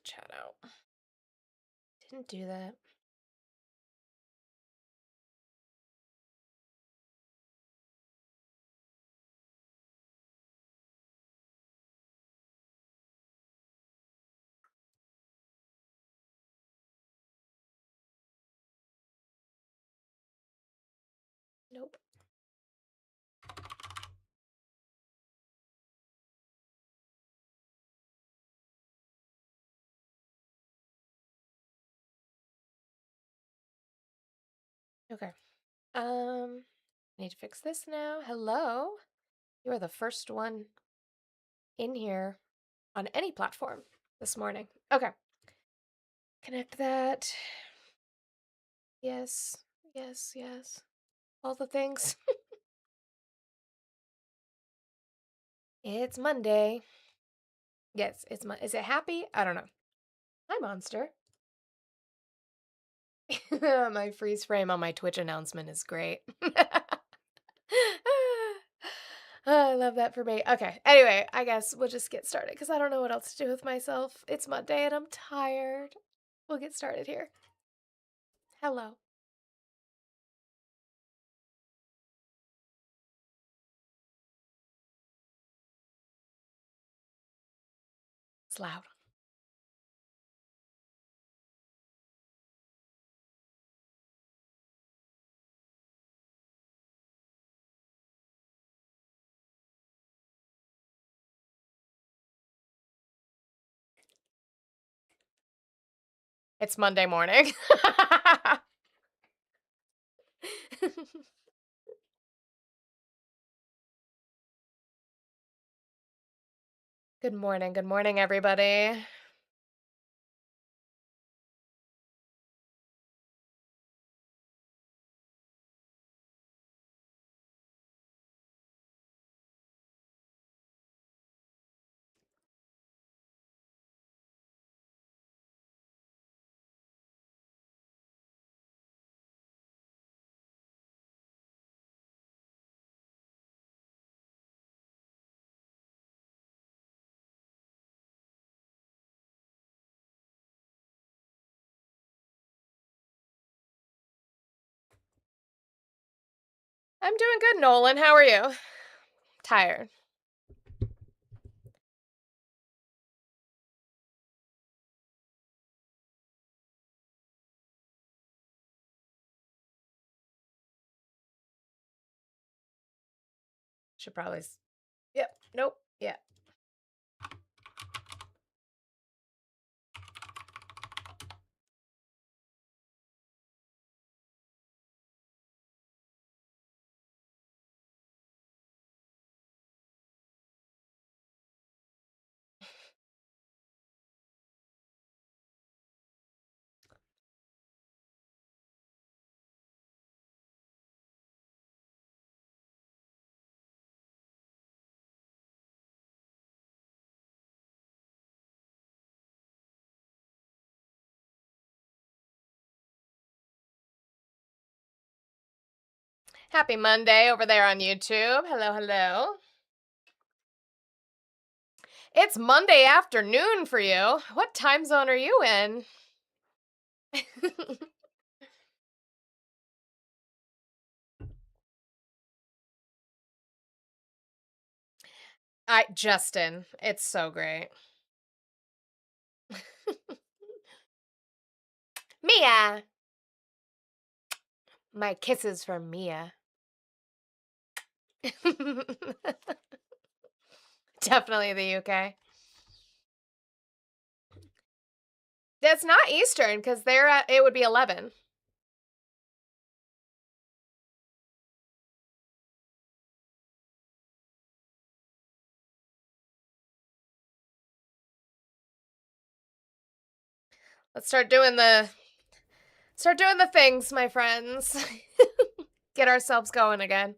chat out. Didn't do that. Nope. Okay. Need to fix this now. Hello. You are the first one in here on any platform this morning. Okay. Connect that. Yes. Yes, yes. All the things. It's Monday. Yes, is it happy? I don't know. Hi, Monster. My freeze frame on my Twitch announcement is great. I love that for me. Okay. Anyway, I guess we'll just get started because I don't know what else to do with myself. It's Monday and I'm tired. We'll get started here. Hello. It's loud. It's Monday morning. Good morning. Good morning, everybody. I'm doing good, Nolan. How are you? Tired. Should probably. Yep. Nope. Yeah. Happy Monday over there on YouTube. Hello, hello. It's Monday afternoon for you. What time zone are you in? Justin, it's so great. Mia. My kisses for Mia. Definitely the UK. That's not Eastern because it would be 11. Let's start doing the things, my friends. Get ourselves going again.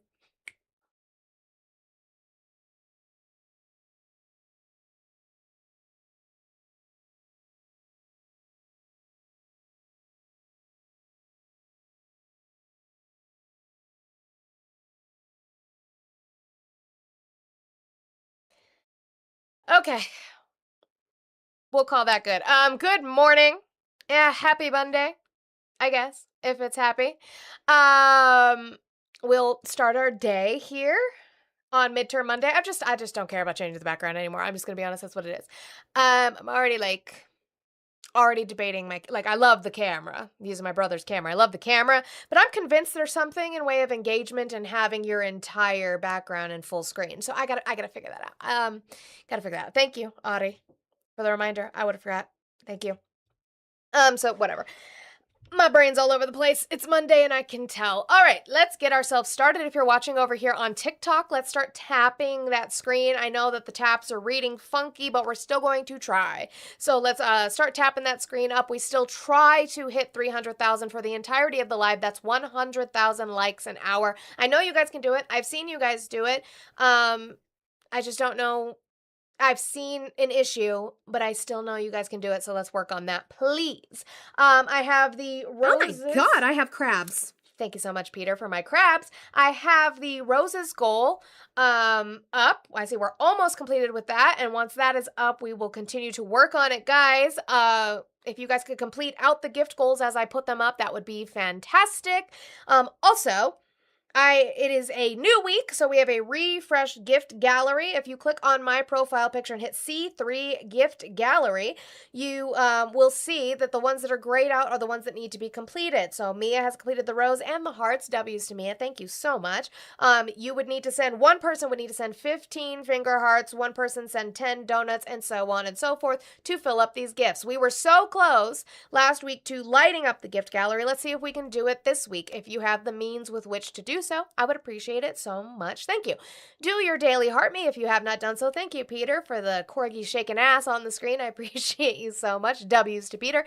Okay. We'll call that good. Good morning. Yeah, happy Monday, I guess, if it's happy. We'll start our day here on midterm Monday. I just don't care about changing the background anymore. I'm just gonna be honest, that's what it is. I'm already debating I love the camera. I'm using my brother's camera. I love the camera, but I'm convinced there's something in way of engagement and having your entire background in full screen. So I gotta figure that out. Gotta figure that out. Thank you, Audie, for the reminder. I would have forgot. Thank you. So whatever. My brain's all over the place. It's Monday and I can tell. All right, let's get ourselves started. If you're watching over here on TikTok, let's start tapping that screen. I know that the taps are reading funky, but we're still going to try. So let's start tapping that screen up. We still try to hit 300,000 for the entirety of the live. That's 100,000 likes an hour. I know you guys can do it. I've seen you guys do it. I just don't know. I've seen an issue, but I still know you guys can do it, so let's work on that, please. I have the roses. Oh my God, I have crabs. Thank you so much, Peter, for my crabs. I have the roses goal up. I see we're almost completed with that, and once that is up, we will continue to work on it, guys. If you guys could complete out the gift goals as I put them up, that would be fantastic. Also, it is a new week, so we have a refreshed gift gallery. If you click on my profile picture and hit C3 gift gallery, you will see that the ones that are grayed out are the ones that need to be completed. So Mia has completed the rose and the hearts. W's to Mia. Thank you so much. You would need to send, one person would need to send 15 finger hearts, one person send 10 donuts, and so on and so forth to fill up these gifts. We were so close last week to lighting up the gift gallery. Let's see if we can do it this week. If you have the means with which to do so, I would appreciate it so much. Thank you. Do your daily heart me if you have not done so. Thank you, Peter, for the corgi shaking ass on the screen. I appreciate you so much. W's to Peter.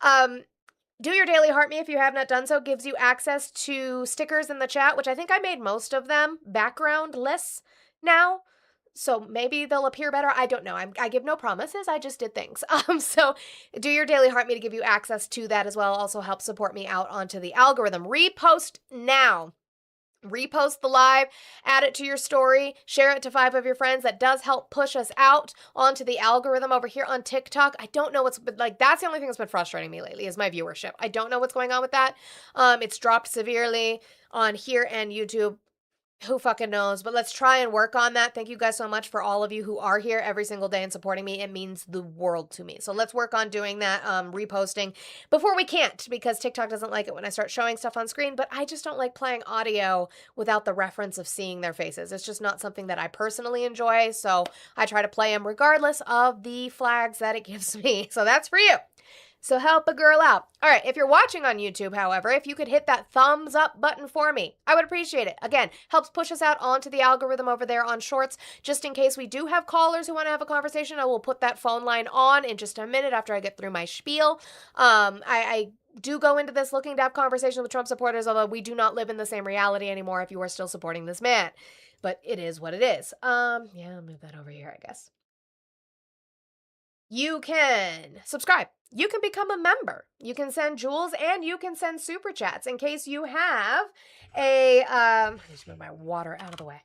Do your daily heart me if you have not done so. Gives you access to stickers in the chat, which I think I made most of them backgroundless now. So maybe they'll appear better. I don't know. I give no promises. I just did things. So do your daily heart me to give you access to that as well. Also help support me out onto the algorithm. Repost now. Repost the live, add it to your story, share it to 5 of your friends. That does help push us out onto the algorithm over here on TikTok. I don't know what's that's the only thing that's been frustrating me lately is my viewership. I don't know what's going on with that. It's dropped severely on here and YouTube. Who fucking knows? But let's try and work on that. Thank you guys so much for all of you who are here every single day and supporting me. It means the world to me. So let's work on doing that, reposting before we can't, because TikTok doesn't like it when I start showing stuff on screen, but I just don't like playing audio without the reference of seeing their faces. It's just not something that I personally enjoy. So I try to play them regardless of the flags that it gives me. So that's for you. So help a girl out. All right, if you're watching on YouTube, however, if you could hit that thumbs up button for me, I would appreciate it. Again, helps push us out onto the algorithm over there on Shorts. Just in case we do have callers who want to have a conversation, I will put that phone line on in just a minute after I get through my spiel. I do go into this looking to have conversations with Trump supporters, although we do not live in the same reality anymore if you are still supporting this man. But it is what it is. Yeah, I'll move that over here, I guess. You can subscribe. You can become a member. You can send jewels and you can send super chats in case you have a, I just move my water out of the way.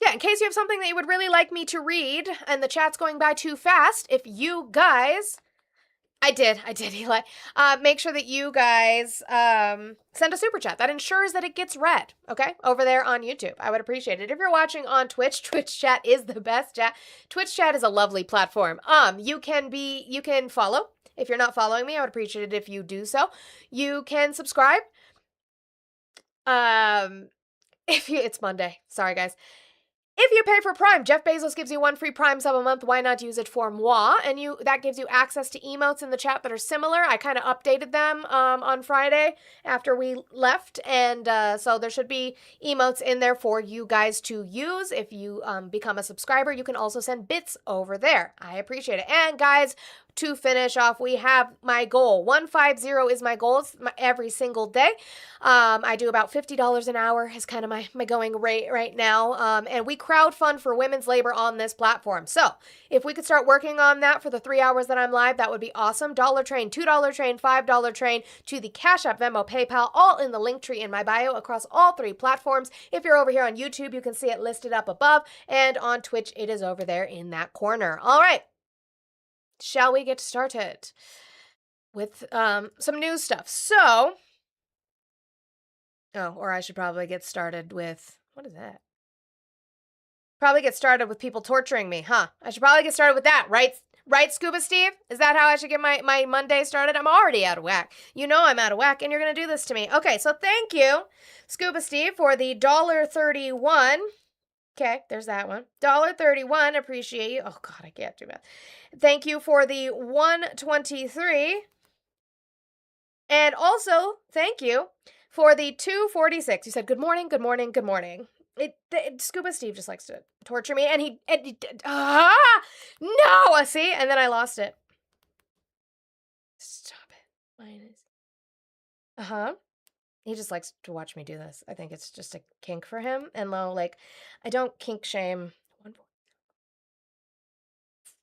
Yeah, in case you have something that you would really like me to read and the chat's going by too fast, if you guys, I did, Eli. Make sure that you guys send a super chat. That ensures that it gets read, okay? Over there on YouTube. I would appreciate it. If you're watching on Twitch, Twitch chat is the best chat. Twitch chat is a lovely platform. You can follow. If you're not following me, I would appreciate it if you do so. You can subscribe. It's Monday. Sorry, guys. If you pay for Prime, Jeff Bezos gives you 1 free Prime sub a month. Why not use it for moi? And that gives you access to emotes in the chat that are similar. I kind of updated them on Friday after we left. And so there should be emotes in there for you guys to use. If you become a subscriber, you can also send bits over there. I appreciate it. And guys, to finish off. We have my goal. 150 is my goal. It's every single day. I do about $50 an hour is kind of my going rate right now. And we crowdfund for women's labor on this platform. So if we could start working on that for the 3 hours that I'm live, that would be awesome. Dollar Train, $2 Train, $5 Train, to the Cash App, Venmo, PayPal, all in the link tree in my bio across all 3 platforms. If you're over here on YouTube, you can see it listed up above, and on Twitch, it is over there in that corner. All right. Shall we get started with some news stuff? So, or I should probably get started with, what is that? Probably get started with people torturing me, huh? I should probably get started with that, right? Right, Scuba Steve? Is that how I should get my Monday started? I'm already out of whack. You know I'm out of whack, and you're going to do this to me. Okay, so thank you, Scuba Steve, for the $1.31. Okay, there's that one. $1.31, appreciate you. Oh, God, I can't do math. Thank you for the 123. And also, thank you for the 246. You said, good morning, good morning, good morning. Scuba Steve just likes to torture me, and no, see? And then I lost it. Stop it. Minus. He just likes to watch me do this. I think it's just a kink for him. And like, I don't kink shame.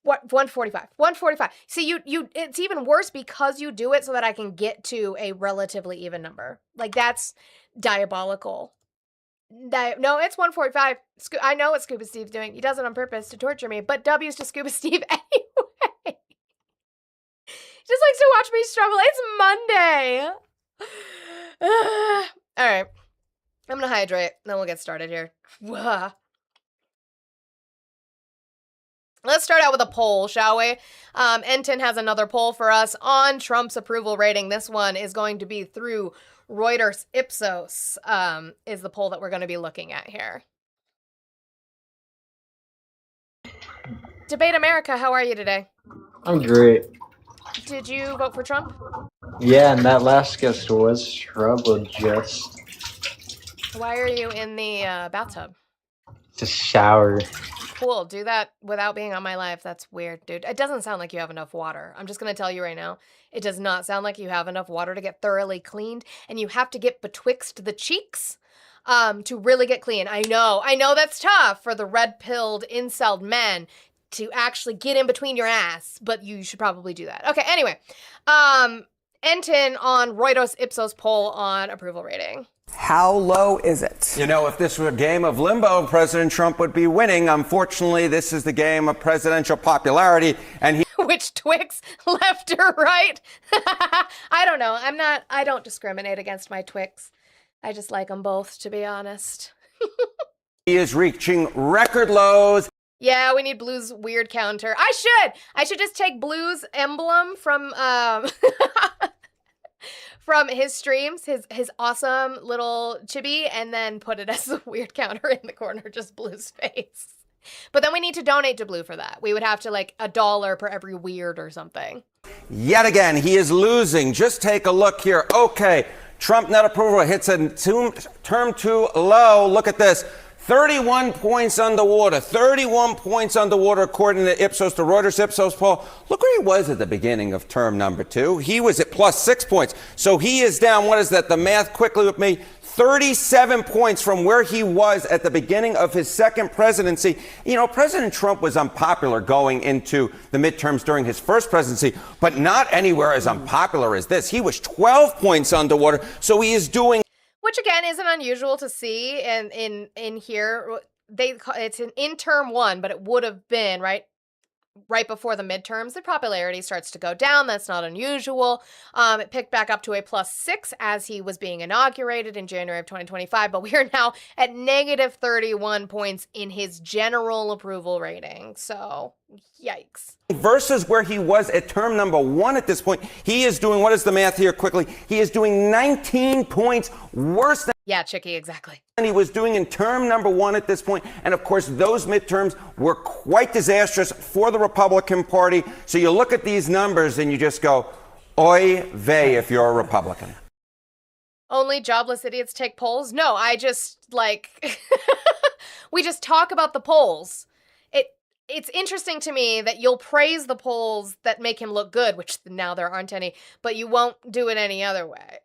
What? 145. 145. See, it's even worse because you do it so that I can get to a relatively even number. Like, that's diabolical. No, it's 145. I know what Scuba Steve's doing. He does it on purpose to torture me, but W's to Scuba Steve anyway. He just likes to watch me struggle. It's Monday. All right. I'm going to hydrate, then we'll get started here. Let's start out with a poll, shall we? Enton has another poll for us on Trump's approval rating. This one is going to be through Reuters Ipsos, is the poll that we're going to be looking at here. Debate America, how are you today? I'm great. Did you vote for Trump? Yeah, and that last guest was struggled just Why are you in the bathtub? to shower. Cool, do that without being on my live. That's weird, dude. It doesn't sound like you have enough water. I'm just going to tell you right now. It does not sound like you have enough water to get thoroughly cleaned, and you have to get betwixt the cheeks to really get clean. I know that's tough for the red-pilled, incelled men to actually get in between your ass, but you should probably do that. Okay, anyway. Enton on Reuters Ipsos poll on approval rating. How low is it? You know, if this were a game of limbo, President Trump would be winning. Unfortunately, this is the game of presidential popularity, and he... Which Twix, left or right? I don't know. I don't discriminate against my Twix. I just like them both, to be honest. he is reaching record lows. Yeah, we need Blue's weird counter. I should just take Blue's emblem from from his streams, his awesome little chibi, and then put it as a weird counter in the corner, just Blue's face. But then we need to donate to Blue for that. We would have to like $1 per every weird or something. Yet again, he is losing. Just take a look here. Okay, Trump net approval hits a term too low. Look at this. 31 points underwater. 31 points underwater according to Ipsos, the Reuters Ipsos poll. Look where he was at the beginning of term number 2. He was at plus 6 points. So he is down, what is that? The math quickly with me. 37 points from where he was at the beginning of his second presidency. You know, President Trump was unpopular going into the midterms during his first presidency, but not anywhere as unpopular as this. He was 12 points underwater. So he is doing... Which again isn't unusual to see in here. It's an in term 1, but it would have been right before the midterms. The popularity starts to go down. That's not unusual. It picked back up to a plus 6 as he was being inaugurated in January of 2025, but we are now at negative 31 points in his general approval rating. So, yikes. Versus where he was at term number 1 at this point, he is doing, what is the math here quickly? He is doing 19 points worse than... Yeah, Chicky, exactly. And he was doing in term number 1 at this point. And of course, those midterms were quite disastrous for the Republican Party. So you look at these numbers and you just go, oy vey if you're a Republican. Only jobless idiots take polls? No, I just, we just talk about the polls. it's interesting to me that you'll praise the polls that make him look good, which now there aren't any, but you won't do it any other way.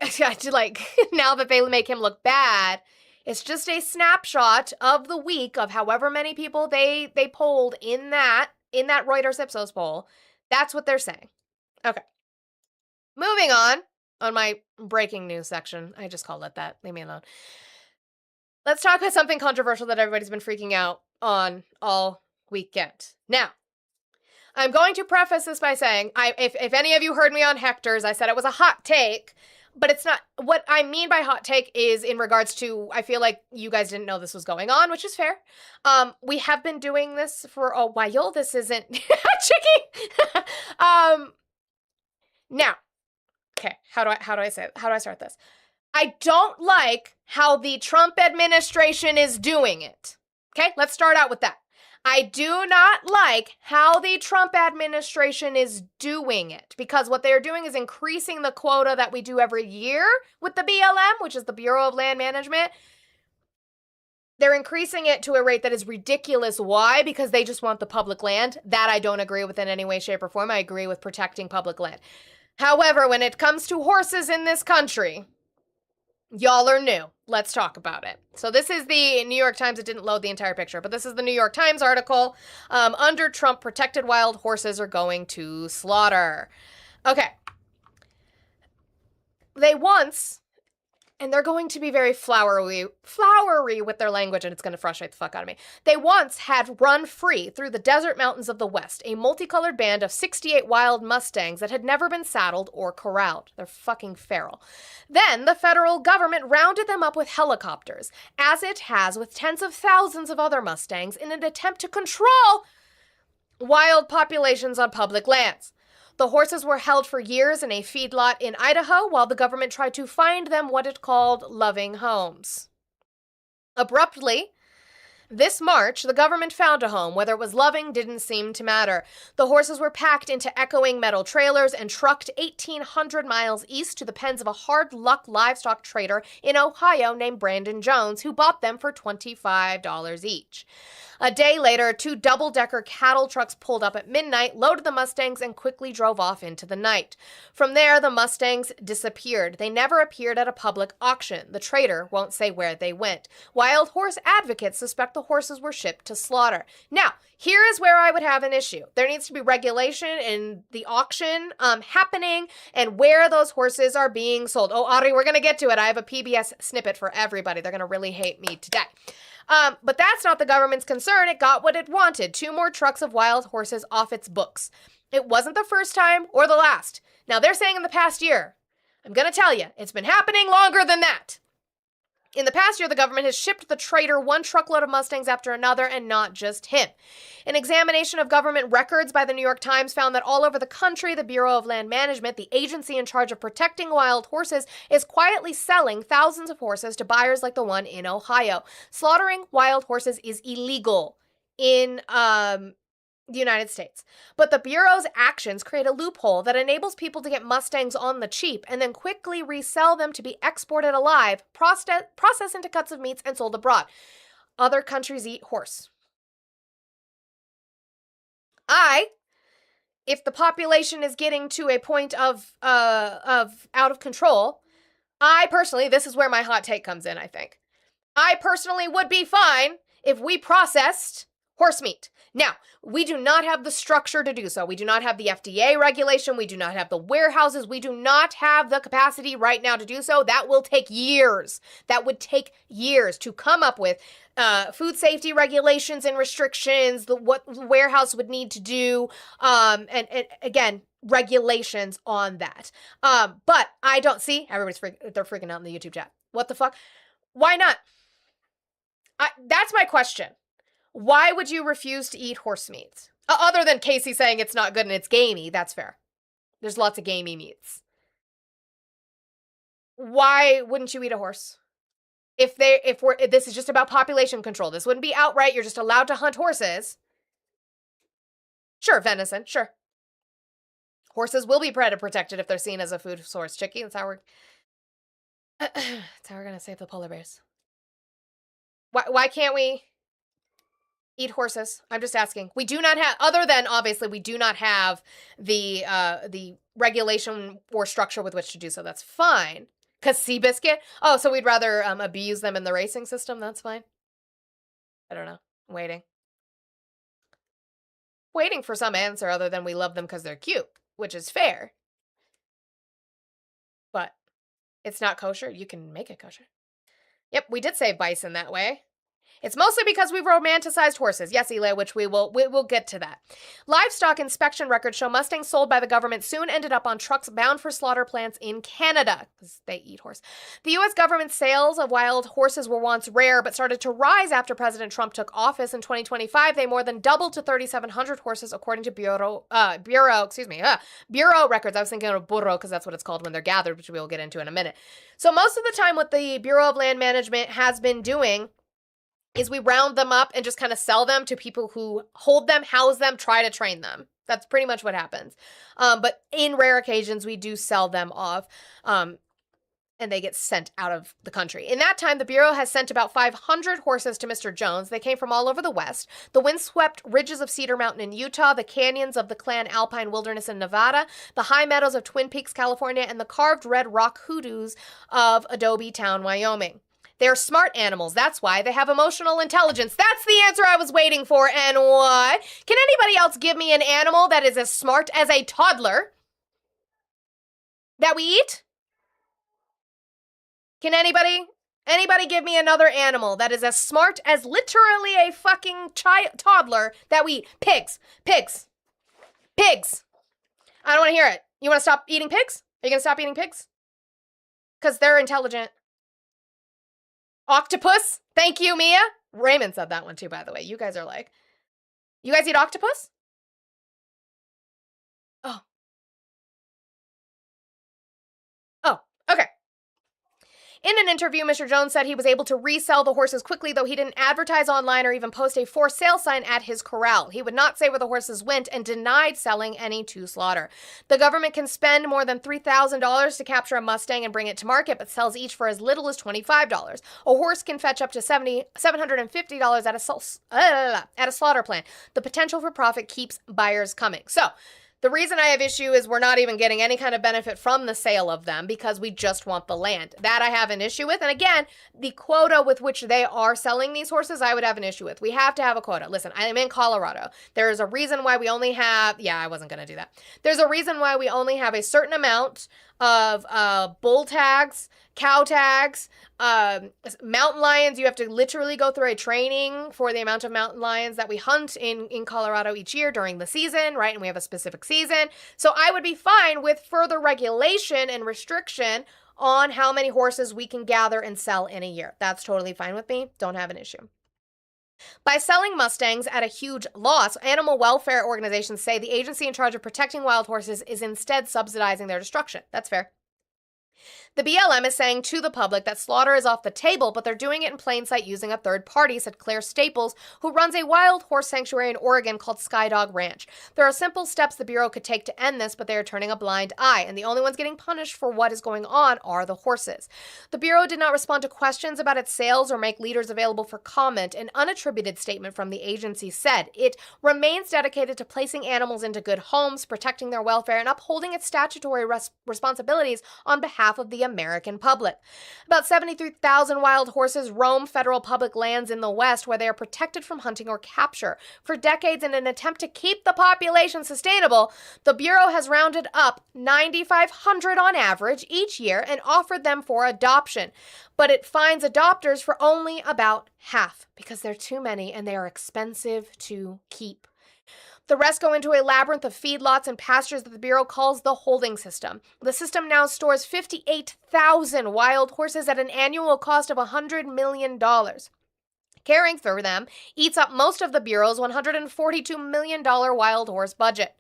Like, now that they make him look bad, it's just a snapshot of the week of however many people they polled in that Reuters Ipsos poll. That's what they're saying. Okay. Moving on my breaking news section. I just called it that. Leave me alone. Let's talk about something controversial that everybody's been freaking out on all weekend. Now, I'm going to preface this by saying, if any of you heard me on Hector's, I said it was a hot take, but it's not. What I mean by hot take is in regards to, I feel like you guys didn't know this was going on, which is fair. We have been doing this for a while. This isn't Chicky. Now, okay, how do I say it? How do I start this? I don't like how the Trump administration is doing it. Okay, let's start out with that. I do not like how the Trump administration is doing it, because what they're doing is increasing the quota that we do every year with the BLM, which is the Bureau of Land Management. They're increasing it to a rate that is ridiculous. Why? Because they just want the public land. That I don't agree with in any way, shape, or form. I agree with protecting public land. However, when it comes to horses in this country, y'all are new. Let's talk about it. So this is the New York Times. It didn't load the entire picture, but this is the New York Times article. Under Trump, protected wild horses are going to slaughter. Okay. They once, and they're going to be very flowery with their language, and it's going to frustrate the fuck out of me. They once had run free through the desert mountains of the West, a multicolored band of 68 wild Mustangs that had never been saddled or corralled. They're fucking feral. Then the federal government rounded them up with helicopters, as it has with tens of thousands of other Mustangs, in an attempt to control wild populations on public lands. The horses were held for years in a feedlot in Idaho while the government tried to find them what it called loving homes. Abruptly, this March, the government found a home. Whether it was loving didn't seem to matter. The horses were packed into echoing metal trailers and trucked 1,800 miles east to the pens of a hard-luck livestock trader in Ohio named Brandon Jones, who bought them for $25 each. A day later, 2 double-decker cattle trucks pulled up at midnight, loaded the Mustangs, and quickly drove off into the night. From there, the Mustangs disappeared. They never appeared at a public auction. The trader won't say where they went. Wild horse advocates suspect the horses were shipped to slaughter. Now, here is where I would have an issue. There needs to be regulation in the auction happening and where those horses are being sold. Oh, Audrey, we're going to get to it. I have a PBS snippet for everybody. They're going to really hate me today. But that's not the government's concern. It got what it wanted. 2 more trucks of wild horses off its books. It wasn't the first time or the last. Now, they're saying in the past year. I'm going to tell you, it's been happening longer than that. In the past year, the government has shipped the trader 1 truckload of Mustangs after another, and not just him. An examination of government records by the New York Times found that all over the country, the Bureau of Land Management, the agency in charge of protecting wild horses, is quietly selling thousands of horses to buyers like the one in Ohio. Slaughtering wild horses is illegal in the United States. But the Bureau's actions create a loophole that enables people to get Mustangs on the cheap and then quickly resell them to be exported alive, processed into cuts of meats, and sold abroad. Other countries eat horse. If the population is getting to a point of out of control, I personally, this is where my hot take comes in, I think. I personally would be fine if we processed horse meat. Now, we do not have the structure to do so. We do not have the FDA regulation. We do not have the warehouses. We do not have the capacity right now to do so. That will take years. That would take years to come up with food safety regulations and restrictions, what the warehouse would need to do, and again, regulations on that. But I don't see, they're freaking out in the YouTube chat. What the fuck? Why not? That's my question. Why would you refuse to eat horse meat? Other than Casey saying it's not good and it's gamey, that's fair. There's lots of gamey meats. Why wouldn't you eat a horse? If this is just about population control, this wouldn't be outright, you're just allowed to hunt horses. Sure, venison, sure. Horses will be predator protected if they're seen as a food source. Chicky, that's how we're gonna save the polar bears. Why can't we? Eat horses. I'm just asking. We do not have, other than obviously, we do not have the regulation or structure with which to do so. That's fine. Because Seabiscuit? Oh, so we'd rather abuse them in the racing system? That's fine. I don't know. Waiting. Waiting for some answer other than we love them because they're cute, which is fair. But it's not kosher. You can make it kosher. Yep, we did save bison that way. It's mostly because we've romanticized horses. Yes, Eli, which we'll get to that. Livestock inspection records show Mustangs sold by the government soon ended up on trucks bound for slaughter plants in Canada, because they eat horse. The U.S. government's sales of wild horses were once rare, but started to rise after President Trump took office in 2025. They more than doubled to 3,700 horses, according to Bureau records. I was thinking of burro because that's what it's called when they're gathered, which we will get into in a minute. So most of the time what the Bureau of Land Management has been doing is we round them up and just kind of sell them to people who hold them, house them, try to train them. That's pretty much what happens. But in rare occasions, we do sell them off, and they get sent out of the country. In that time, the Bureau has sent about 500 horses to Mr. Jones. They came from all over the West, the windswept ridges of Cedar Mountain in Utah, the canyons of the Clan Alpine Wilderness in Nevada, the high meadows of Twin Peaks, California, and the carved red rock hoodoos of Adobe Town, Wyoming. They're smart animals. That's why they have emotional intelligence. That's the answer I was waiting for. And what? Can anybody else give me an animal that is as smart as a toddler that we eat? Can anybody give me another animal that is as smart as literally a fucking toddler that we eat? Pigs. Pigs. Pigs. I don't want to hear it. You want to stop eating pigs? Are you going to stop eating pigs? Because they're intelligent. Octopus? Thank you, Mia. Raymond said that one too, by the way. You guys are like, you guys eat octopus? Oh. Oh, okay. In an interview, Mr. Jones said he was able to resell the horses quickly, though he didn't advertise online or even post a for sale sign at his corral. He would not say where the horses went and denied selling any to slaughter. The government can spend more than $3,000 to capture a Mustang and bring it to market, but sells each for as little as $25. A horse can fetch up to $750 at a slaughter plant. The potential for profit keeps buyers coming. So, the reason I have issue is we're not even getting any kind of benefit from the sale of them because we just want the land. That I have an issue with. And again, the quota with which they are selling these horses, I would have an issue with. We have to have a quota. Listen, I'm in Colorado. There is a reason why we only have, I wasn't going to do that. There's a reason why we only have a certain amount of bull tags, cow tags, mountain lions. You have to literally go through a training for the amount of mountain lions that we hunt in Colorado each year during the season, right? And we have a specific season. So I would be fine with further regulation and restriction on how many horses we can gather and sell in a year. That's totally fine with me. Don't have an issue. By selling Mustangs at a huge loss, animal welfare organizations say the agency in charge of protecting wild horses is instead subsidizing their destruction. That's fair. The BLM is saying to the public that slaughter is off the table, but they're doing it in plain sight using a third party, said Claire Staples, who runs a wild horse sanctuary in Oregon called Skydog Ranch. There are simple steps the Bureau could take to end this, but they are turning a blind eye, and the only ones getting punished for what is going on are the horses. The Bureau did not respond to questions about its sales or make leaders available for comment. An unattributed statement from the agency said it remains dedicated to placing animals into good homes, protecting their welfare, and upholding its statutory responsibilities on behalf of the American public. About 73,000 wild horses roam federal public lands in the West where they are protected from hunting or capture. For decades, in an attempt to keep the population sustainable, the Bureau has rounded up 9,500 on average each year and offered them for adoption. But it finds adopters for only about half because they're too many and they are expensive to keep. The rest go into a labyrinth of feedlots and pastures that the Bureau calls the holding system. The system now stores 58,000 wild horses at an annual cost of $100 million. Caring for them eats up most of the Bureau's $142 million wild horse budget.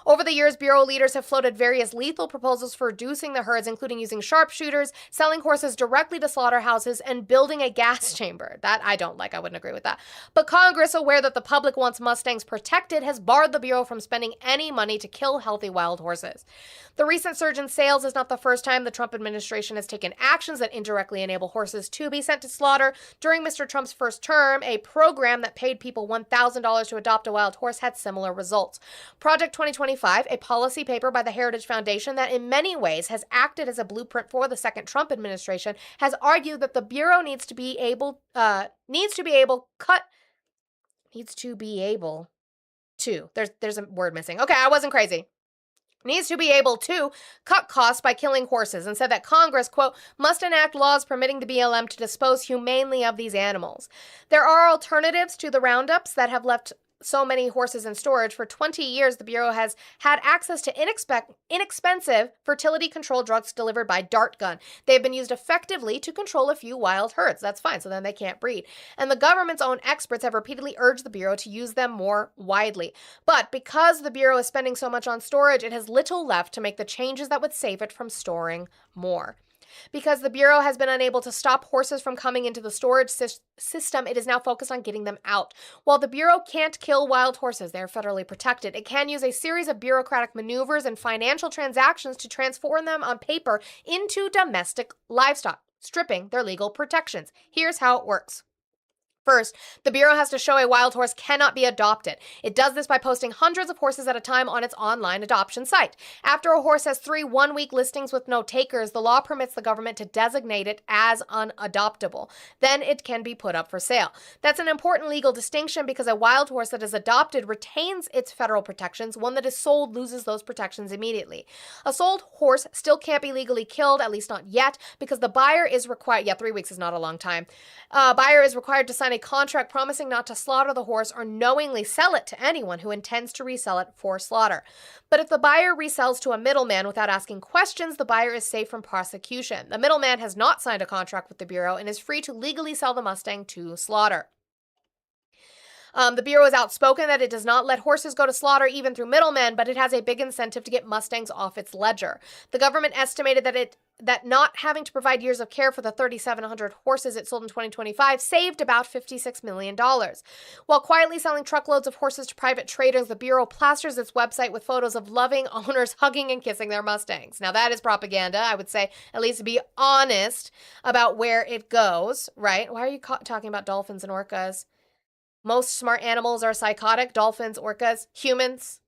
Over the years, Bureau leaders have floated various lethal proposals for reducing the herds, including using sharpshooters, selling horses directly to slaughterhouses, and building a gas chamber. That I don't like. I wouldn't agree with that. But Congress, aware that the public wants Mustangs protected, has barred the Bureau from spending any money to kill healthy wild horses. The recent surge in sales is not the first time the Trump administration has taken actions that indirectly enable horses to be sent to slaughter. During Mr. Trump's first term, a program that paid people $1,000 to adopt a wild horse had similar results. Project 2025, a policy paper by the Heritage Foundation that in many ways has acted as a blueprint for the second Trump administration, has argued that the Bureau needs to be able to, there's a word missing. Okay, I wasn't crazy. Needs to be able to cut costs by killing horses, and said that Congress, quote, must enact laws permitting the BLM to dispose humanely of these animals. There are alternatives to the roundups that have left so many horses in storage. For 20 years, the Bureau has had access to inexpensive fertility control drugs delivered by dart gun. They've been used effectively to control a few wild herds. That's fine, so then they can't breed. And the government's own experts have repeatedly urged the Bureau to use them more widely. But because the Bureau is spending so much on storage, it has little left to make the changes that would save it from storing more. Because the Bureau has been unable to stop horses from coming into the storage system, it is now focused on getting them out. While the Bureau can't kill wild horses, they are federally protected, it can use a series of bureaucratic maneuvers and financial transactions to transform them on paper into domestic livestock, stripping their legal protections. Here's how it works. First, the Bureau has to show a wild horse cannot be adopted. It does this by posting hundreds of horses at a time on its online adoption site. After a horse has 3 one-week listings with no takers, the law permits the government to designate it as unadoptable. Then it can be put up for sale. That's an important legal distinction because a wild horse that is adopted retains its federal protections. One that is sold loses those protections immediately. A sold horse still can't be legally killed, at least not yet, because the buyer is required, 3 weeks is not a long time. Buyer is required to sign a contract promising not to slaughter the horse or knowingly sell it to anyone who intends to resell it for slaughter. But if the buyer resells to a middleman without asking questions, the buyer is safe from prosecution. The middleman has not signed a contract with the Bureau and is free to legally sell the Mustang to slaughter. The Bureau is outspoken that it does not let horses go to slaughter even through middlemen, but it has a big incentive to get Mustangs off its ledger. The government estimated that not having to provide years of care for the 3,700 horses it sold in 2025 saved about $56 million. While quietly selling truckloads of horses to private traders, the Bureau plasters its website with photos of loving owners hugging and kissing their Mustangs. Now that is propaganda. I would say at least be honest about where it goes, right? Why are you talking about dolphins and orcas? Most smart animals are psychotic. Dolphins, orcas, humans.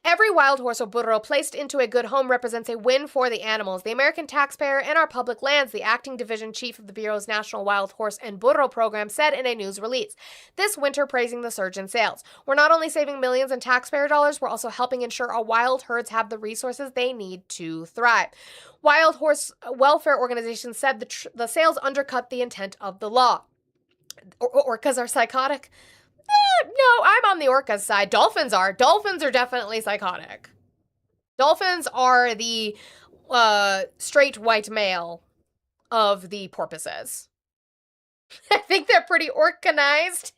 Every wild horse or burro placed into a good home represents a win for the animals, the American taxpayer, and our public lands, the acting division chief of the Bureau's National Wild Horse and Burro program said in a news release this winter, praising the surge in sales. We're not only saving millions in taxpayer dollars, we're also helping ensure our wild herds have the resources they need to thrive. Wild horse welfare organizations said the sales undercut the intent of the law. Orcas are psychotic? No, I'm on the orca's side. Dolphins are. Dolphins are definitely psychotic. Dolphins are the straight white male of the porpoises. I think they're pretty organized.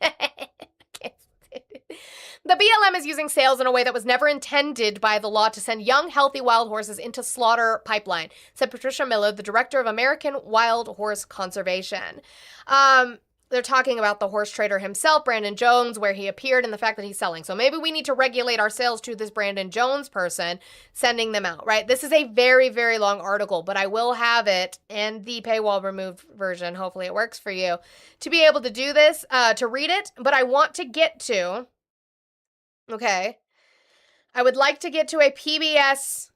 The BLM is using sales in a way that was never intended by the law to send young, healthy wild horses into slaughter pipeline, said Patricia Miller, the director of American Wild Horse Conservation. They're talking about the horse trader himself, Brandon Jones, where he appeared and the fact that he's selling. So maybe we need to regulate our sales to this Brandon Jones person, sending them out, right? This is a very, very long article, but I will have it in the paywall removed version. Hopefully it works for you to be able to do this, to read it. But I want to get to, okay, I would like to get to a PBS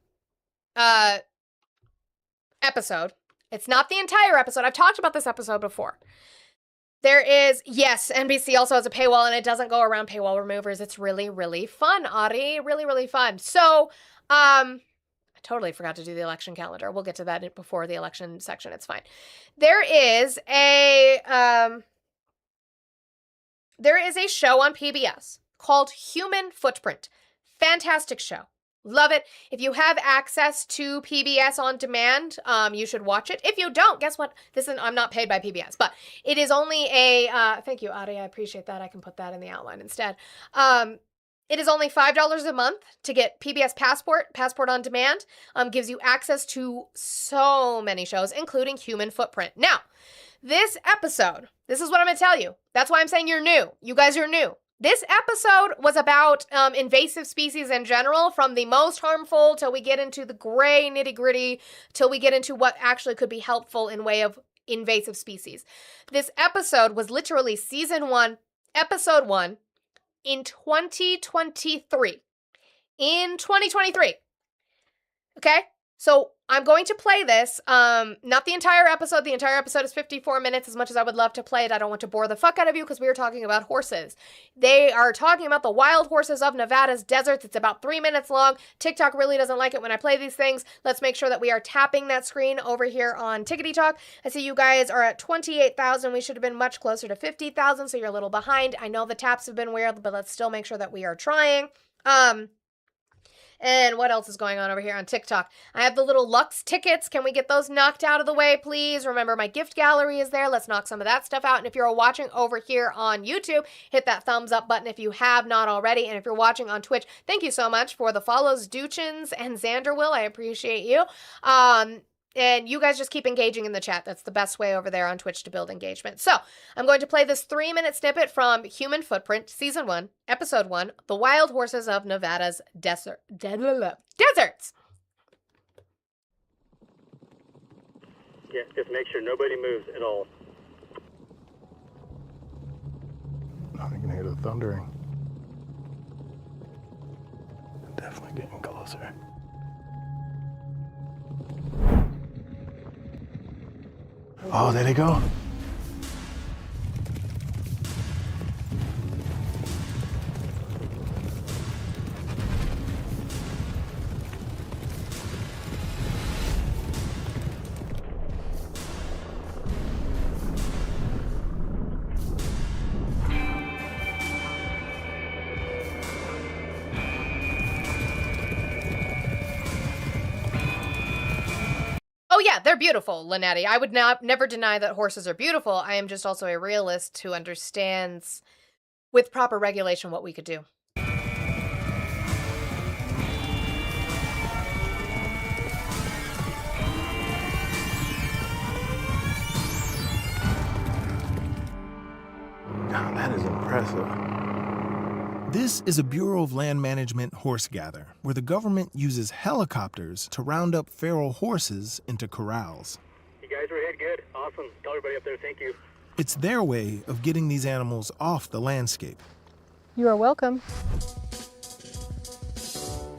episode. It's not the entire episode. I've talked about this episode before. There is, yes, NBC also has a paywall, and it doesn't go around paywall removers. It's really, really fun, Audie. Really, really fun. So, I totally forgot to do the election calendar. We'll get to that before the election section. It's fine. There is a show on PBS called Human Footprint. Fantastic show. Love it. If you have access to PBS on demand, you should watch it. If you don't, guess what? I'm not paid by PBS, but it is only a, thank you, Adi, I appreciate that. I can put that in the outline instead. It is only $5 a month to get PBS Passport on demand. Gives you access to so many shows, including Human Footprint. Now, this episode, this is what I'm going to tell you. That's why I'm saying you're new. You guys are new. This episode was about invasive species in general, from the most harmful till we get into the gray nitty-gritty, till we get into what actually could be helpful in way of invasive species. This episode was literally season 1, episode 1, in 2023. In 2023. Okay? So I'm going to play this, not the entire episode. The entire episode is 54 minutes. As much as I would love to play it, I don't want to bore the fuck out of you because we are talking about horses. They are talking about the wild horses of Nevada's deserts. It's about 3 minutes long. TikTok really doesn't like it when I play these things. Let's make sure that we are tapping that screen over here on Tickety Talk. I see you guys are at 28,000. We should have been much closer to 50,000, so you're a little behind. I know the taps have been weird, but let's still make sure that we are trying. And what else is going on over here on TikTok? I have the little Lux tickets. Can we get those knocked out of the way, please? Remember, my gift gallery is there. Let's knock some of that stuff out. And if you're watching over here on YouTube, hit that thumbs up button if you have not already. And if you're watching on Twitch, thank you so much for the follows, Duchins and Xanderwill. I appreciate you. And you guys just keep engaging in the chat. That's the best way over there on Twitch to build engagement. So I'm going to play this 3-minute snippet from Human Footprint, Season 1, Episode 1, The Wild Horses of Nevada's Deserts. Yeah, just make sure nobody moves at all. I can hear the thundering. Definitely getting closer. Oh, there they go. Yeah, they're beautiful, Linetti. I would never deny that horses are beautiful. I am just also a realist who understands, with proper regulation, what we could do. Now, that is impressive. This is a Bureau of Land Management horse gather, where the government uses helicopters to round up feral horses into corrals. You guys are ahead good. Awesome. Tell everybody up there thank you. It's their way of getting these animals off the landscape. You are welcome.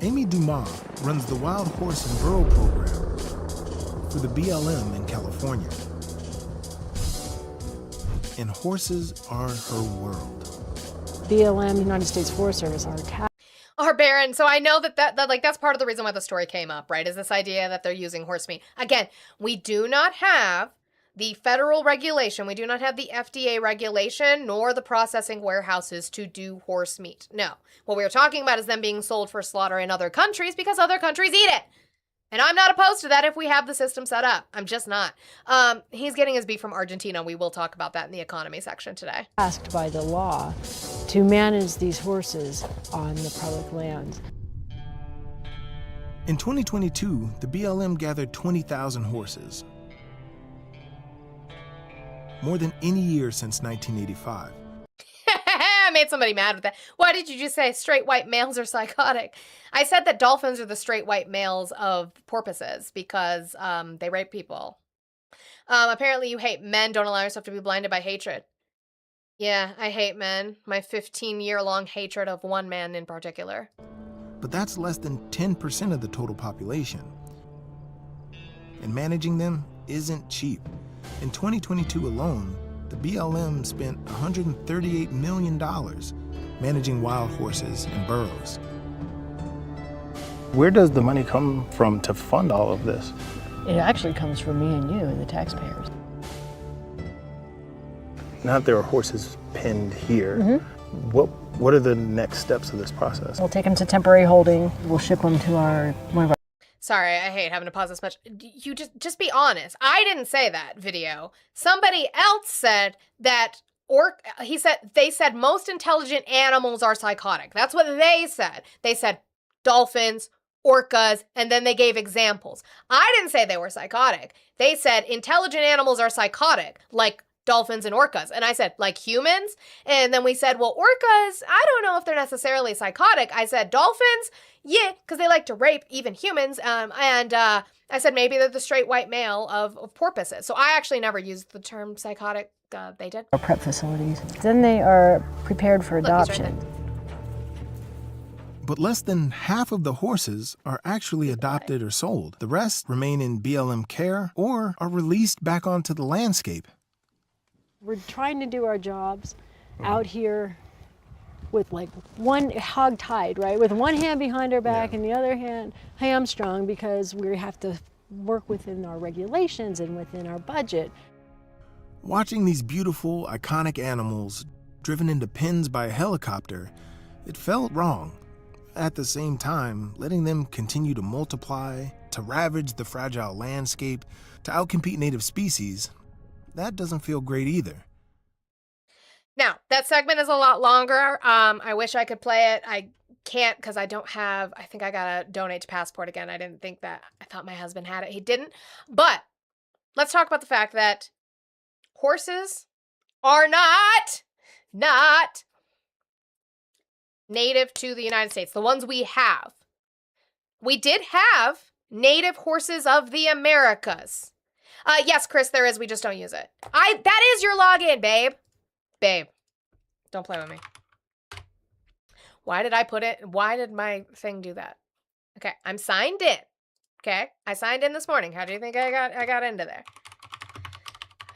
Amy Dumas runs the Wild Horse and Burro program for the BLM in California. And horses are her world. BLM, United States Forest Service, Our Baron. So I know that's part of the reason why the story came up, right? Is this idea that they're using horse meat. Again, we do not have the federal regulation. We do not have the FDA regulation nor the processing warehouses to do horse meat. No. What we are talking about is them being sold for slaughter in other countries because other countries eat it. And I'm not opposed to that if we have the system set up. I'm just not. He's getting his beef from Argentina. We will talk about that in the economy section today. Asked by the law to manage these horses on the public lands. In 2022, the BLM gathered 20,000 horses, more than any year since 1985. I made somebody mad with that. Why did you just say straight white males are psychotic? I said that dolphins are the straight white males of porpoises because they rape people. Apparently you hate men. Don't allow yourself to be blinded by hatred. Yeah, I hate men. My 15-year-long hatred of one man in particular. But that's less than 10% of the total population. And managing them isn't cheap. In 2022 alone, the BLM spent $138 million managing wild horses and burros. Where does the money come from to fund all of this? It actually comes from me and you and the taxpayers. Now that there are horses penned here, What are the next steps of this process? We'll take them to temporary holding. We'll ship them to one of our. Sorry, I hate having to pause this much. You just be honest. I didn't say that video. Somebody else said that they said most intelligent animals are psychotic. That's what they said. They said dolphins, orcas, and then they gave examples. I didn't say they were psychotic. They said intelligent animals are psychotic, like dolphins and orcas. And I said, like humans? And then we said, well, orcas, I don't know if they're necessarily psychotic. I said, dolphins, yeah, because they like to rape even humans. I said, maybe they're the straight white male of porpoises. So I actually never used the term psychotic. They did. Our prep facilities. Then they are prepared for Look, he's right adoption. there. But less than half of the horses are actually adopted or sold. The rest remain in BLM care or are released back onto the landscape. We're trying to do our jobs out here with like one hog tied, right? With one hand behind our back and the other hand hamstrung, because we have to work within our regulations and within our budget. Watching these beautiful, iconic animals driven into pens by a helicopter, it felt wrong. At the same time, letting them continue to multiply, to ravage the fragile landscape, to outcompete native species, that doesn't feel great either. Now, that segment is a lot longer. I wish I could play it. I can't because I don't have, I think I gotta donate to Passport again. I thought my husband had it. He didn't. But let's talk about the fact that horses are not native to the United States. The ones we have. We did have native horses of the Americas. Yes, Chris, there is. We just don't use it. That is your login, babe. Babe, don't play with me. Why did I put it? Why did my thing do that? Okay, I'm signed in. Okay, I signed in this morning. How do you think I got into there?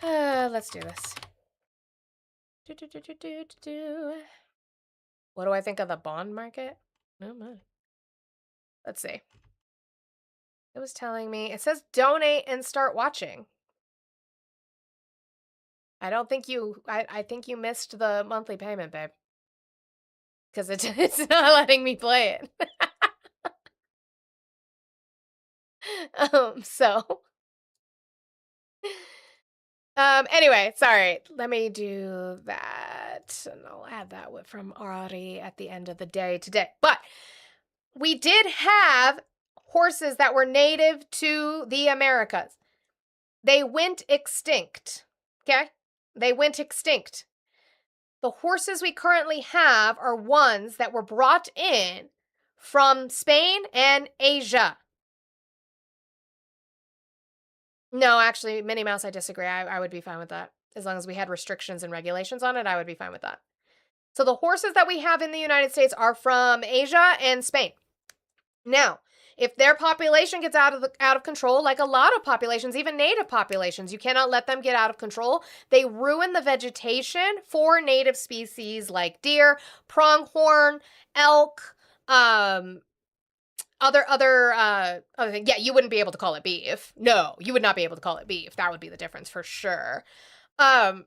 Let's do this. What do I think of the bond market? Oh my. Let's see. It was telling me, it says donate and start watching. I think you missed the monthly payment, babe. Because it's not letting me play it. Anyway, sorry. Let me do that. And I'll add that from Ari at the end of the day today. But we did have horses that were native to the Americas. They went extinct. Okay? They went extinct. The horses we currently have are ones that were brought in from Spain and Asia. No, actually, Minnie Mouse, I disagree. I would be fine with that. As long as we had restrictions and regulations on it, I would be fine with that. So the horses that we have in the United States are from Asia and Spain. Now, if their population gets out of control, like a lot of populations, even native populations, you cannot let them get out of control. They ruin the vegetation for native species like deer, pronghorn, elk, other things. Yeah, you wouldn't be able to call it beef. No, you would not be able to call it beef. That would be the difference for sure. So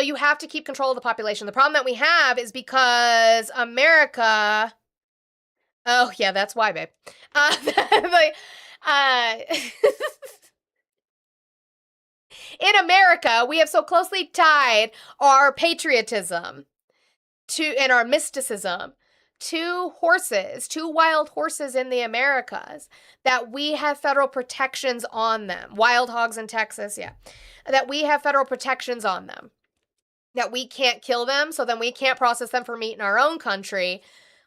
you have to keep control of the population. The problem that we have is because America. Oh yeah, that's why, babe. In America, we have so closely tied our patriotism and our mysticism to horses, to wild horses in the Americas, that we have federal protections on them. Wild hogs in Texas, yeah. That we have federal protections on them. That we can't kill them, so then we can't process them for meat in our own country.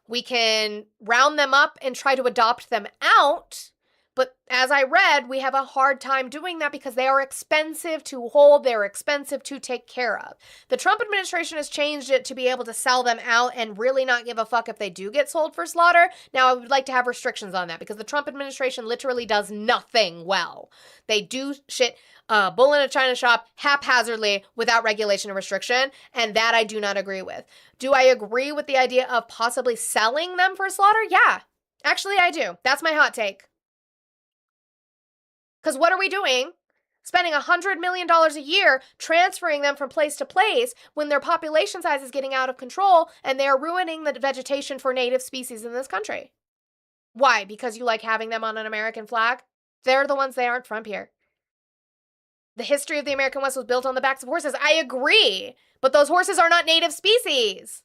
We can round them up and try to adopt them out. But as I read, we have a hard time doing that because they are expensive to hold. They're expensive to take care of. The Trump administration has changed it to be able to sell them out and really not give a fuck if they do get sold for slaughter. Now, I would like to have restrictions on that because the Trump administration literally does nothing well. They do shit, bull in a china shop haphazardly without regulation and restriction, and that I do not agree with. Do I agree with the idea of possibly selling them for slaughter? Yeah, actually I do. That's my hot take. Because what are we doing? spending $100 million a year transferring them from place to place when their population size is getting out of control and they are ruining the vegetation for native species in this country. Why? Because you like having them on an American flag? They're the ones they aren't from here. The history of the American West was built on the backs of horses. I agree, but those horses are not native species.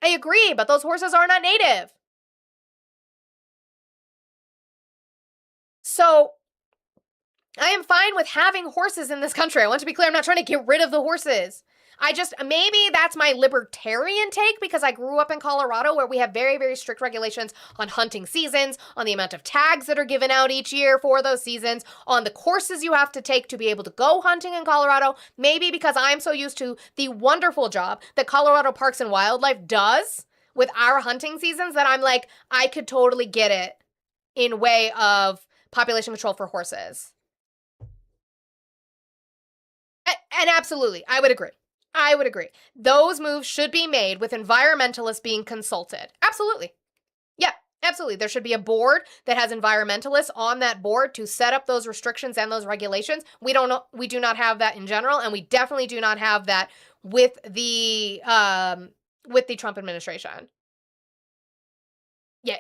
I agree, but those horses are not native. So I am fine with having horses in this country. I want to be clear, I'm not trying to get rid of the horses. Maybe that's my libertarian take because I grew up in Colorado where we have very, very strict regulations on hunting seasons, on the amount of tags that are given out each year for those seasons, on the courses you have to take to be able to go hunting in Colorado. Maybe because I'm so used to the wonderful job that Colorado Parks and Wildlife does with our hunting seasons that I'm like, I could totally get it in way of population control for horses. And absolutely, I would agree. Those moves should be made with environmentalists being consulted. Absolutely. Yeah, absolutely. There should be a board that has environmentalists on that board to set up those restrictions and those regulations. We do not have that in general, and we definitely do not have that with the Trump administration. Yeah,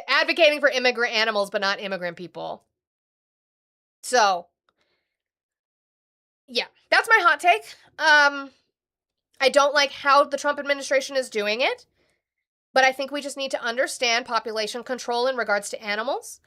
advocating for immigrant animals, but not immigrant people. So, yeah, that's my hot take. I don't like how the Trump administration is doing it, but I think we just need to understand population control in regards to animals.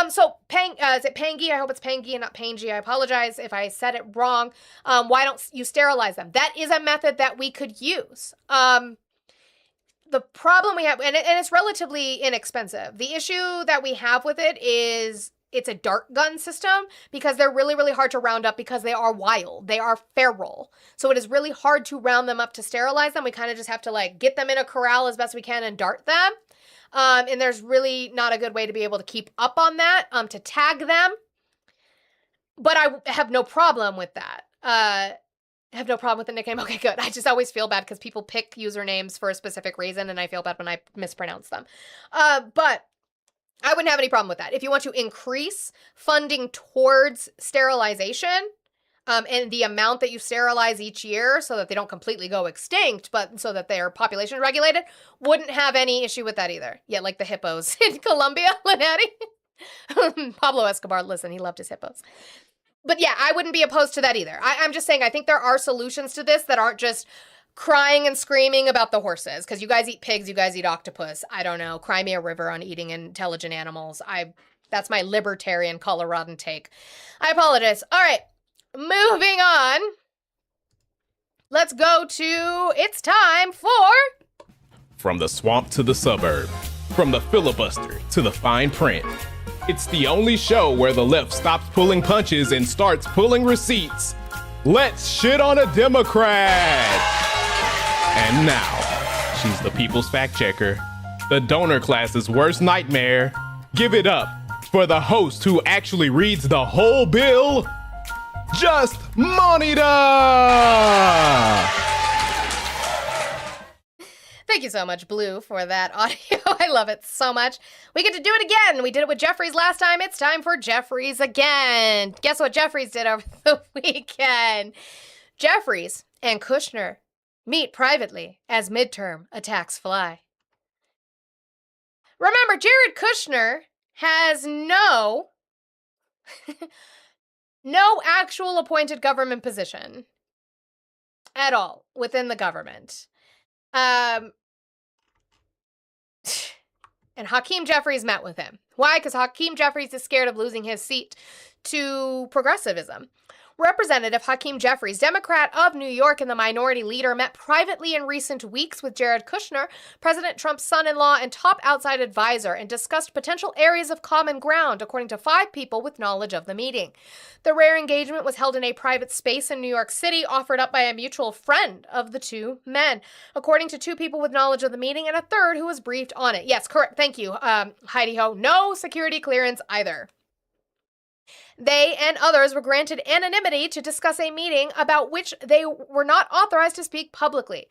Is it Pangi? I hope it's Pangi and not Pangi. I apologize if I said it wrong. Why don't you sterilize them? That is a method that we could use. The problem we have, and it's relatively inexpensive. The issue that we have with it is it's a dart gun system because they're really, really hard to round up because they are wild. They are feral. So it is really hard to round them up to sterilize them. We kind of just have to like get them in a corral as best we can and dart them. And there's really not a good way to be able to keep up on that, to tag them. But I have no problem with that. I have no problem with the nickname. Okay, good. I just always feel bad because people pick usernames for a specific reason and I feel bad when I mispronounce them. But I wouldn't have any problem with that. If you want to increase funding towards sterilization and the amount that you sterilize each year so that they don't completely go extinct, but so that they're population regulated, wouldn't have any issue with that either. Yeah, like the hippos in Colombia, Linetti. Pablo Escobar, listen, he loved his hippos. But yeah, I wouldn't be opposed to that either. I'm just saying I think there are solutions to this that aren't just crying and screaming about the horses, because you guys eat pigs, you guys eat octopus. I don't know. Cry me a river on eating intelligent animals. That's my libertarian Coloradan take. I apologize. All right, moving on. Let's go to, it's time for... From the swamp to the suburb, from the filibuster to the fine print. It's the only show where the left stops pulling punches and starts pulling receipts. Let's shit on a Democrat. And now, she's the people's fact checker, the donor class's worst nightmare. Give it up for the host who actually reads the whole bill, Just Monita! Thank you so much, Blue, for that audio. I love it so much. We get to do it again. We did it with Jeffries last time. It's time for Jeffries again. Guess what Jeffries did over the weekend? Jeffries and Kushner meet privately as midterm attacks fly. Remember, Jared Kushner has no actual appointed government position at all within the government. And Hakeem Jeffries met with him. Why? Because Hakeem Jeffries is scared of losing his seat to progressivism. Representative Hakeem Jeffries, Democrat of New York and the minority leader, met privately in recent weeks with Jared Kushner, President Trump's son-in-law and top outside advisor, and discussed potential areas of common ground, according to 5 people with knowledge of the meeting. The rare engagement was held in a private space in New York City, offered up by a mutual friend of the two men, according to 2 people with knowledge of the meeting and a third who was briefed on it. Yes, correct. Thank you, Heidi Ho. No security clearance either. They and others were granted anonymity to discuss a meeting about which they were not authorized to speak publicly.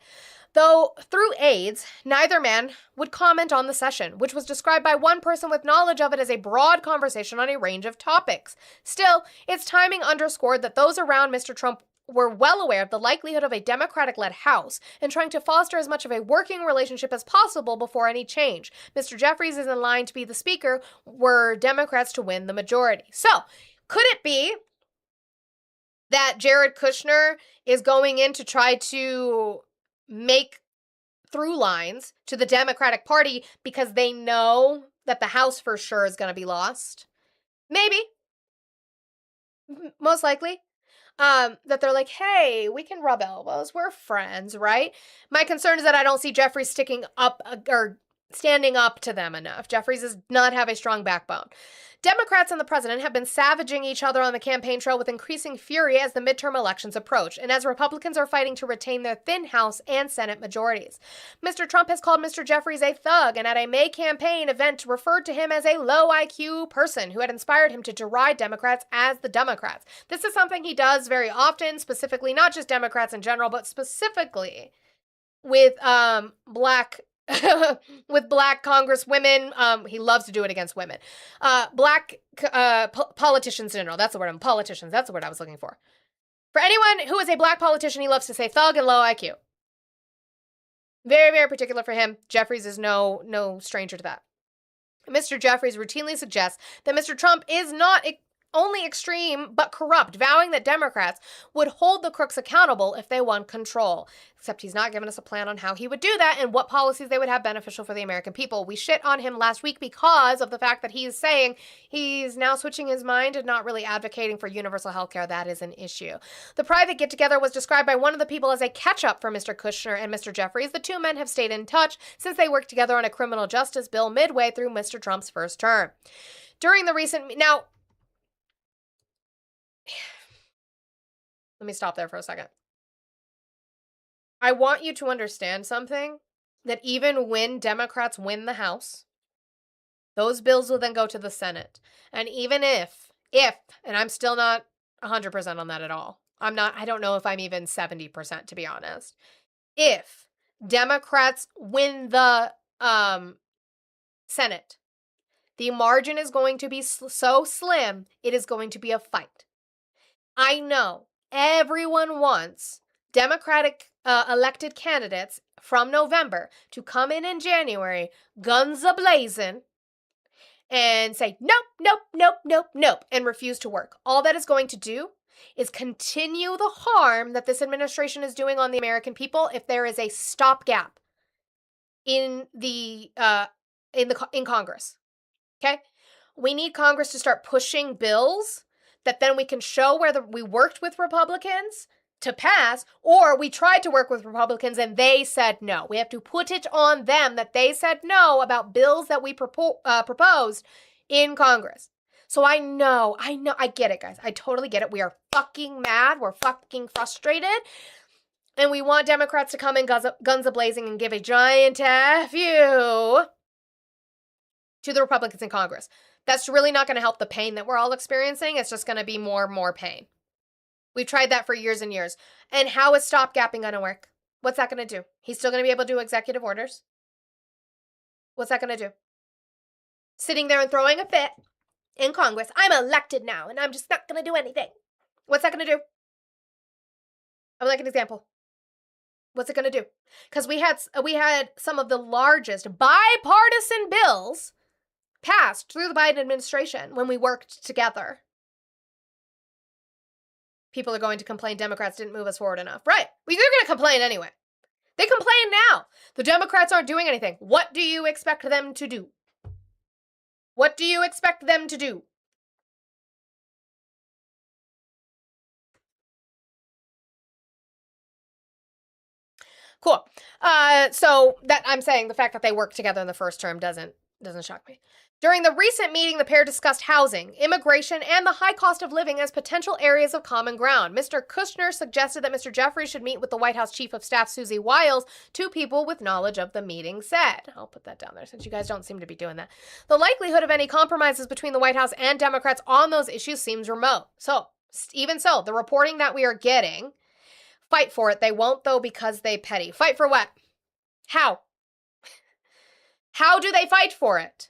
Though through aides, neither man would comment on the session, which was described by one person with knowledge of it as a broad conversation on a range of topics. Still, its timing underscored that those around Mr. Trump were well aware of the likelihood of a Democratic-led House and trying to foster as much of a working relationship as possible before any change. Mr. Jeffries is in line to be the Speaker were Democrats to win the majority. So, could it be that Jared Kushner is going in to try to make through lines to the Democratic Party because they know that the House for sure is going to be lost? Maybe. Most likely. That they're like, hey, we can rub elbows. We're friends, right? My concern is that I don't see Jeffries sticking up or standing up to them enough. Jeffries does not have a strong backbone. Democrats and the president have been savaging each other on the campaign trail with increasing fury as the midterm elections approach, and as Republicans are fighting to retain their thin House and Senate majorities. Mr. Trump has called Mr. Jeffries a thug, and at a May campaign event referred to him as a low IQ person who had inspired him to deride Democrats as the Democrats. This is something he does very often, specifically not just Democrats in general, but specifically with black with black congresswomen. He loves to do it against women. Black politicians in general. That's the word. Politicians. That's the word I was looking for. For anyone who is a black politician, he loves to say thug and low IQ. Very, very particular for him. Jeffries is no stranger to that. Mr. Jeffries routinely suggests that Mr. Trump is not only extreme but corrupt, vowing that Democrats would hold the crooks accountable if they won control. Except he's not given us a plan on how he would do that and what policies they would have beneficial for the American people. We shit on him last week because of the fact that he's saying he's now switching his mind and not really advocating for universal health care. That is an issue. The private get-together was described by one of the people as a catch-up for Mr. Kushner and Mr. Jeffries. The two men have stayed in touch since they worked together on a criminal justice bill midway through Mr. Trump's first term. During the recent... Now, let me stop there for a second. I want you to understand something, that even when Democrats win the House, those bills will then go to the Senate. And even if, and I'm still not 100% on that at all. I don't know if I'm even 70%, to be honest. If Democrats win the Senate, the margin is going to be so slim, it is going to be a fight. I know everyone wants Democratic elected candidates from November to come in January, guns a-blazing, and say, nope, nope, nope, nope, nope, and refuse to work. All that is going to do is continue the harm that this administration is doing on the American people if there is a stopgap in Congress. Okay? We need Congress to start pushing bills that then we can show whether we worked with Republicans to pass, or we tried to work with Republicans and they said no. We have to put it on them that they said no about bills that we proposed in Congress. So I get it, guys. I totally get it. We are fucking mad. We're fucking frustrated. And we want Democrats to come in guns a-blazing and give a giant F you to the Republicans in Congress. That's really not going to help the pain that we're all experiencing. It's just going to be more and more pain. We've tried that for years and years. And how is stopgapping going to work? What's that going to do? He's still going to be able to do executive orders. What's that going to do? Sitting there and throwing a fit in Congress. I'm elected now, and I'm just not going to do anything. What's that going to do? I would like an example. What's it going to do? Because we had some of the largest bipartisan bills passed through the Biden administration when we worked together. People are going to complain Democrats didn't move us forward enough. Right. Well, they're going to complain anyway. They complain now. The Democrats aren't doing anything. What do you expect them to do? What do you expect them to do? Cool. So that I'm saying the fact that they worked together in the first term doesn't shock me. During the recent meeting, the pair discussed housing, immigration, and the high cost of living as potential areas of common ground. Mr. Kushner suggested that Mr. Jeffries should meet with the White House Chief of Staff, Susie Wiles, two people with knowledge of the meeting said. I'll put that down there since you guys don't seem to be doing that. The likelihood of any compromises between the White House and Democrats on those issues seems remote. So, even so, the reporting that we are getting, fight for it. They won't, though, because they petty. Fight for what? How? How do they fight for it?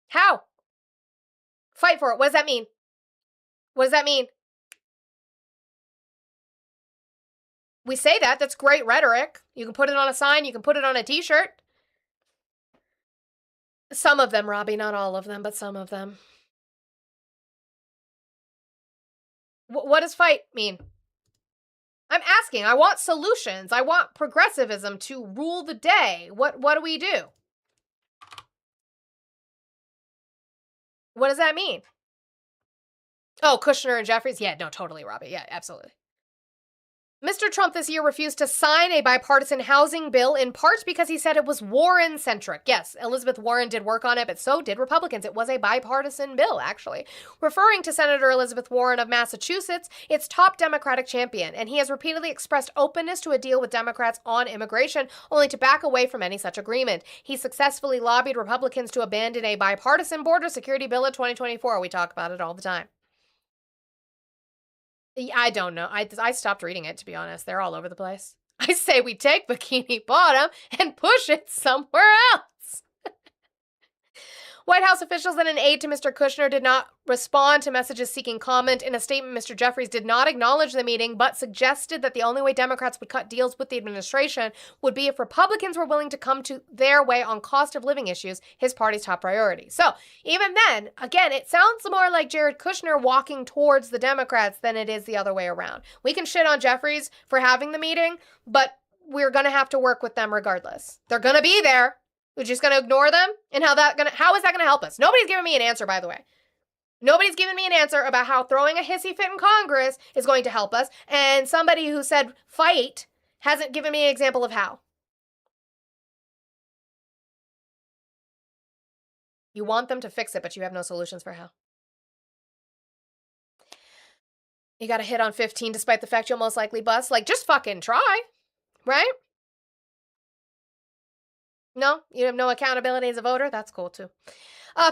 How? Fight for it. What does that mean? What does that mean? We say that. That's great rhetoric. You can put it on a sign. You can put it on a t-shirt. Some of them, Robbie. Not all of them, but some of them. What does fight mean? I'm asking. I want solutions. I want progressivism to rule the day. What do we do? What does that mean? Oh, Kushner and Jeffries? Yeah, no, totally, Robbie. Yeah, absolutely. Mr. Trump this year refused to sign a bipartisan housing bill in part because he said it was Warren-centric. Yes, Elizabeth Warren did work on it, but so did Republicans. It was a bipartisan bill, actually. Referring to Senator Elizabeth Warren of Massachusetts, its top Democratic champion, and he has repeatedly expressed openness to a deal with Democrats on immigration, only to back away from any such agreement. He successfully lobbied Republicans to abandon a bipartisan border security bill in 2024. We talk about it all the time. I don't know. I stopped reading it, to be honest. They're all over the place. I say we take Bikini Bottom and push it somewhere else. White House officials and an aide to Mr. Kushner did not respond to messages seeking comment. In a statement, Mr. Jeffries did not acknowledge the meeting, but suggested that the only way Democrats would cut deals with the administration would be if Republicans were willing to come to their way on cost of living issues, his party's top priority. So even then, again, it sounds more like Jared Kushner walking towards the Democrats than it is the other way around. We can shit on Jeffries for having the meeting, but we're going to have to work with them regardless. They're going to be there. We're just going to ignore them? And how is that going to help us? Nobody's giving me an answer, by the way. Nobody's given me an answer about how throwing a hissy fit in Congress is going to help us. And somebody who said fight hasn't given me an example of how. You want them to fix it, but you have no solutions for how. You got to hit on 15 despite the fact you'll most likely bust. Like, just fucking try, right? No? You have no accountability as a voter? That's cool, too.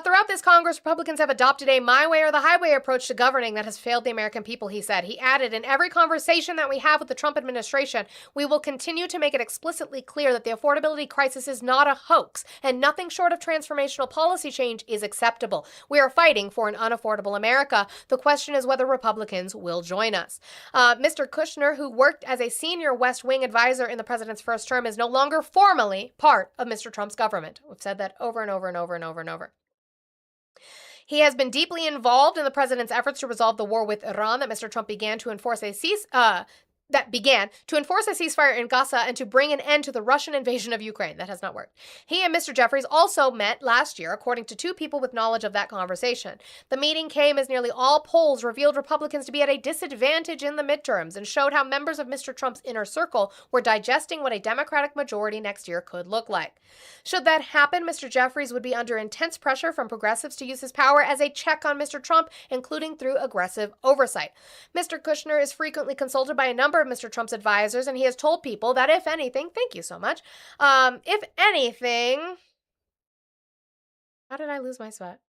Throughout this Congress, Republicans have adopted a my way or the highway approach to governing that has failed the American people, he said. He added, in every conversation that we have with the Trump administration, we will continue to make it explicitly clear that the affordability crisis is not a hoax, and nothing short of transformational policy change is acceptable. We are fighting for an unaffordable America. The question is whether Republicans will join us. Mr. Kushner, who worked as a senior West Wing advisor in the president's first term, is no longer formally part of Mr. Trump's government. We've said that over and over and over and over and over. He has been deeply involved in the president's efforts to resolve the war with Iran that Mr. Trump began to enforce a ceasefire in Gaza and to bring an end to the Russian invasion of Ukraine. That has not worked. He and Mr. Jeffries also met last year, according to two people with knowledge of that conversation. The meeting came as nearly all polls revealed Republicans to be at a disadvantage in the midterms and showed how members of Mr. Trump's inner circle were digesting what a Democratic majority next year could look like. Should that happen, Mr. Jeffries would be under intense pressure from progressives to use his power as a check on Mr. Trump, including through aggressive oversight. Mr. Kushner is frequently consulted by a number of Mr. Trump's advisors, and he has told people that if anything, thank you so much, if anything, how did I lose my spot?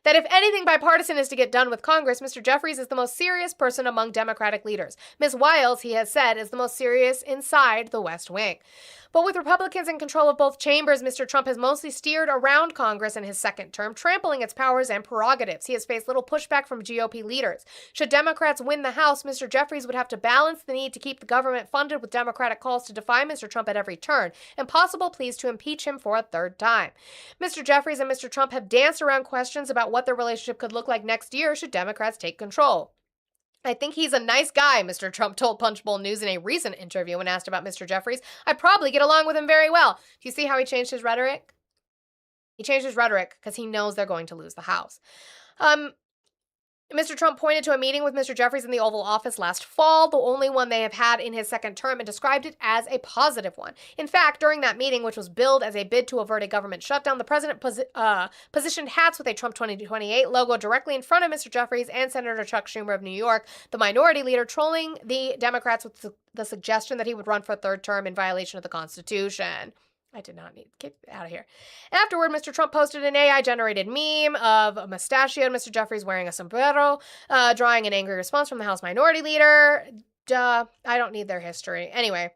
That if anything bipartisan is to get done with Congress, Mr. Jeffries is the most serious person among Democratic leaders. Ms. Wiles, he has said, is the most serious inside the West Wing. But with Republicans in control of both chambers, Mr. Trump has mostly steered around Congress in his second term, trampling its powers and prerogatives. He has faced little pushback from GOP leaders. Should Democrats win the House, Mr. Jeffries would have to balance the need to keep the government funded with Democratic calls to defy Mr. Trump at every turn, and possible pleas to impeach him for a third time. Mr. Jeffries and Mr. Trump have danced around questions about what their relationship could look like next year should Democrats take control. I think he's a nice guy, Mr. Trump told Punchbowl News in a recent interview when asked about Mr. Jeffries. I'd probably get along with him very well. Do you see how he changed his rhetoric? He changed his rhetoric because he knows they're going to lose the House. Mr. Trump pointed to a meeting with Mr. Jeffries in the Oval Office last fall, the only one they have had in his second term, and described it as a positive one. In fact, during that meeting, which was billed as a bid to avert a government shutdown, the president positioned hats with a Trump 2028 logo directly in front of Mr. Jeffries and Senator Chuck Schumer of New York, the minority leader, trolling the Democrats with the suggestion that he would run for a third term in violation of the Constitution. I did not need to get out of here. Afterward, Mr. Trump posted an AI-generated meme of a mustachioed Mr. Jeffries wearing a sombrero, drawing an angry response from the House Minority Leader. Duh, I don't need their history. Anyway,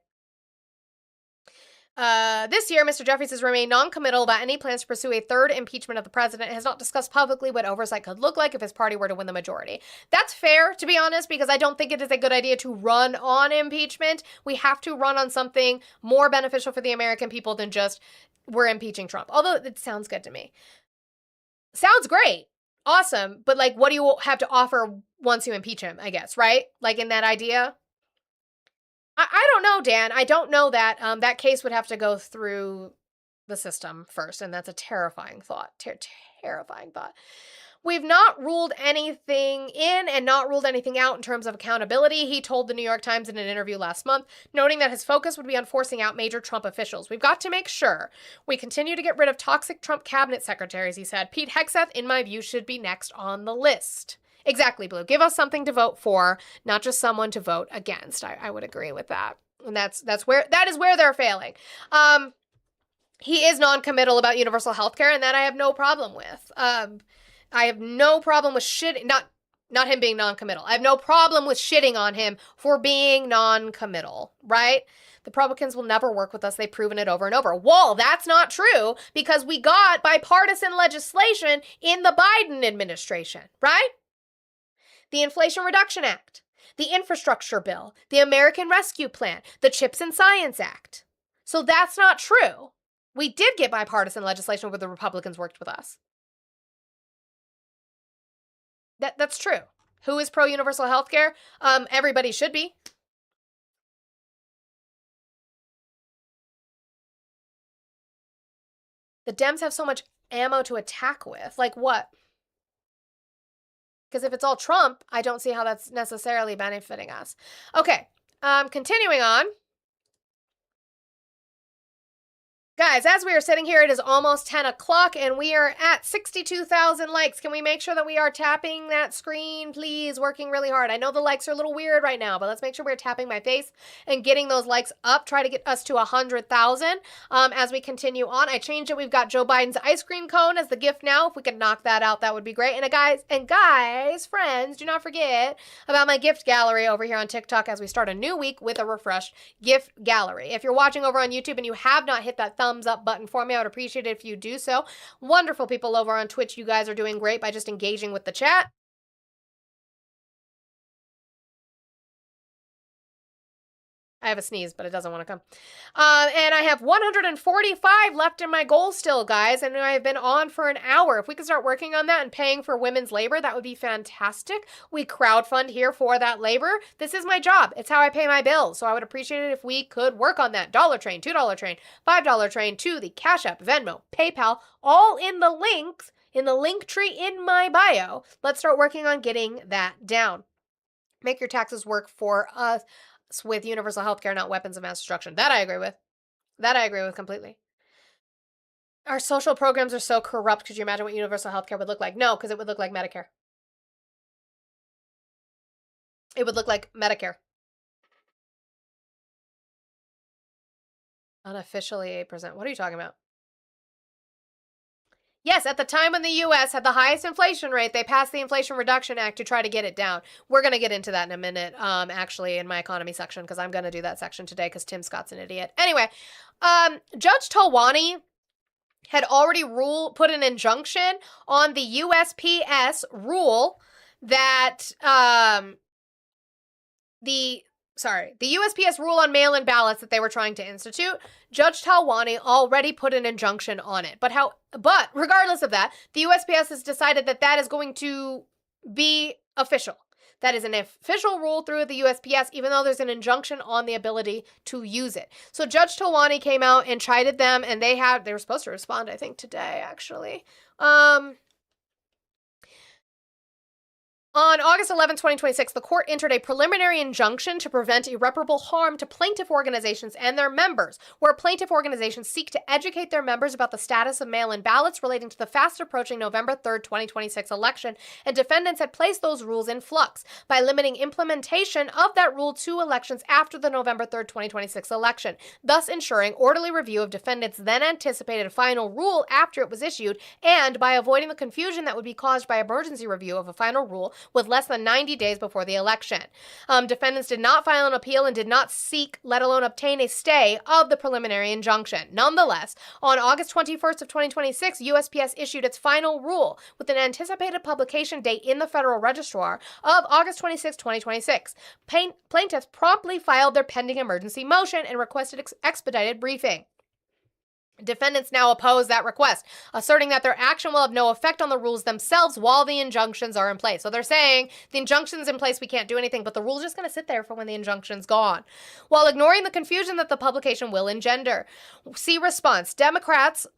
This year, Mr. Jeffries has remained non-committal about any plans to pursue a third impeachment of the president and has not discussed publicly what oversight could look like if his party were to win the majority. That's fair, to be honest, because I don't think it is a good idea to run on impeachment. We have to run on something more beneficial for the American people than just we're impeaching Trump. Although it sounds good to me. Sounds great. Awesome. But like, what do you have to offer once you impeach him, I guess, right? Like in that idea? I don't know, Dan. I don't know that. That case would have to go through the system first, and that's a terrifying thought. Terrifying thought. We've not ruled anything in and not ruled anything out in terms of accountability, he told the New York Times in an interview last month, noting that his focus would be on forcing out major Trump officials. We've got to make sure we continue to get rid of toxic Trump cabinet secretaries, he said. Pete Hegseth, in my view, should be next on the list. Exactly, Blue. Give us something to vote for, not just someone to vote against. I would agree with that. And that is where they're failing. He is non-committal about universal health care, and that I have no problem with. I have no problem with not him being non-committal. I have no problem with shitting on him for being non-committal, right? The Republicans will never work with us. They've proven it over and over. Well, that's not true because we got bipartisan legislation in the Biden administration, right? The Inflation Reduction Act, the Infrastructure Bill, the American Rescue Plan, the CHIPS and Science Act. So that's not true. We did get bipartisan legislation where the Republicans worked with us. That's true. Who is pro-universal health care? Everybody should be. The Dems have so much ammo to attack with. Like what? Because if it's all Trump, I don't see how that's necessarily benefiting us. Okay, continuing on. Guys, as we are sitting here, it is almost 10 o'clock and we are at 62,000 likes. Can we make sure that we are tapping that screen, please? Working really hard. I know the likes are a little weird right now, but let's make sure we're tapping my face and getting those likes up. Try to get us to 100,000 as we continue on. I changed it. We've got Joe Biden's ice cream cone as the gift now. If we could knock that out, that would be great. And guys, friends, do not forget about my gift gallery over here on TikTok as we start a new week with a refreshed gift gallery. If you're watching over on YouTube and you have not hit that thumbs up button for me, I would appreciate it if you do so. Wonderful people over on Twitch, you guys are doing great by just engaging with the chat. I have a sneeze, but it doesn't want to come. And I have 145 left in my goal still, guys, and I've been on for an hour. If we could start working on that and paying for women's labor, that would be fantastic. We crowdfund here for that labor. This is my job. It's how I pay my bills, so I would appreciate it if we could work on that. $1 train, $2 train, $5 train to the Cash App, Venmo, PayPal, all in the links, in the link tree in my bio. Let's start working on getting that down. Make your taxes work for us. With universal health care, not weapons of mass destruction. That I agree with. That I agree with completely. Our social programs are so corrupt. Could you imagine what universal health care would look like? No, because it would look like Medicare. It would look like Medicare. Unofficially 8%. What are you talking about? Yes, at the time when the U.S. had the highest inflation rate, they passed the Inflation Reduction Act to try to get it down. We're going to get into that in a minute, actually, in my economy section, because I'm going to do that section today because Tim Scott's an idiot. Anyway, Judge Talwani had already put an injunction on the USPS rule that the USPS rule on mail-in ballots that they were trying to institute. Judge Talwani already put an injunction on it. But regardless of that, the USPS has decided that that is going to be official. That is an official rule through the USPS, even though there's an injunction on the ability to use it. So Judge Talwani came out and chided them, and they were supposed to respond, I think, today, actually. On August 11, 2026, the court entered a preliminary injunction to prevent irreparable harm to plaintiff organizations and their members, where plaintiff organizations seek to educate their members about the status of mail-in ballots relating to the fast-approaching November 3, 2026 election, and defendants had placed those rules in flux by limiting implementation of that rule to elections after the November 3, 2026 election, thus ensuring orderly review of defendants' then-anticipated final rule after it was issued, and by avoiding the confusion that would be caused by emergency review of a final rule with less than 90 days before the election. Defendants did not file an appeal and did not seek, let alone obtain, a stay of the preliminary injunction. Nonetheless, on August 21st of 2026, USPS issued its final rule with an anticipated publication date in the Federal Registrar of August 26, 2026. Plaintiffs promptly filed their pending emergency motion and requested expedited briefing. Defendants now oppose that request, asserting that their action will have no effect on the rules themselves while the injunctions are in place. So they're saying the injunction's in place, we can't do anything, but the rule's just going to sit there for when the injunction's gone, while ignoring the confusion that the publication will engender. See response. Defendants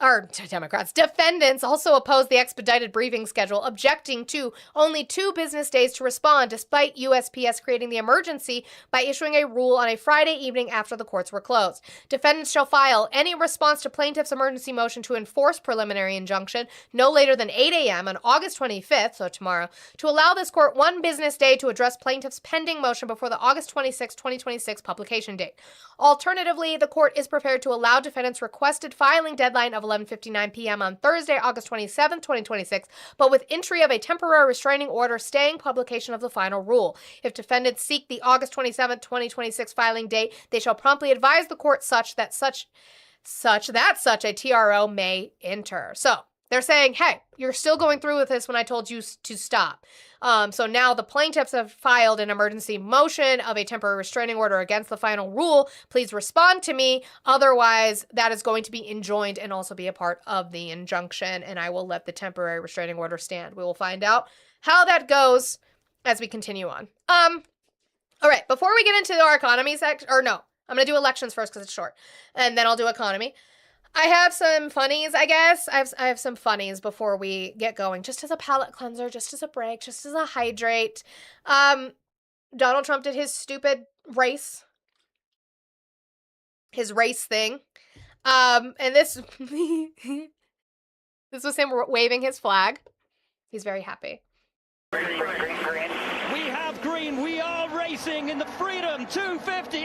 also oppose the expedited briefing schedule, objecting to only 2 business days to respond, despite USPS creating the emergency by issuing a rule on a Friday evening after the courts were closed. Defendants shall file any response to plaintiff's emergency motion to enforce preliminary injunction no later than 8 a.m. on August 25th, so tomorrow, to allow this court 1 business day to address plaintiff's pending motion before the August 26, 2026 publication date. Alternatively, the court is prepared to allow defendants' requested filing deadline of 11:59 p.m. on Thursday, August 27, 2026, but with entry of a temporary restraining order staying publication of the final rule. If defendants seek the August 27, 2026 filing date, they shall promptly advise the court such that such a TRO may enter. So they're saying, hey, you're still going through with this when I told you to stop. So now the plaintiffs have filed an emergency motion of a temporary restraining order against the final rule. Please respond to me. Otherwise, that is going to be enjoined and also be a part of the injunction, and I will let the temporary restraining order stand. We will find out how that goes as we continue on. All right, before we get into our economy section, or no, I'm going to do elections first because it's short, and then I'll do economy. I have some funnies, I guess. I have some funnies before we get going, just as a palate cleanser, just as a break, just as a hydrate. Donald Trump did his stupid race thing. And this this was him waving his flag. He's very happy. We have green. We are racing in the Freedom 250.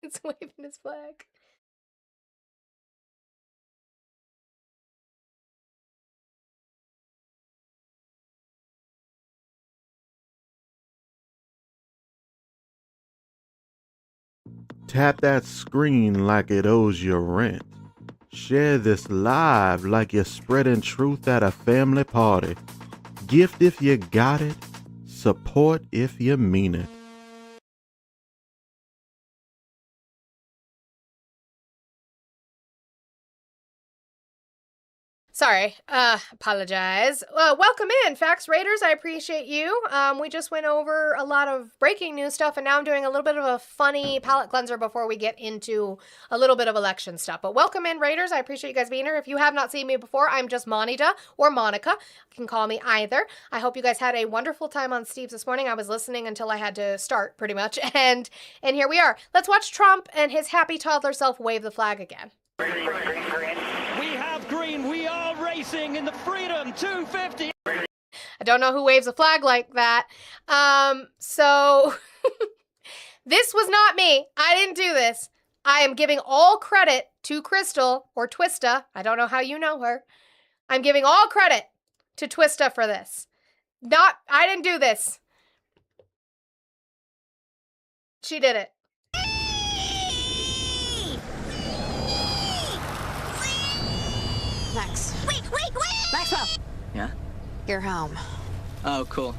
It's waving his flag. Tap that screen like it owes you rent. Share this live like you're spreading truth at a family party. Gift if you got it. Support if you mean it. Sorry, apologize. Welcome in, Facts Raiders. I appreciate you. We just went over a lot of breaking news stuff, and now I'm doing a little bit of a funny palate cleanser before we get into a little bit of election stuff. But welcome in, Raiders. I appreciate you guys being here. If you have not seen me before, I'm just Monida or Monica. You can call me either. I hope you guys had a wonderful time on Steve's this morning. I was listening until I had to start, pretty much, and here we are. Let's watch Trump and his happy toddler self wave the flag again. We have green. We are racing in the Freedom 250. I don't know who waves a flag like that. So this was not me. I didn't do this. I am giving all credit to Crystal or Twista. I don't know how you know her. I'm giving all credit to Twista for this. I didn't do this. She did it. Max. Wait! Maxwell! Yeah? You're home. Oh, cool.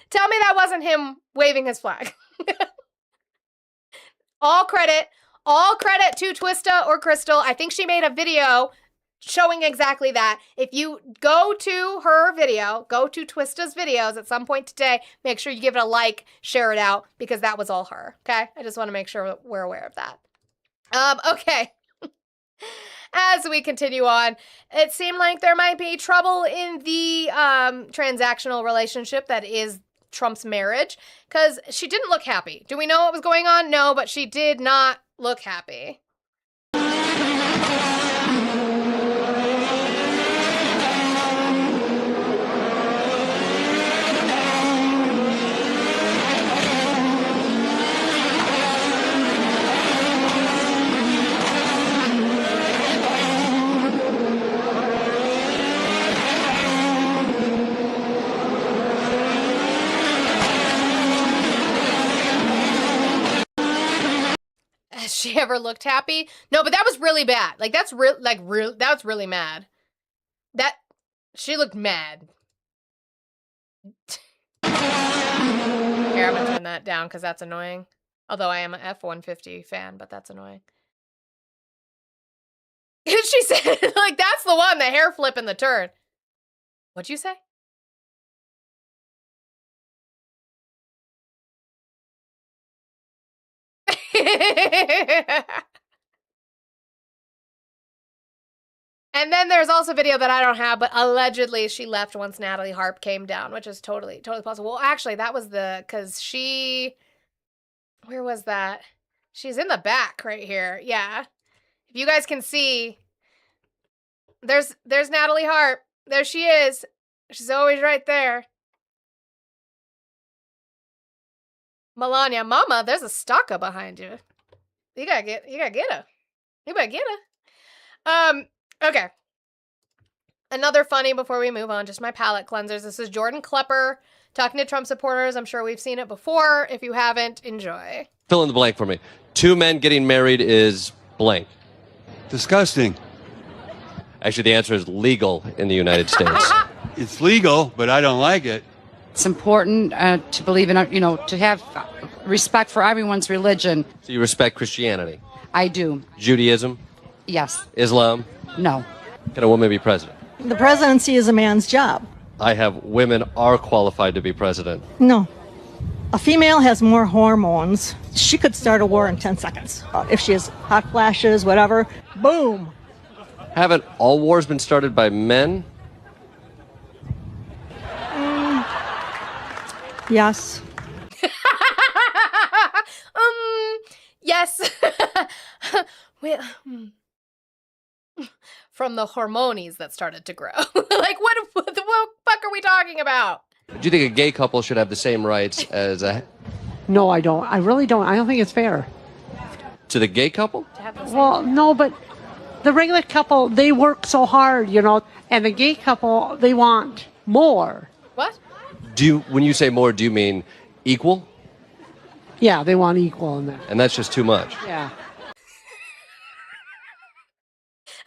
Tell me that wasn't him waving his flag. All credit to Twista or Crystal. I think she made a video showing exactly that. If you go to her video, go to Twista's videos at some point today, make sure you give it a like, share it out, because that was all her, okay? I just want to make sure we're aware of that. Okay. As we continue on, it seemed like there might be trouble in the transactional relationship that is Trump's marriage, because she didn't look happy. Do we know what was going on? No, but she did not look happy. Has she ever looked happy? No, but that was really bad. Like, that's that's really mad. She looked mad. Here, I'm gonna turn that down because that's annoying. Although I am an F-150 fan, but that's annoying. She said, like, that's the one, the hair flip and the turn. What'd you say? And then there's also a video that I don't have, but allegedly she left once Natalie Harp came down, which is totally possible. Well, actually, that was because where was that? She's in the back right here. Yeah. If you guys can see, there's Natalie Harp. There she is. She's always right there. Melania, mama, there's a stalker behind you. You gotta get her. You better get her. Okay. Another funny before we move on, just my palate cleansers. This is Jordan Klepper talking to Trump supporters. I'm sure we've seen it before. If you haven't, enjoy. Fill in the blank for me. 2 men getting married is blank. Disgusting. Actually, the answer is legal in the United States. It's legal, but I don't like it. It's important to believe in, to have respect for everyone's religion. So you respect Christianity? I do. Judaism? Yes. Islam? No. Can a woman be president? The presidency is a man's job. I have women are qualified to be president. No. A female has more hormones. She could start a war in 10 seconds. If she has hot flashes, whatever, boom. Haven't all wars been started by men? Yes. Yes. Well, from the hormonies that started to grow. Like, what the fuck are we talking about? Do you think a gay couple should have the same rights as a... No, I don't. I really don't. I don't think it's fair. To the gay couple? Well, no, but the regular couple, they work so hard, and the gay couple, they want more. What? When you say more, do you mean equal? Yeah, they want equal in that. And that's just too much. Yeah.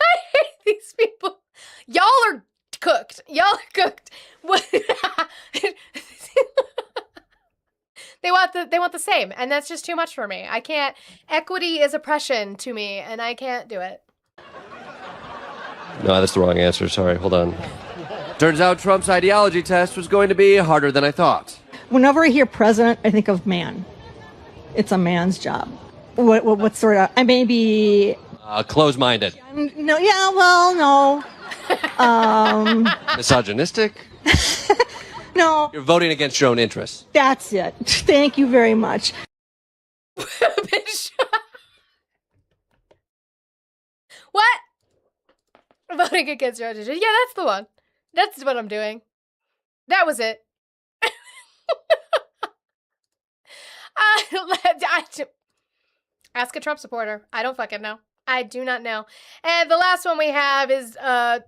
I hate these people. Y'all are cooked. Y'all are cooked. What? They want the same, and that's just too much for me. I can't. Equity is oppression to me, and I can't do it. No, that's the wrong answer. Sorry, hold on. Turns out Trump's ideology test was going to be harder than I thought. Whenever I hear president, I think of man. It's a man's job. What sort of... I may be... Close-minded. No, yeah, well, no. Misogynistic? No. You're voting against your own interests. That's it. Thank you very much. What? Voting against your own interests. Yeah, that's the one. That's what I'm doing. That was it. Ask a Trump supporter. I don't fucking know. I do not know. And the last one we have is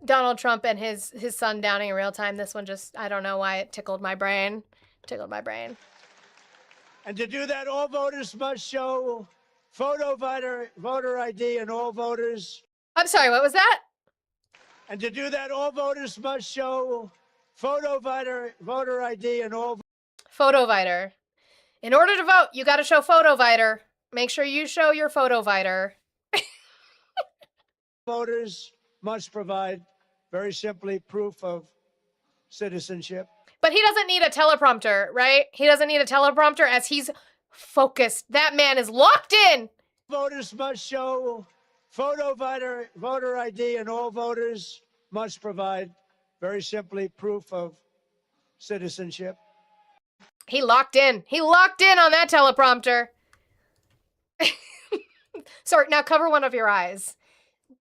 Donald Trump and his son downing in real time. This one just, I don't know why it tickled my brain. And to do that, all voters must show voter ID and all voters. I'm sorry, what was that? And to do that, all voters must show voter ID and all. Photoviter. In order to vote, you got to show Photoviter. Make sure you show your Photoviter. Voters must provide, very simply, proof of citizenship. But he doesn't need a teleprompter, right? He doesn't need a teleprompter as he's focused. That man is locked in. Voters must show voter ID, and all voters must provide, very simply, proof of citizenship. He locked in. He locked in on that teleprompter. Sorry, now cover one of your eyes.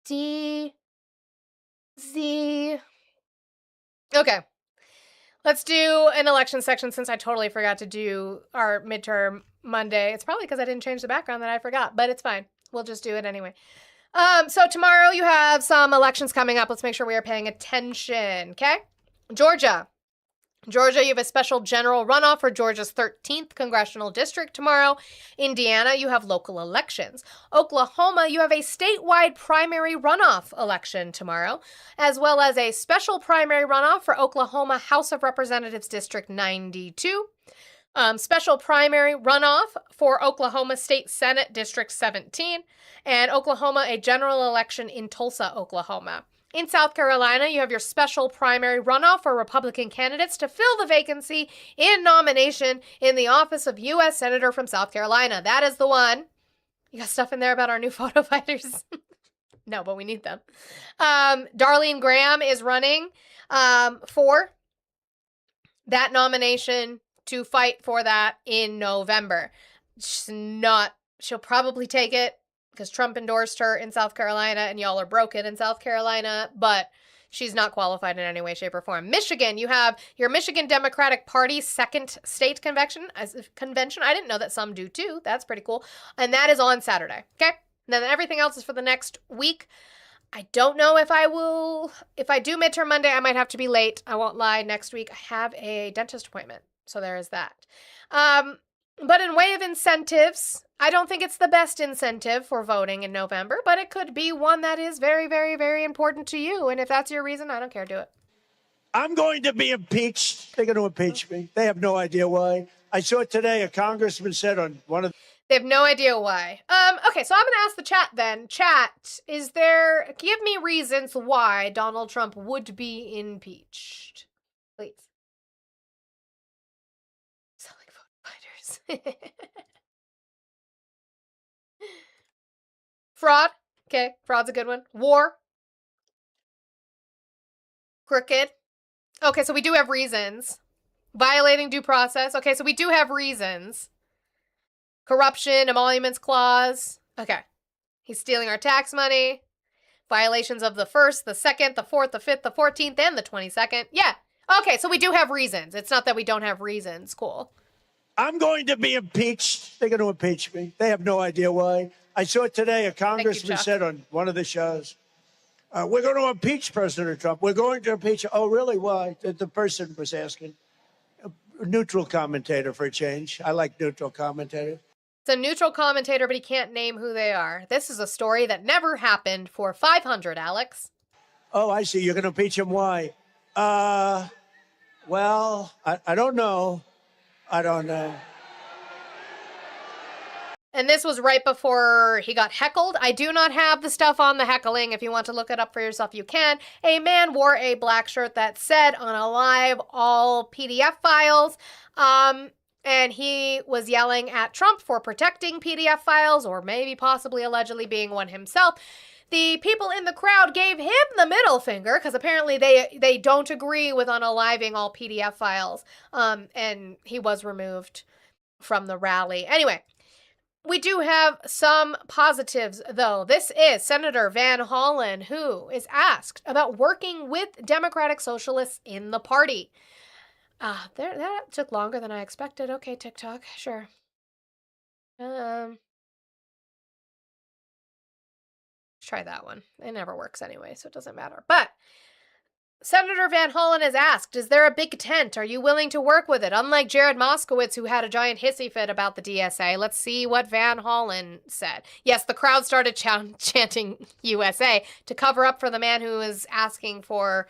D. Z. Okay. Let's do an election section since I totally forgot to do our midterm Monday. It's probably because I didn't change the background that I forgot, but it's fine. We'll just do it anyway. So tomorrow you have some elections coming up. Let's make sure we are paying attention, okay? Georgia. Georgia, you have a special general runoff for Georgia's 13th congressional district tomorrow. Indiana, you have local elections. Oklahoma, you have a statewide primary runoff election tomorrow, as well as a special primary runoff for Oklahoma House of Representatives District 92. Special primary runoff for Oklahoma State Senate District 17, and Oklahoma, a general election in Tulsa, Oklahoma. In South Carolina, you have your special primary runoff for Republican candidates to fill the vacancy in nomination in the office of U.S. Senator from South Carolina. That is the one. You got stuff in there about our new photo fighters? No, but we need them. Darlene Graham is running for that nomination to fight for that in November. She'll probably take it because Trump endorsed her in South Carolina and y'all are broken in South Carolina, but she's not qualified in any way, shape, or form. Michigan, you have your Michigan Democratic Party second state convention. I didn't know that some do too. That's pretty cool. And that is on Saturday. Okay. And then everything else is for the next week. I don't know if I do midterm Monday, I might have to be late. I won't lie. Next week, I have a dentist appointment. So there is that. But in way of incentives, I don't think it's the best incentive for voting in November, but it could be one that is very, very, very important to you. And if that's your reason, I don't care. Do it. I'm going to be impeached. They're going to impeach me. They have no idea why. I saw it today. A congressman said on one of They have no idea why. Okay, so I'm going to ask the chat then. Chat, give me reasons why Donald Trump would be impeached. Please. Selling vote fighters. Fraud. Okay, fraud's a good one. War. Crooked. Okay, so we do have reasons. Violating due process. Okay, so we do have reasons. Corruption, emoluments clause. Okay. He's stealing our tax money. Violations of the 1st, the 2nd, the 4th, the 5th, the 14th, and the 22nd. Yeah. Okay, so we do have reasons. It's not that we don't have reasons. Cool. I'm going to be impeached. They're going to impeach me. They have no idea why. I saw it today. A congressman said on one of the shows, we're going to impeach President Trump. We're going to impeach. Oh, really? Why? The person was asking. A neutral commentator for a change. I like neutral commentators. It's a neutral commentator, but he can't name who they are. This is a story that never happened for 500, Alex. Oh, I see. You're going to impeach him. Why? Well, I don't know. I don't know. And this was right before he got heckled. I do not have the stuff on the heckling. If you want to look it up for yourself, you can. A man wore a black shirt that said on a live all PDF files. And he was yelling at Trump for protecting PDF files, or maybe possibly allegedly being one himself. The people in the crowd gave him the middle finger because apparently they don't agree with unaliving all PDF files. And he was removed from the rally. Anyway, we do have some positives, though. This is Senator Van Hollen, who is asked about working with Democratic Socialists in the party. That took longer than I expected. Okay, TikTok, sure. Try that one. It never works anyway, so it doesn't matter. But Senator Van Hollen is asked, is there a big tent? Are you willing to work with it? Unlike Jared Moskowitz, who had a giant hissy fit about the DSA, let's see what Van Hollen said. Yes, the crowd started chanting USA to cover up for the man who was asking for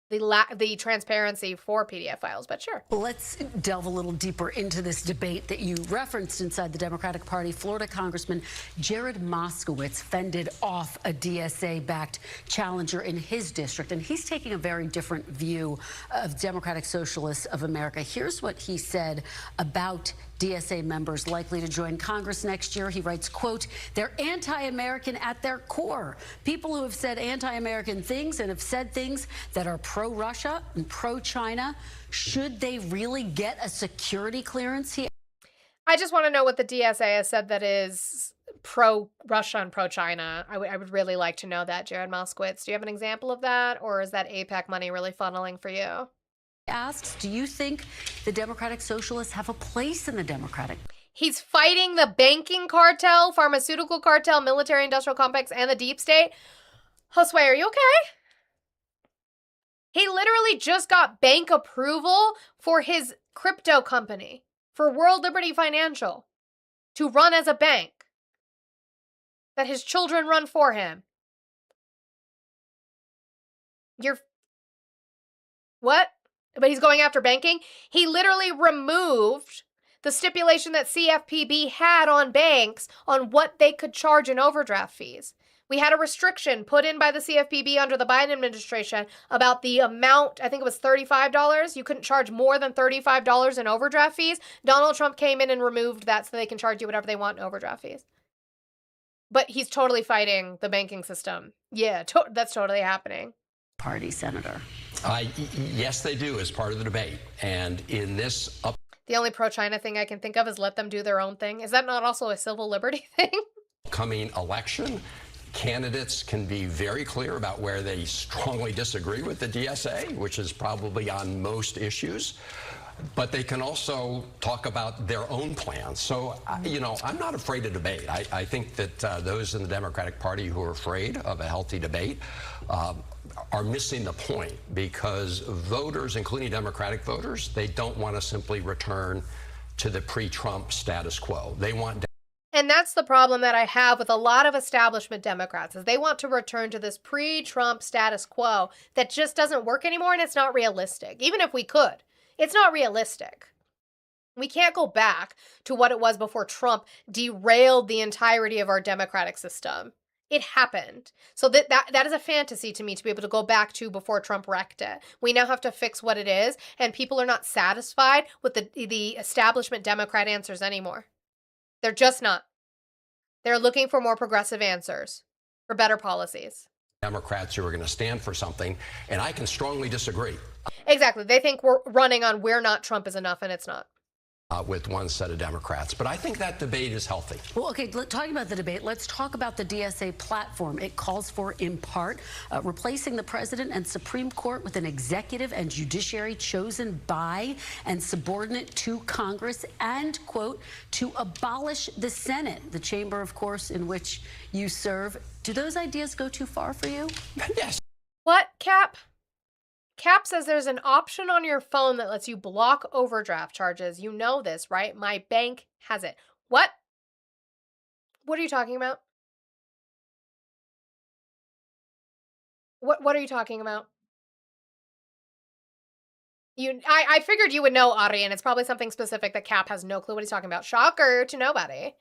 the transparency for PDF files, but sure. Let's delve a little deeper into this debate that you referenced inside the Democratic Party. Florida Congressman Jared Moskowitz fended off a DSA-backed challenger in his district, and he's taking a very different view of Democratic Socialists of America. Here's what he said about DSA members likely to join Congress next year. He writes, quote, they're anti-American at their core. People who have said anti-American things and have said things that are pro-Russia and pro-China, should they really get a security clearance? I just want to know what the DSA has said that is pro-Russia and pro-China. I would really like to know that, Jared Moskowitz. Do you have an example of that, or is that AIPAC money really funneling for you? Asks, do you think the Democratic Socialists have a place in the Democratic? He's fighting the banking cartel, pharmaceutical cartel, military industrial complex, and the deep state. Josue, are you okay? He literally just got bank approval for his crypto company, for World Liberty Financial, to run as a bank that his children run for him. What? But he's going after banking? He literally removed the stipulation that CFPB had on banks on what they could charge in overdraft fees. We had a restriction put in by the CFPB under the Biden administration about the amount, I think it was $35. You couldn't charge more than $35 in overdraft fees. Donald Trump came in and removed that so they can charge you whatever they want in overdraft fees. But he's totally fighting the banking system. Yeah, that's totally happening. Party, Senator. Yes, they do, as part of the debate. And in this The only pro-China thing I can think of is let them do their own thing. Is that not also a civil liberty thing? upcoming election, candidates can be very clear about where they strongly disagree with the DSA, which is probably on most issues. But they can also talk about their own plans. So, I'm not afraid of debate. I think that those in the Democratic Party who are afraid of a healthy debate are missing the point, because voters, including Democratic voters, they don't want to simply return to the pre-Trump status quo. They want... And that's the problem that I have with a lot of establishment Democrats, is they want to return to this pre-Trump status quo that just doesn't work anymore, and it's not realistic. Even if we could. It's not realistic. We can't go back to what it was before Trump derailed the entirety of our democratic system. It happened. So that is a fantasy to me, to be able to go back to before Trump wrecked it. We now have to fix what it is, and people are not satisfied with the establishment Democrat answers anymore. They're just not. They're looking for more progressive answers, for better policies. Democrats who are going to stand for something, and I can strongly disagree. Exactly. They think we're running on we're not, Trump is enough, and it's not. With one set of Democrats. But I think that debate is healthy. Well, okay, talking about the debate, let's talk about the DSA platform. It calls for, in part, replacing the president and Supreme Court with an executive and judiciary chosen by and subordinate to Congress, and, quote, to abolish the Senate, the chamber, of course, in which you serve. Do those ideas go too far for you? Yes. What, Cap? Cap says there's an option on your phone that lets you block overdraft charges. You know this, right? My bank has it. What? What are you talking about? What are you talking about? I figured you would know, Ari, and it's probably something specific that Cap has no clue what he's talking about. Shocker to nobody.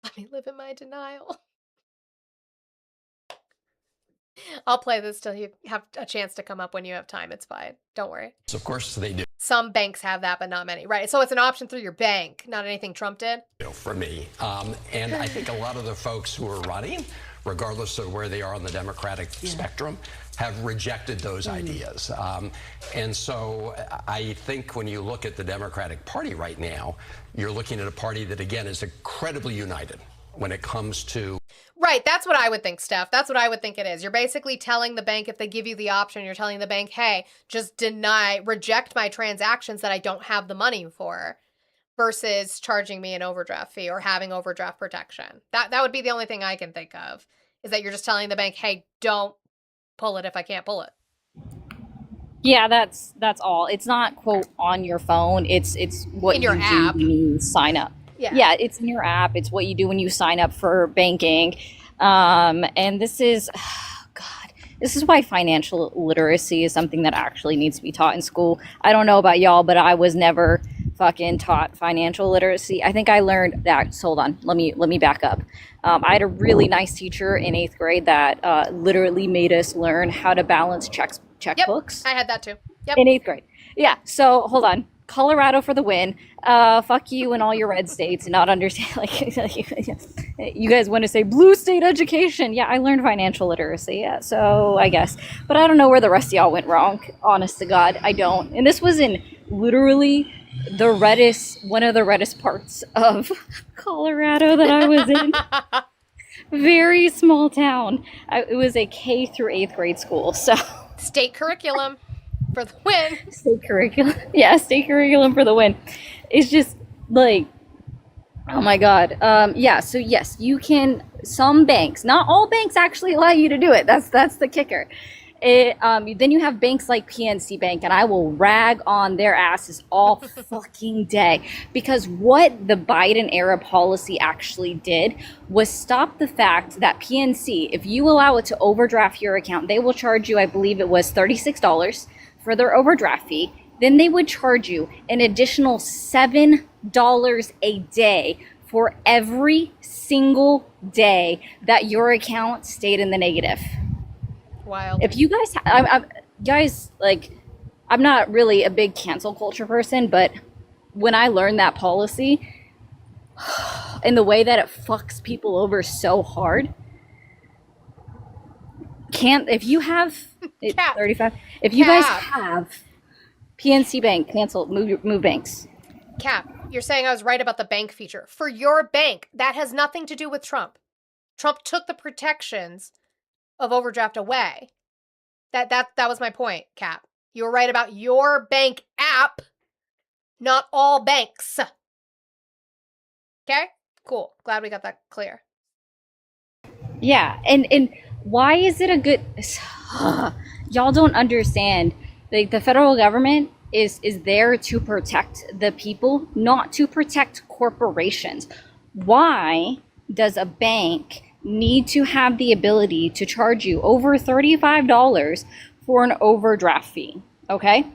Let me live in my denial. I'll play this till you have a chance to come up when you have time. It's fine. Don't worry. Of course they do. Some banks have that, but not many. Right. So it's an option through your bank, not anything Trump did. For me. And I think a lot of the folks who are running, regardless of where they are on the Democratic spectrum, have rejected those ideas. And so I think when you look at the Democratic Party right now, you're looking at a party that, again, is incredibly united when it comes to... Right, that's what I would think, Steph. That's what I would think it is. You're basically telling the bank, if they give you the option, you're telling the bank, hey, just reject my transactions that I don't have the money for, versus charging me an overdraft fee or having overdraft protection. That would be the only thing I can think of, is that you're just telling the bank, hey, don't pull it if I can't pull it. Yeah, that's all. It's not, quote, on your phone. It's what in your you app. do when you sign up. Yeah, it's in your app. It's what you do when you sign up for banking. And this is, this is why financial literacy is something that actually needs to be taught in school. I don't know about y'all, but I was never fucking taught financial literacy. I think I learned that. Hold on, let me back up. I had a really nice teacher in 8th grade that literally made us learn how to balance checkbooks. I had that too. Yep. In 8th grade. Yeah. So hold on. Colorado for the win. Fuck you and all your red states. Not understand. Like, you guys want to say blue state education? Yeah, I learned financial literacy. Yeah, so I guess, but I don't know where the rest of y'all went wrong. Honest to God, I don't. And this was in literally the reddest, one of the reddest parts of Colorado that I was in. Very small town. It was a K through 8th grade school. So state curriculum. For the win. State curriculum. Yeah, state curriculum for the win. It's just like, Oh my God. Yeah. So yes, you can. Some banks, not all banks, actually allow you to do it. That's the kicker. Then you have banks like PNC Bank, and I will rag on their asses all fucking day, because what the Biden era policy actually did was stop the fact that PNC, if you allow it to overdraft your account, they will charge you, I believe it was $36 for their overdraft fee. Then they would charge you an additional $7 a day for every single day that your account stayed in the negative. Wild. If you guys, I'm not really a big cancel culture person, but when I learned that policy and the way that it fucks people over so hard, if you have it's 35, if you guys have PNC Bank, cancel, move banks. Cap, you're saying I was right about the bank feature. For your bank, that has nothing to do with Trump. Trump took the protections of overdraft away. That was my point, Cap. You were right about your bank app, not all banks. Okay? Cool. Glad we got that clear. Yeah, and why is it a good y'all don't understand. Like, the federal government is there to protect the people, not to protect corporations. Why does a bank need to have the ability to charge you over $35 for an overdraft fee? Okay,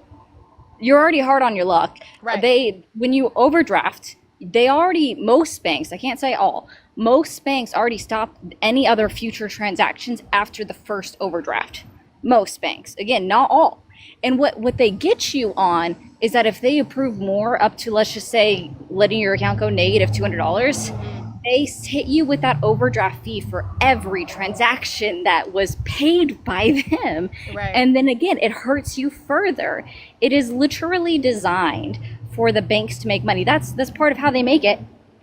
you're already hard on your luck. Right. When you overdraft, most banks, I can't say all, most banks already stop any other future transactions after the first overdraft. Most banks, again, not all. And what they get you on is that if they approve more, up to, let's just say, letting your account go negative $200, they hit you with that overdraft fee for every transaction that was paid by them. Right. And then again, it hurts you further. It is literally designed for the banks to make money. That's part of how they make it,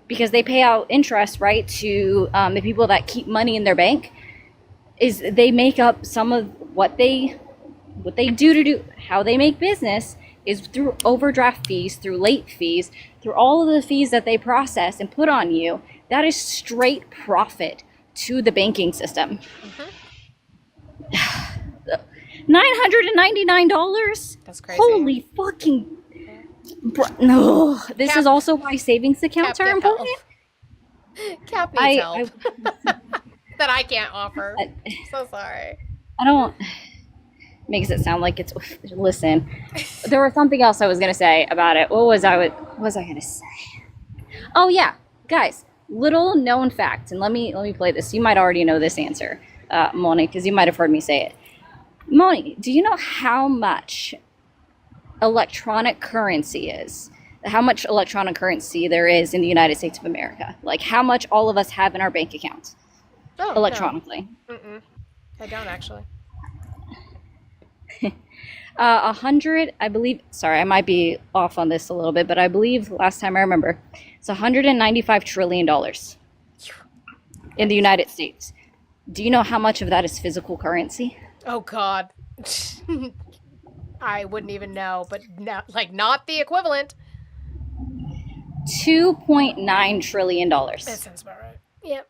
because they pay out interest, right, to the people that keep money in their bank. Is they make up some of what they do how they make business is through overdraft fees, through late fees, through all of the fees that they process and put on you. That is straight profit to the banking system. $999? That's crazy. Holy fucking... No. This is also why savings accounts are important. Cap needs help. That I can't offer. So sorry. I don't... Makes it sound like it's... Listen, there was something else I was going to say about it. What was I going to say? Oh, yeah. Guys, little known fact, and let me play this. You might already know this answer, Moni, because you might have heard me say it. Moni, do you know how much electronic currency is? How much electronic currency there is in the United States of America? Like, how much all of us have in our bank accounts electronically? No. I don't, actually. 100, I believe, sorry, I might be off on this a little bit, but I believe last time I remember, it's $195 trillion in the United States. Do you know how much of that is physical currency? Oh, God. I wouldn't even know, but not the equivalent. $2.9 trillion. That sounds about right. Yep.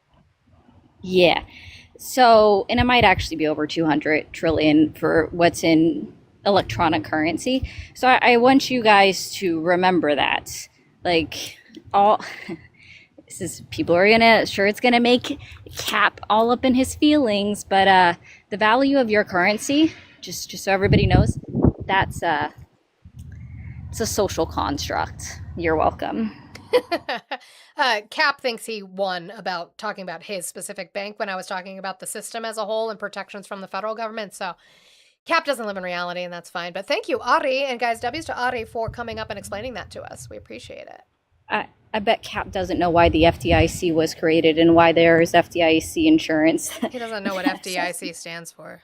Yeah. So, and it might actually be over 200 trillion for what's in electronic currency. So I want you guys to remember that. Like, people are it's gonna make Cap all up in his feelings, but the value of your currency, just so everybody knows, it's a social construct. You're welcome. Cap thinks he won about talking about his specific bank when I was talking about the system as a whole and protections from the federal government. So Cap doesn't live in reality, and that's fine. But thank you, Ari, and guys, W's to Ari for coming up and explaining that to us. We appreciate it. I bet Cap doesn't know why the FDIC was created and why there is FDIC insurance. He doesn't know what FDIC stands for.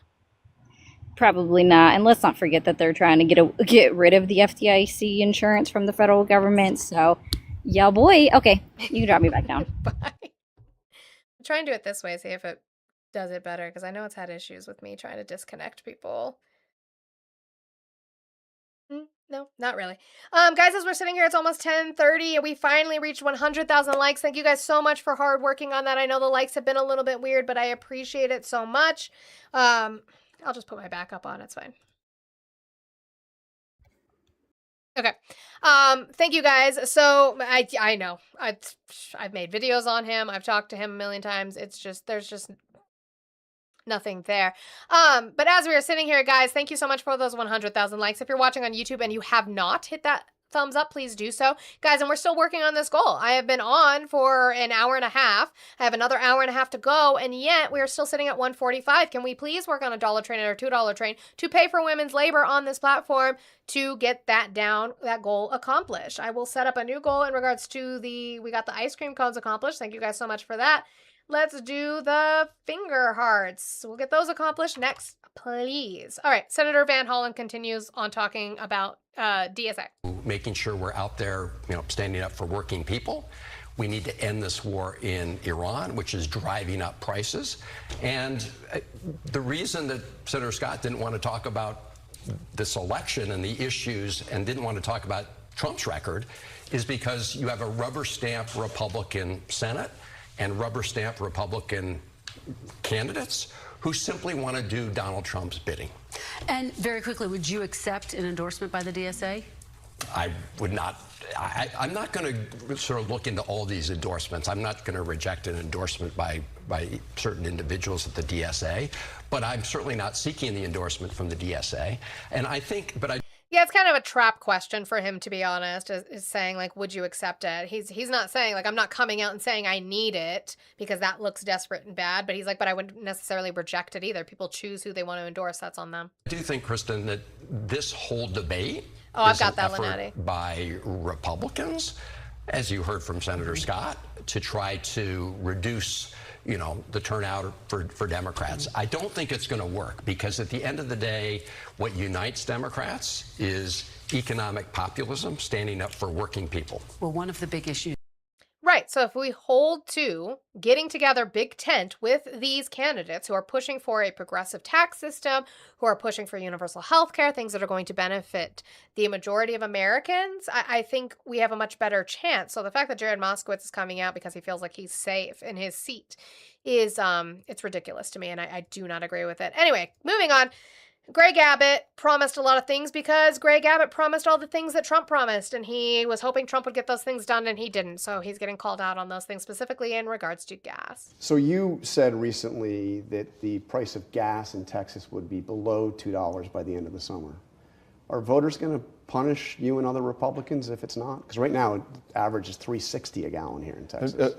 Probably not. And let's not forget that they're trying to get rid of the FDIC insurance from the federal government. So, yeah, boy. Okay, you can drop me back down. Bye. I'll try and do it this way, see if it does it better, because I know it's had issues with me trying to disconnect people. No, not really. Guys, as we're sitting here, it's almost 10:30, and we finally reached 100,000 likes. Thank you guys so much for hard working on that. I know the likes have been a little bit weird, but I appreciate it so much. I'll just put my backup on. It's fine. Okay. Thank you guys. So I know I've made videos on him. I've talked to him a million times. It's just, there's just nothing there. But as we are sitting here, guys, thank you so much for those 100,000 likes. If you're watching on YouTube and you have not hit that thumbs up, please do so, guys. And we're still working on this goal. I have been on for an hour and a half. I have another hour and a half to go, and yet we are still sitting at 145. Can we please work on a $1 train or $2 train to pay for women's labor on this platform to get that down, that goal accomplished? I will set up a new goal in regards to we got the ice cream cones accomplished. Thank you guys so much for that. Let's do the finger hearts. We'll get those accomplished next, please. All right, Senator Van Hollen continues on talking about DSA. Making sure we're out there, standing up for working people. We need to end this war in Iran, which is driving up prices. And the reason that Senator Scott didn't want to talk about this election and the issues and didn't want to talk about Trump's record is because you have a rubber stamp Republican Senate and rubber stamp Republican candidates who simply want to do Donald Trump's bidding. And very quickly, would you accept an endorsement by the DSA? I would not. I'm not going to sort of look into all these endorsements. I'm not going to reject an endorsement by certain individuals at the DSA, but I'm certainly not seeking the endorsement from the DSA. And I think, Yeah, it's kind of a trap question for him, to be honest, is saying, like, would you accept it? He's not saying, like, I'm not coming out and saying I need it because that looks desperate and bad, but he's like, but I wouldn't necessarily reject it either. People choose who they want to endorse. That's on them. I do think, Kristen, that this whole debate I've is got an that, effort Lynette. by Republicans, as you heard from Senator Scott, to try to reduce the turnout for Democrats. I don't think it's going to work because at the end of the day, what unites Democrats is economic populism, standing up for working people. Well, one of the big issues. Right. So if we hold to getting together big tent with these candidates who are pushing for a progressive tax system, who are pushing for universal health care, things that are going to benefit the majority of Americans, I think we have a much better chance. So the fact that Jared Moskowitz is coming out because he feels like he's safe in his seat is, it's ridiculous to me, and I do not agree with it. Anyway, moving on. Greg Abbott promised a lot of things because Greg Abbott promised all the things that Trump promised, and he was hoping Trump would get those things done, and he didn't. So he's getting called out on those things, specifically in regards to gas. So you said recently that the price of gas in Texas would be below $2 by the end of the summer. Are voters going to punish you and other Republicans if it's not? Because right now, it averages $3.60 a gallon here in Texas,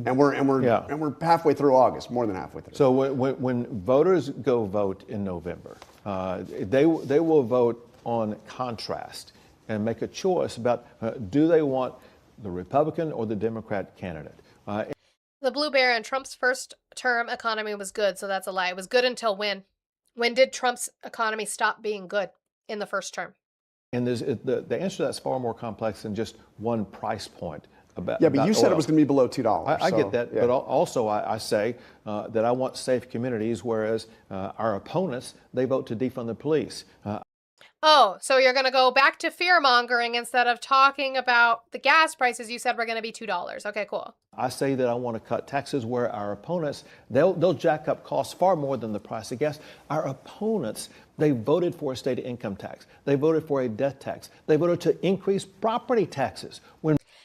and we're halfway through August, more than halfway through. So when voters go vote in November, they will vote on contrast and make a choice about do they want the Republican or the Democrat candidate. The Blue Baron, Trump's first term economy was good, so that's a lie. It was good until when? When did Trump's economy stop being good in the first term? And the answer to that's far more complex than just one price point. But you said it was going to be below $2. I get that, but also I say that I want safe communities, whereas our opponents, they vote to defund the police. Oh, so you're going to go back to fear-mongering instead of talking about the gas prices you said were going to be $2. Okay, cool. I say that I want to cut taxes where our opponents, they'll jack up costs far more than the price of gas. Our opponents, they voted for a state income tax. They voted for a death tax. They voted to increase property taxes.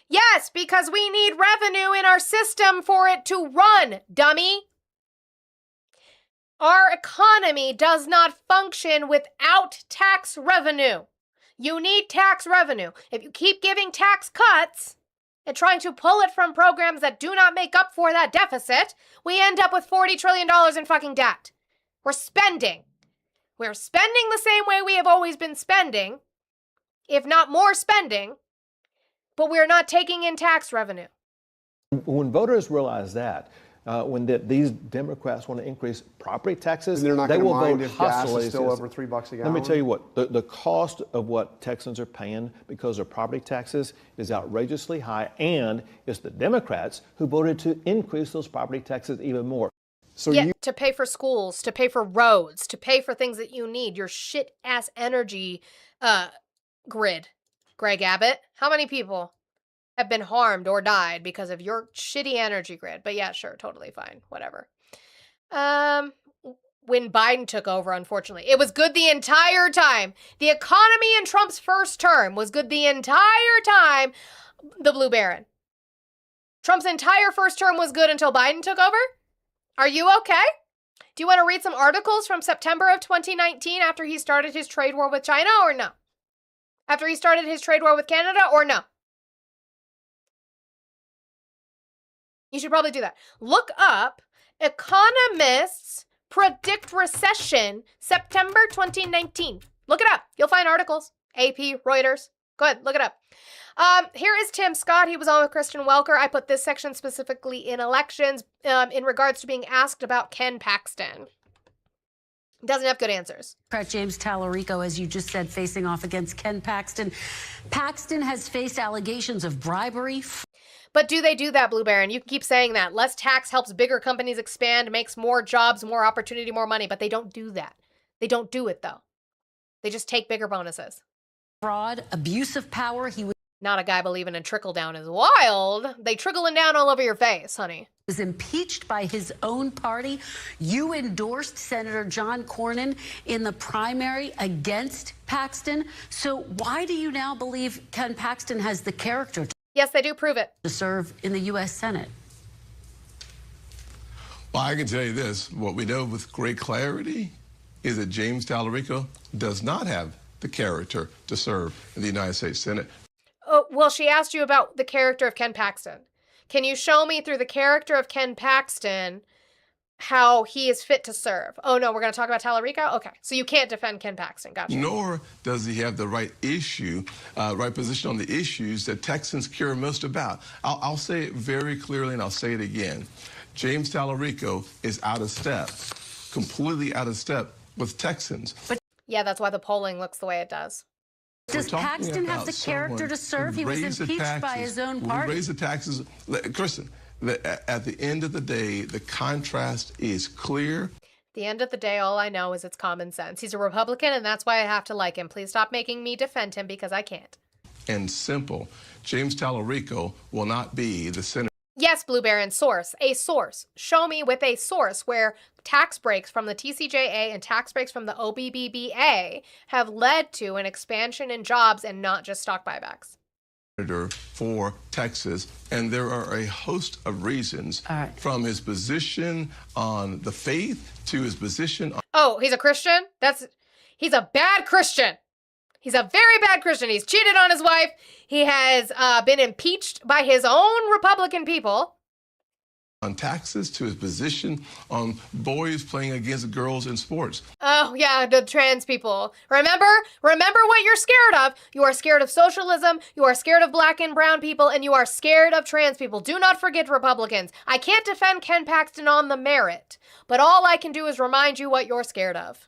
Yes, because we need revenue in our system for it to run, dummy. Our economy does not function without tax revenue. You need tax revenue. If you keep giving tax cuts and trying to pull it from programs that do not make up for that deficit, we end up with $40 trillion in fucking debt. We're spending. We're spending the same way we have always been spending, if not more spending, but we're not taking in tax revenue. When voters realize that, when these Democrats want to increase property taxes, they're not they will mind vote if gas hostily. is still over $3 a gallon. Let me tell you what, the cost of what Texans are paying because of property taxes is outrageously high, and it's the Democrats who voted to increase those property taxes even more. So to pay for schools, to pay for roads, to pay for things that you need, your shit-ass energy grid, Greg Abbott? How many people have been harmed or died because of your shitty energy grid? But yeah, sure, totally fine, whatever. When Biden took over, unfortunately, it was good the entire time. The economy in Trump's first term was good the entire time. The Blue Baron. Trump's entire first term was good until Biden took over? Are you okay? Do you want to read some articles from September of 2019 after he started his trade war with China or no? After he started his trade war with Canada or no? You should probably do that. Look up economists predict recession September 2019. Look it up. You'll find articles. AP, Reuters. Go ahead, look it up. Here is Tim Scott. He was on with Kristen Welker. I put this section specifically in elections in regards to being asked about Ken Paxton. Doesn't have good answers. James Tallarico, as you just said, facing off against Ken Paxton. Paxton has faced allegations of bribery. But do they do that, Blue Baron? You can keep saying that. Less tax helps bigger companies expand, makes more jobs, more opportunity, more money. But they don't do that. They don't do it, though. They just take bigger bonuses. Fraud, abuse of power. He was not a guy believing in trickle down is wild. They trickling down all over your face, honey. Was impeached by his own party. You endorsed Senator John Cornyn in the primary against Paxton. So why do you now believe Ken Paxton has the character yes, they do prove it to serve in the U.S. Senate? Well, I can tell you this. What we know with great clarity is that James Tallarico does not have the character to serve in the United States Senate. Oh, well, she asked you about the character of Ken Paxton. Can you show me through the character of Ken Paxton how he is fit to serve? Oh, no, we're going to talk about Tallarico? Okay, so you can't defend Ken Paxton. Gotcha. Nor does he have the right right position on the issues that Texans care most about. I'll say it very clearly, and I'll say it again. James Tallarico is out of step, completely out of step with Texans. Yeah, that's why the polling looks the way it does. Does Paxton have the character to serve? He was impeached by his own party. We raise the taxes. Kristen, at the end of the day, the contrast is clear. At the end of the day, all I know is it's common sense. He's a Republican, and that's why I have to like him. Please stop making me defend him because I can't. And simple. James Tallarico will not be the senator. Yes, Blue Baron, source. A source. Show me with a source where tax breaks from the TCJA and tax breaks from the OBBBA have led to an expansion in jobs and not just stock buybacks. For Texas, and there are a host of reasons, from his position on the faith to his position on... Oh, he's a Christian? He's a bad Christian. He's a very bad Christian. He's cheated on his wife. He has been impeached by his own Republican people. On taxes to his position on boys playing against girls in sports. Oh, yeah, the trans people. Remember what you're scared of. You are scared of socialism, you are scared of black and brown people, and you are scared of trans people. Do not forget Republicans. I can't defend Ken Paxton on the merit, but all I can do is remind you what you're scared of.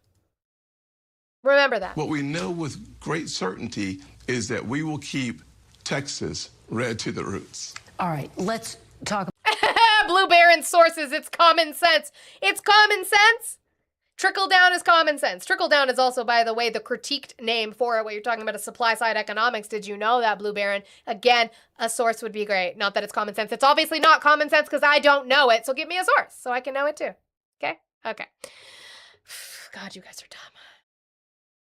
Remember that. What we know with great certainty is that we will keep Texas red to the roots. All right, let's talk. Blue Baron sources, it's common sense. It's common sense. Trickle down is common sense. Trickle down is also, by the way, the critiqued name for it. What you're talking about is supply side economics. Did you know that, Blue Baron? Again, a source would be great. Not that it's common sense. It's obviously not common sense because I don't know it. So give me a source so I can know it too. Okay? Okay. God, you guys are dumb.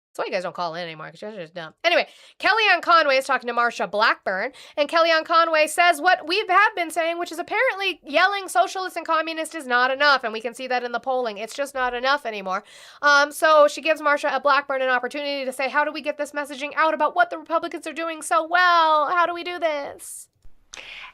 That's why you guys don't call in anymore, because you're just dumb. Anyway, Kellyanne Conway is talking to Marsha Blackburn, and Kellyanne Conway says what we have been saying, which is apparently yelling socialist and communist is not enough, and we can see that in the polling. It's just not enough anymore. So she gives Marsha Blackburn an opportunity to say, how do we get this messaging out about what the Republicans are doing so well? How do we do this?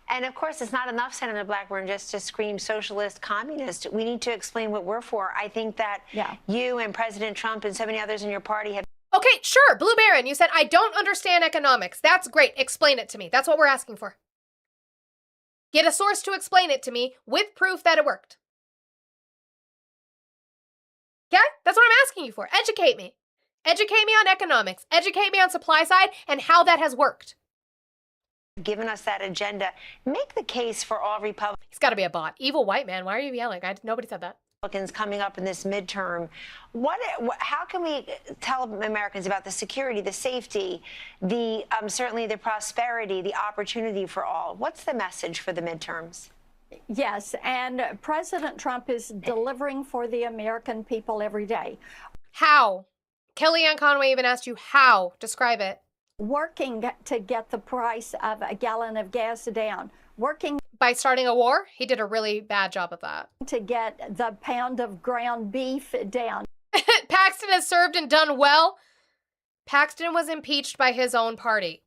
And of course, it's not enough, Senator Blackburn, just to scream socialist, communist. We need to explain what we're for. I think that you and President Trump and so many others in your party have... Okay, sure, Blue Baron, you said, I don't understand economics. That's great. Explain it to me. That's what we're asking for. Get a source to explain it to me with proof that it worked. Okay? That's what I'm asking you for. Educate me. Educate me on economics. Educate me on supply side and how that has worked. Given us that agenda, make the case for all Republicans. He's got to be a bot. Evil white man. Why are you yelling? Nobody said that. coming up in this midterm. How can we tell Americans about the security, the safety, the certainly the prosperity, the opportunity for all? What's the message for the midterms? Yes, and President Trump is delivering for the American people every day. How? Kellyanne Conway even asked you how. Describe it. Working to get the price of a gallon of gas down. Working by starting a war. He did a really bad job of that. To get the pound of ground beef down. Paxton has served and done well. Paxton was impeached by his own party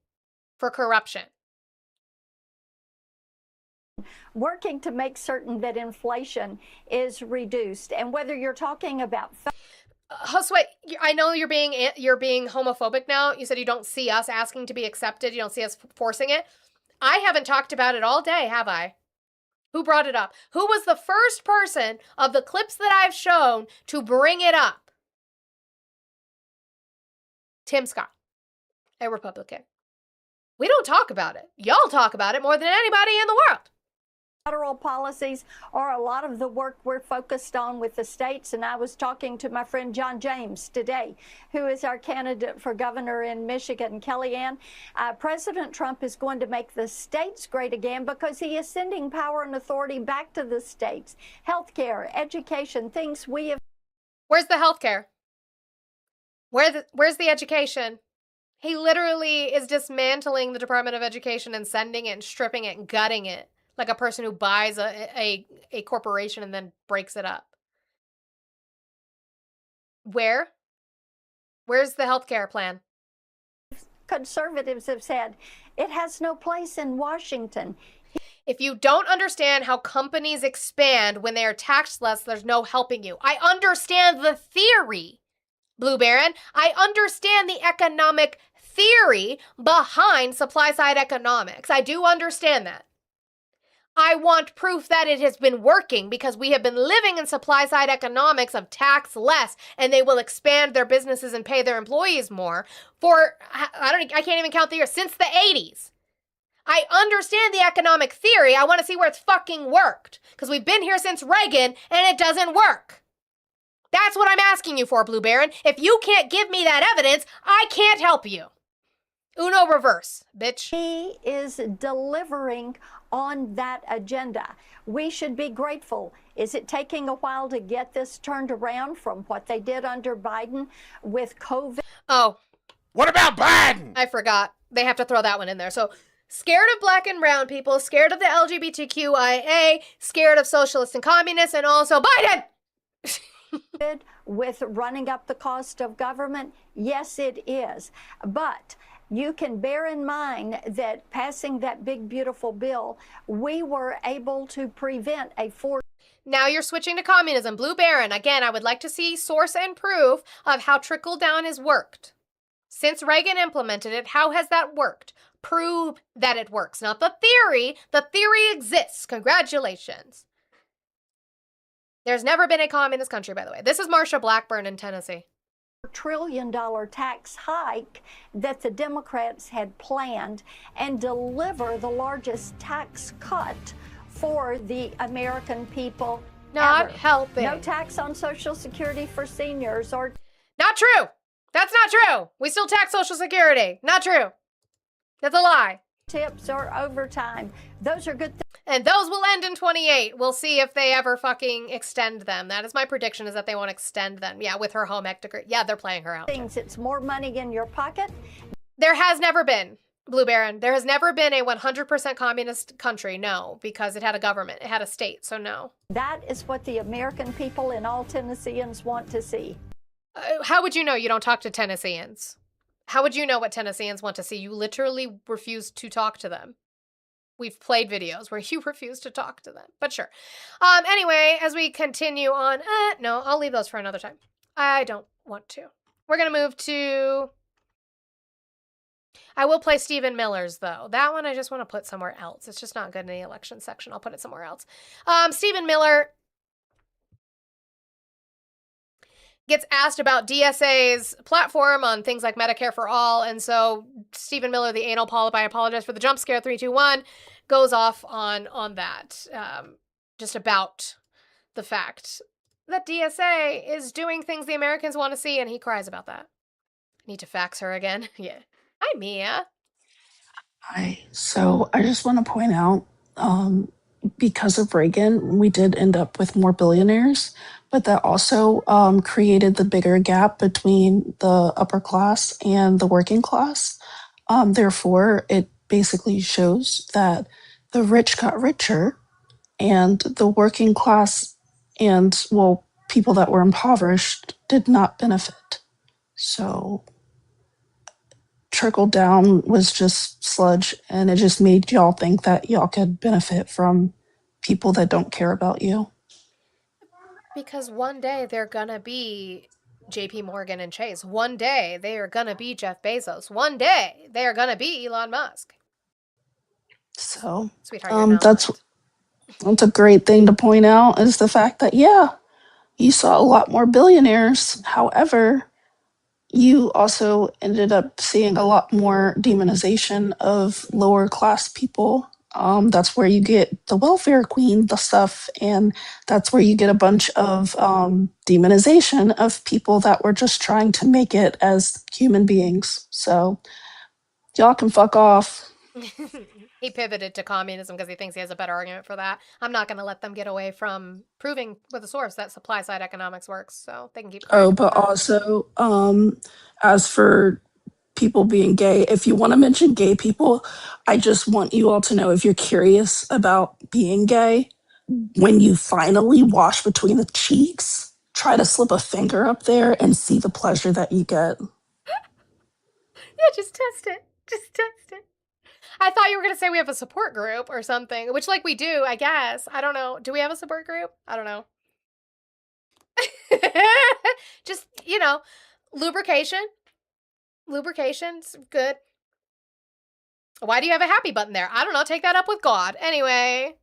for corruption. Working to make certain that inflation is reduced. And whether you're talking about... Josue, I know you're being homophobic now. You said you don't see us asking to be accepted. You don't see us forcing it. I haven't talked about it all day, have I? Who brought it up? Who was the first person of the clips that I've shown to bring it up? Tim Scott, a Republican. We don't talk about it. Y'all talk about it more than anybody in the world. Federal policies are a lot of the work we're focused on with the states. And I was talking to my friend John James today, who is our candidate for governor in Michigan. Kellyanne, President Trump is going to make the states great again because he is sending power and authority back to the states. Healthcare, education, things we have. Where's the healthcare? Where's the education? He literally is dismantling the Department of Education and sending it and stripping it and gutting it. Like a person who buys a corporation and then breaks it up. Where's the healthcare plan? Conservatives have said it has no place in Washington. If you don't understand how companies expand when they are taxed less, there's no helping you. I understand the theory, Blue Baron. I understand the economic theory behind supply-side economics. I do understand that. I want proof that it has been working because we have been living in supply-side economics of tax less and they will expand their businesses and pay their employees more for, I can't even count the years, since the 80s. I understand the economic theory. I want to see where it's fucking worked because we've been here since Reagan and it doesn't work. That's what I'm asking you for, Blue Baron. If you can't give me that evidence, I can't help you. Uno reverse, bitch. He is delivering on that agenda. We should be grateful. Is it taking a while to get this turned around from what they did under Biden with COVID? Oh. What about Biden? I forgot. They have to throw that one in there. So, scared of black and brown people, scared of the LGBTQIA, scared of socialists and communists, and also Biden! With running up the cost of government? Yes, it is. But you can bear in mind that passing that big, beautiful bill, we were able to prevent a Now you're switching to communism. Blue Baron, again, I would like to see source and proof of how trickle down has worked. Since Reagan implemented it, how has that worked? Prove that it works. Not the theory. The theory exists. Congratulations. There's never been a communist country, by the way. This is Marsha Blackburn in Tennessee. $4 trillion tax hike that the Democrats had planned and deliver the largest tax cut for the American people. Not ever. helping. No tax on Social Security for seniors or... Not true. That's not true. We still tax Social Security. Not true. That's a lie. Tips or overtime. Those are good things. And those will end in 28. We'll see if they ever fucking extend them. That is my prediction, is that they won't extend them. Yeah, with her home ec degree. Yeah, they're playing her out. It's more money in your pocket. There has never been, Blue Baron, there has never been a 100% communist country. No, because it had a government. It had a state, so no. That is what the American people and all Tennesseans want to see. How would you know? You don't talk to Tennesseans. How would you know what Tennesseans want to see? You literally refuse to talk to them. We've played videos where you refuse to talk to them, but sure. Anyway, as we continue on, no, I'll leave those for another time. I don't want to. We're going to move to, I will play Stephen Miller's though. That one I just want to put somewhere else. It's just not good in the election section. I'll put it somewhere else. Stephen Miller gets asked about DSA's platform on things like Medicare for All. And so Stephen Miller, the anal polyp, I apologize for the jump scare, 3, 2, 1, goes off on that, just about the fact that DSA is doing things the Americans want to see, and he cries about that. I need to fax her again. Yeah. Hi, Mia. Hi. So I just want to point out, because of Reagan, we did end up with more billionaires, but that also created the bigger gap between the upper class and the working class. Therefore, it basically shows that the rich got richer and the working class and, well, people that were impoverished did not benefit. So trickle down was just sludge, and it just made y'all think that y'all could benefit from people that don't care about you. Because one day they're gonna be JP Morgan and Chase. One day they are gonna be Jeff Bezos. One day they are gonna be Elon Musk. So Sweetheart, you're not that's a great thing to point out, is the fact that, yeah, you saw a lot more billionaires. However, you also ended up seeing a lot more demonization of lower class people. That's where you get the welfare queen, the stuff, and that's where you get a bunch of demonization of people that were just trying to make it as human beings. So y'all can fuck off. He pivoted to communism because he thinks he has a better argument for that. I'm not going to let them get away from proving with a source that supply side economics works, so they can keep. Oh, but also, as for people being gay, if you want to mention gay people, I just want you all to know, if you're curious about being gay, when you finally wash between the cheeks, try to slip a finger up there and see the pleasure that you get. Yeah, just test it. Just test it. I thought you were going to say we have a support group or something, which, like, we do, I guess. I don't know. Do we have a support group? I don't know. Just, lubrication. Lubrication's good. Why do you have a happy button there? I don't know. Take that up with God. Anyway.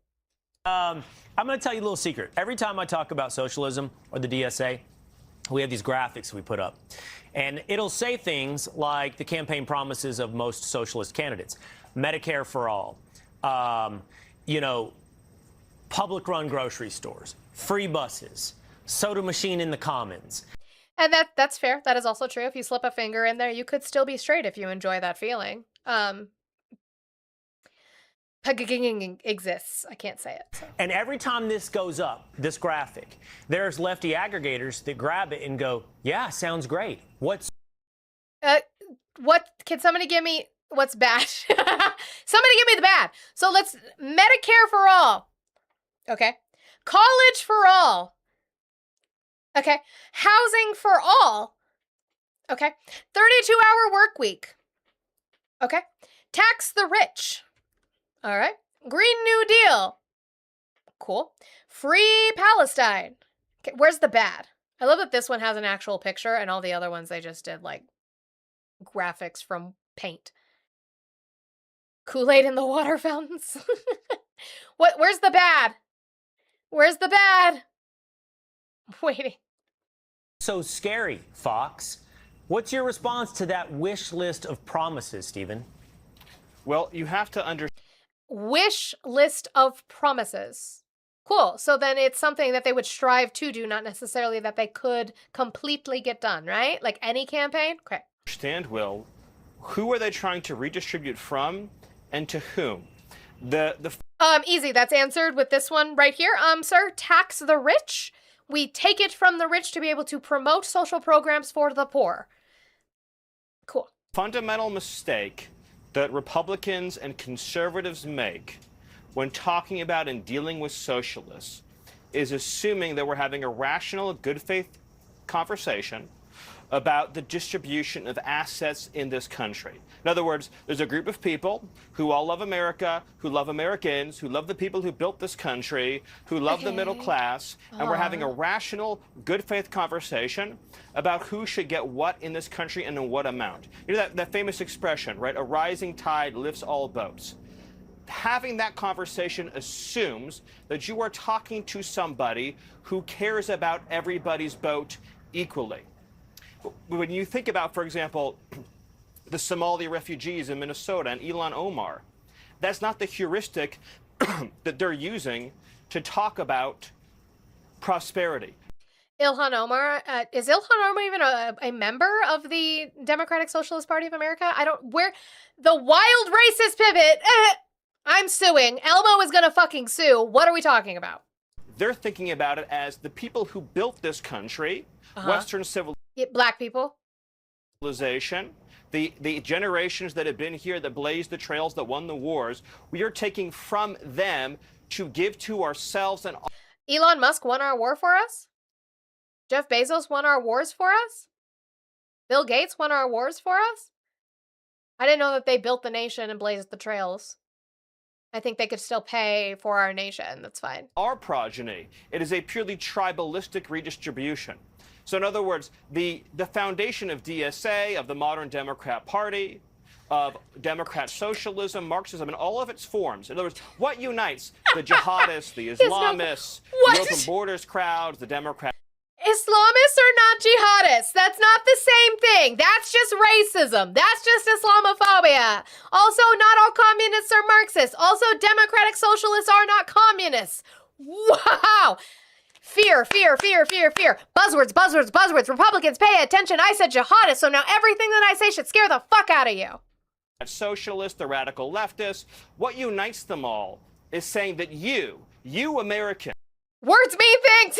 I'm going to tell you a little secret. Every time I talk about socialism or the DSA, we have these graphics we put up. And it'll say things like the campaign promises of most socialist candidates. Medicare for all, public-run grocery stores, free buses, soda machine in the commons. And that's fair. That is also true. If you slip a finger in there, you could still be straight if you enjoy that feeling. Exists. I can't say it. So. And every time this goes up, this graphic, there's lefty aggregators that grab it and go, yeah, sounds great. What can somebody give me what's bad? Somebody give me the bad. So let's Medicare for all. Okay. College for all. Okay. Housing for all. Okay. 32-hour work week. Okay. Tax the rich. All right. Green New Deal. Cool. Free Palestine. Okay. Where's the bad? I love that this one has an actual picture and all the other ones they just did like graphics from paint. Kool-Aid in the water fountains. Where's the bad? Where's the bad? I'm waiting. So scary, Fox. What's your response to that wish list of promises, Stephen? Well, you have to understand. Wish list of promises. Cool. So then it's something that they would strive to do, not necessarily that they could completely get done, right? Like any campaign? Okay. Understand, Will, who are they trying to redistribute from and to whom? Easy. That's answered with this one right here. Sir, tax the rich. We take it from the rich to be able to promote social programs for the poor. Cool. Fundamental mistake that Republicans and conservatives make when talking about and dealing with socialists is assuming that we're having a rational, good faith conversation about the distribution of assets in this country. In other words, there's a group of people who all love America, who love Americans, who love the people who built this country, who love the middle class, and we're having a rational, good faith conversation about who should get what in this country and in what amount. You know that famous expression, right? A rising tide lifts all boats. Having that conversation assumes that you are talking to somebody who cares about everybody's boat equally. When you think about, for example, the Somali refugees in Minnesota and Ilhan Omar, that's not the heuristic that they're using to talk about prosperity. Ilhan Omar, is Ilhan Omar even a member of the Democratic Socialist Party of America? Where the wild racist pivot, I'm suing. Elmo is gonna fucking sue. What are we talking about? They're thinking about it as the people who built this country, Western Black people. civilization, the generations that have been here, that blazed the trails, that won the wars. We are taking from them to give to ourselves and Elon Musk won our war for us? Jeff Bezos won our wars for us? Bill Gates won our wars for us? I didn't know that they built the nation and blazed the trails. I think they could still pay for our nation. That's fine. our progeny. It is a purely tribalistic redistribution. So in other words, the foundation of DSA, of the modern Democrat Party, of Democrat socialism, Marxism, in all of its forms. In other words, what unites the jihadists, the Islamists, the open borders crowds, the Democrats? Islamists are not jihadists. That's not the same thing. That's just racism. That's just Islamophobia. Also, not all communists are Marxists. Also, democratic socialists are not communists. Wow. Fear, fear, fear, fear, fear. Buzzwords, buzzwords, buzzwords. Republicans, pay attention. I said jihadists, so now everything that I say should scare the fuck out of you. Socialists, the radical leftists, what unites them all is saying that you American. Words mean things.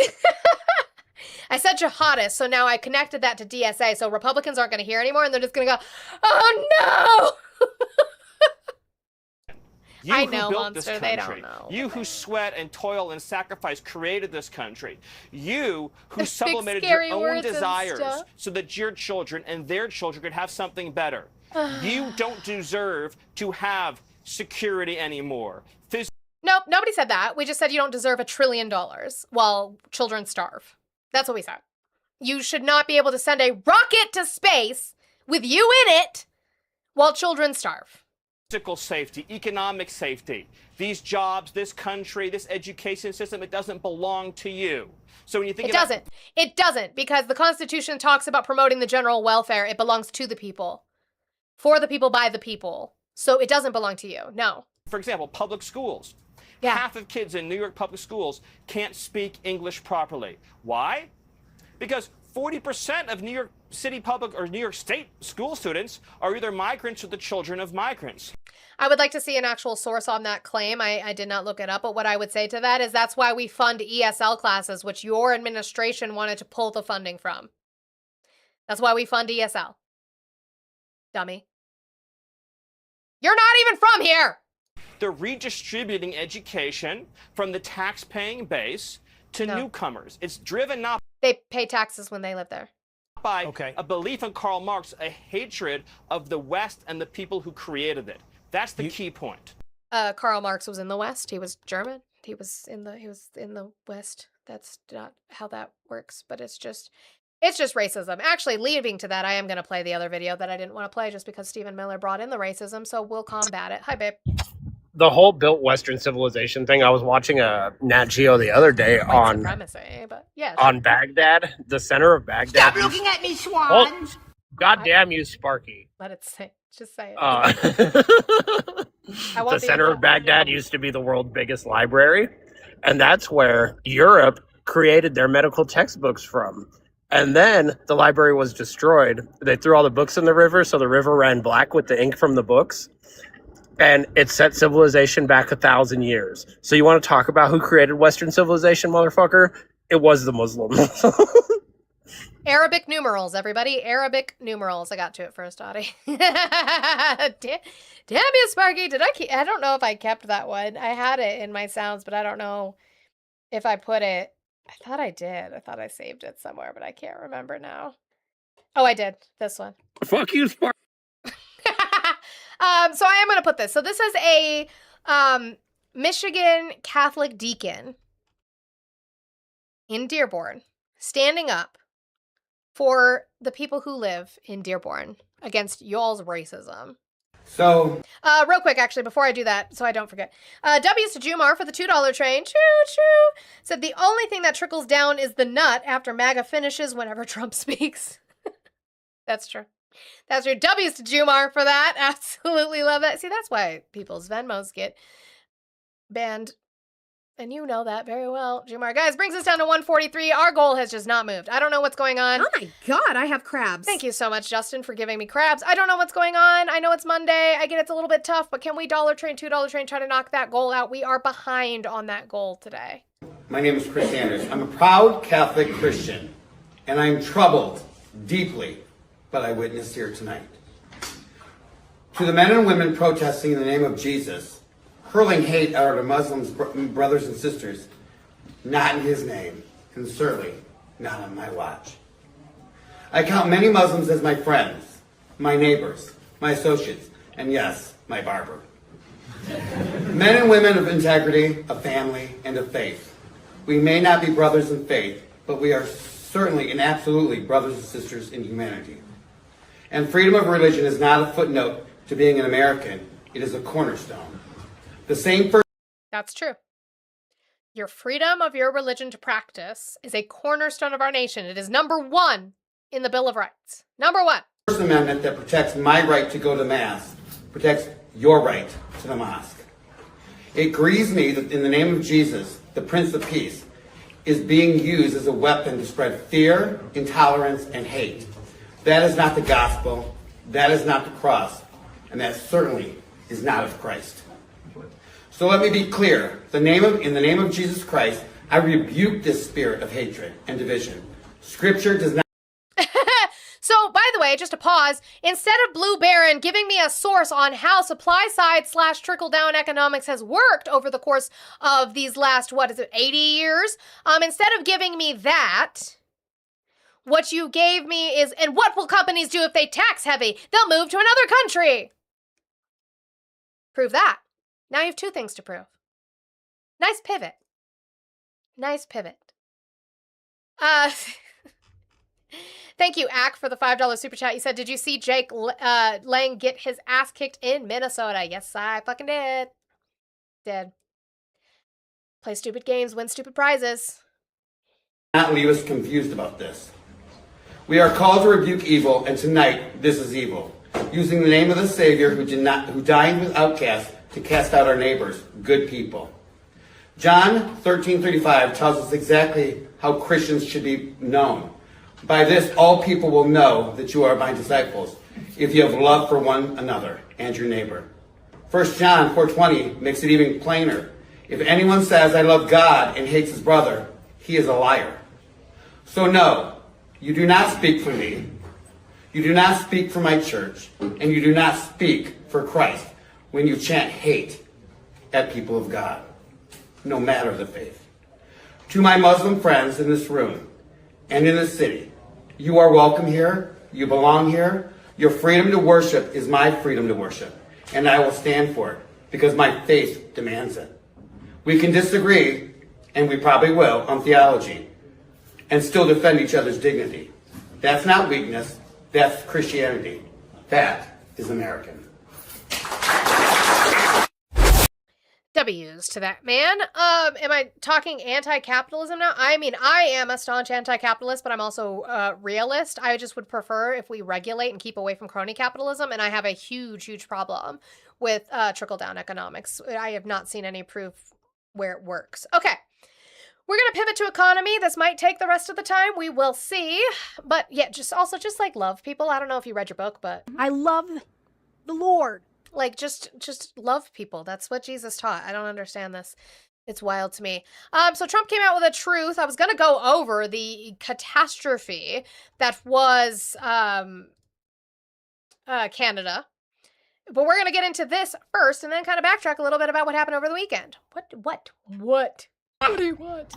I said jihadists, so now I connected that to DSA, so Republicans aren't going to hear anymore, and they're just going to go, oh no! You I who know, built Monster, this they country. don't know. You who sweat and toil and sacrifice created this country. You who Big, sublimated scary your own words and desires stuff. so that your children and their children could have something better. You don't deserve to have security anymore. Nope, nobody said that. We just said you don't deserve $1 trillion while children starve. That's what we said. You should not be able to send a rocket to space with you in it while children starve. Physical safety, economic safety, these jobs, this country, this education system, it doesn't belong to you. So when you think It doesn't, because the Constitution talks about promoting the general welfare. It belongs to the people. For the people, by the people. So it doesn't belong to you. No. For example, public schools. Yeah. Half of kids in New York public schools can't speak English properly. Why? Because 40% of New York City public or New York State school students are either migrants or the children of migrants. I would like to see an actual source on that claim. I did not look it up, but what I would say to that is that's why we fund ESL classes, which your administration wanted to pull the funding from. That's why we fund ESL. Dummy. You're not even from here! They're redistributing education from the tax-paying base to newcomers. It's driven not They pay taxes when they live there. by a belief in Karl Marx, a hatred of the West and the people who created it. That's the key point. Karl Marx was in the West. He was German. He was in the West. That's not how that works, but it's just racism. Actually, leading to that, I am going to play the other video that I didn't want to play just because Stephen Miller brought in the racism, so we'll combat it. Hi, babe. The whole built Western civilization thing. I was watching a Nat Geo the other day on supremacy, but yes. on Baghdad, the center of Baghdad. Stop looking at me, swans! God damn you, Sparky. Let it say. Just say it. The center of Baghdad used to be the world's biggest library, and that's where Europe created their medical textbooks from. And then the library was destroyed. They threw all the books in the river, so the river ran black with the ink from the books. And it set civilization back 1,000 years. So you want to talk about who created Western civilization, motherfucker? It was the Muslims. Arabic numerals, everybody. Arabic numerals. I got to it first, Audie. Damn you, Sparky. I don't know if I kept that one. I had it in my sounds, but I don't know if I put it. I thought I did. I thought I saved it somewhere, but I can't remember now. Oh, I did. This one. Fuck you, Sparky. So I am going to put this. So this is a Michigan Catholic deacon in Dearborn standing up for the people who live in Dearborn against y'all's racism. So, real quick, actually, before I do that, so I don't forget. W's to Jumar for the $2 train. Choo-choo. Said the only thing that trickles down is the nut after MAGA finishes whenever Trump speaks. That's true. That's your W's to Jumar for that. Absolutely love that. See, that's why people's Venmos get banned And you know that very well, Jumar. Guys, brings us down to 143. Our goal has just not moved. I don't know what's going on. Oh my God, I have crabs. Thank you so much, Justin, for giving me crabs. I don't know what's going on. I know it's Monday. I get it's a little bit tough, but can we $1 train, $2 train, try to knock that goal out? We are behind on that goal today. My name is Chris Sanders. I'm a proud Catholic Christian, and I'm troubled deeply by what I witnessed here tonight. To the men and women protesting in the name of Jesus, hurling hate at our Muslims, brothers and sisters, not in his name, and certainly not on my watch. I count many Muslims as my friends, my neighbors, my associates, and yes, my barber. Men and women of integrity, of family, and of faith. We may not be brothers in faith, but we are certainly and absolutely brothers and sisters in humanity. And freedom of religion is not a footnote to being an American. It is a cornerstone. The same for That's true. Your freedom of your religion to practice is a cornerstone of our nation. It is number 1 in the Bill of Rights. Number 1. First Amendment that protects my right to go to Mass protects your right to the mosque. It grieves me that in the name of Jesus, the Prince of Peace, is being used as a weapon to spread fear, intolerance, and hate. That is not the gospel. That is not the cross. And that certainly is not of Christ. So let me be clear. In the name of Jesus Christ, I rebuke this spirit of hatred and division. Scripture does not. So, by the way, just a pause, instead of Blue Baron giving me a source on how supply side / trickle-down economics has worked over the course of these last, 80 years? Instead of giving me that, what you gave me is, and what will companies do if they tax heavy? They'll move to another country. Prove that. Now you have 2 things to prove. Nice pivot. Nice pivot. Thank you, Ack, for the $5 super chat. You said, did you see Jake Lang get his ass kicked in Minnesota? Yes, I fucking did. Did. Play stupid games, win stupid prizes. Not leave us confused about this. We are called to rebuke evil, and tonight this is evil. Using the name of the Savior who died with outcasts to cast out our neighbors, good people. John 13:35 tells us exactly how Christians should be known. By this, all people will know that you are my disciples, if you have love for one another and your neighbor. 1 John 4:20 makes it even plainer. If anyone says, I love God and hates his brother, he is a liar. So no, you do not speak for me. You do not speak for my church, and you do not speak for Christ when you chant hate at people of God, no matter the faith. To my Muslim friends in this room and in this city, you are welcome here. You belong here. Your freedom to worship is my freedom to worship, and I will stand for it because my faith demands it. We can disagree, and we probably will, on theology, and still defend each other's dignity. That's not weakness. That's Christianity. That is American. W's to that man. Am I talking anti-capitalism now? I mean, I am a staunch anti-capitalist, but I'm also a realist. I just would prefer if we regulate and keep away from crony capitalism, and I have a huge problem with trickle-down economics. I have not seen any proof where it works. Okay. We're going to pivot to economy. This might take the rest of the time. We will see. But yeah, just like love people. I don't know if you read your book, but I love the Lord. Like just love people. That's what Jesus taught. I don't understand this. It's wild to me. So Trump came out with a truth. I was going to go over the catastrophe that was Canada. But we're going to get into this first and then kind of backtrack a little bit about what happened over the weekend. What do you want?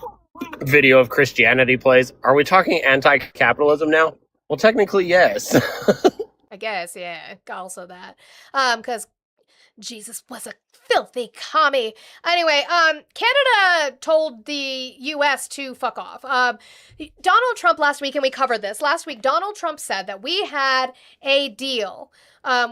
Video of Christianity plays. Are we talking anti-capitalism now? Well, technically, yes. I guess, yeah. Also that. Because Jesus was a filthy commie. Anyway, Canada told the U.S. to fuck off. Donald Trump last week, and we covered this. Last week, Donald Trump said that we had a deal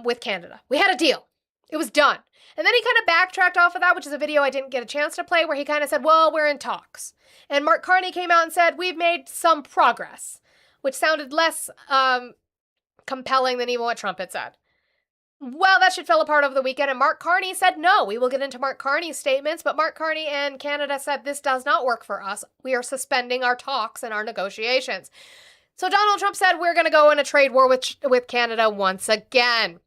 with Canada. We had a deal. It was done. And then he kind of backtracked off of that, which is a video I didn't get a chance to play, where he kind of said, well, we're in talks. And Mark Carney came out and said, we've made some progress, which sounded less compelling than even what Trump had said. Well, that shit fell apart over the weekend, and Mark Carney said no. We will get into Mark Carney's statements, but Mark Carney and Canada said this does not work for us. We are suspending our talks and our negotiations. So Donald Trump said we're going to go in a trade war with Canada once again.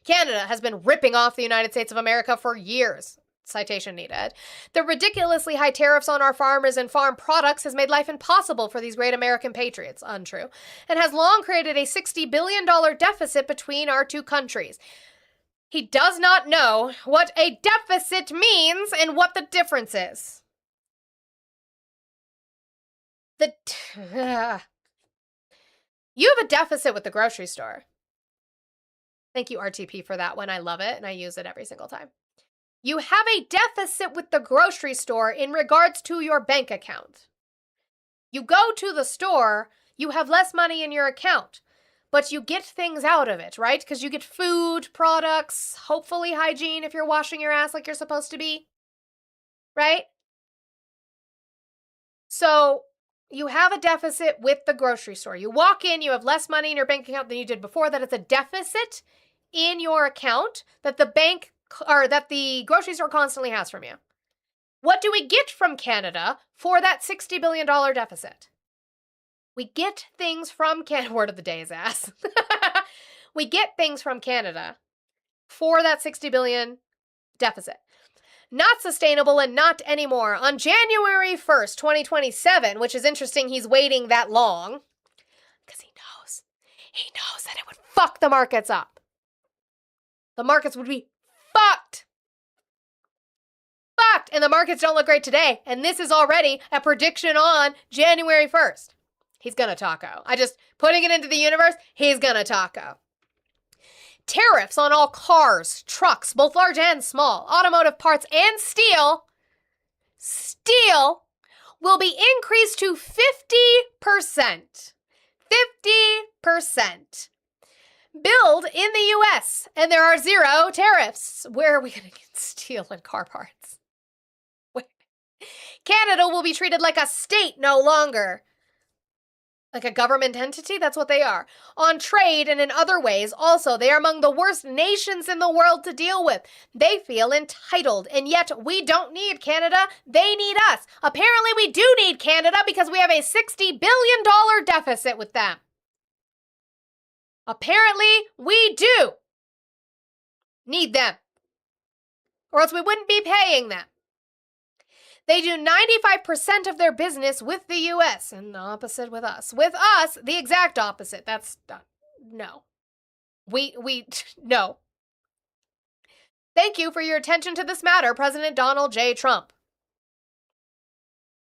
Canada has been ripping off the United States of America for years. Citation needed. The ridiculously high tariffs on our farmers and farm products has made life impossible for these great American patriots. Untrue. And has long created a $60 billion deficit between our two countries. He does not know what a deficit means and what the difference is. You have a deficit with the grocery store. Thank you, RTP, for that one. I love it, and I use it every single time. You have a deficit with the grocery store in regards to your bank account. You go to the store, you have less money in your account, but you get things out of it, right? Because you get food, products, hopefully hygiene if you're washing your ass like you're supposed to be, right? So you have a deficit with the grocery store. You walk in, you have less money in your bank account than you did before. That is a deficit in your account that the grocery store constantly has from you. What do we get from Canada for that $60 billion deficit? We get things from Canada. Word of the day is ass. We get things from Canada for that $60 billion deficit. Not sustainable and not anymore. On January 1st, 2027, which is interesting he's waiting that long, because he knows that it would fuck the markets up. The markets would be fucked. And the markets don't look great today. And this is already a prediction on January 1st. He's gonna taco. I just putting it into the universe, he's gonna taco. Tariffs on all cars, trucks, both large and small, automotive parts and steel will be increased to 50%. 50%. Build in the U.S. and there are 0 tariffs. Where are we going to get steel and car parts? Canada will be treated like a state no longer. Like a government entity? That's what they are. On trade and in other ways, also, they are among the worst nations in the world to deal with. They feel entitled, and yet we don't need Canada. They need us. Apparently, we do need Canada because we have a $60 billion deficit with them. Apparently, we do need them, or else we wouldn't be paying them. They do 95% of their business with the U.S. and the opposite with us. With us, the exact opposite. That's no. No. Thank you for your attention to this matter, President Donald J. Trump.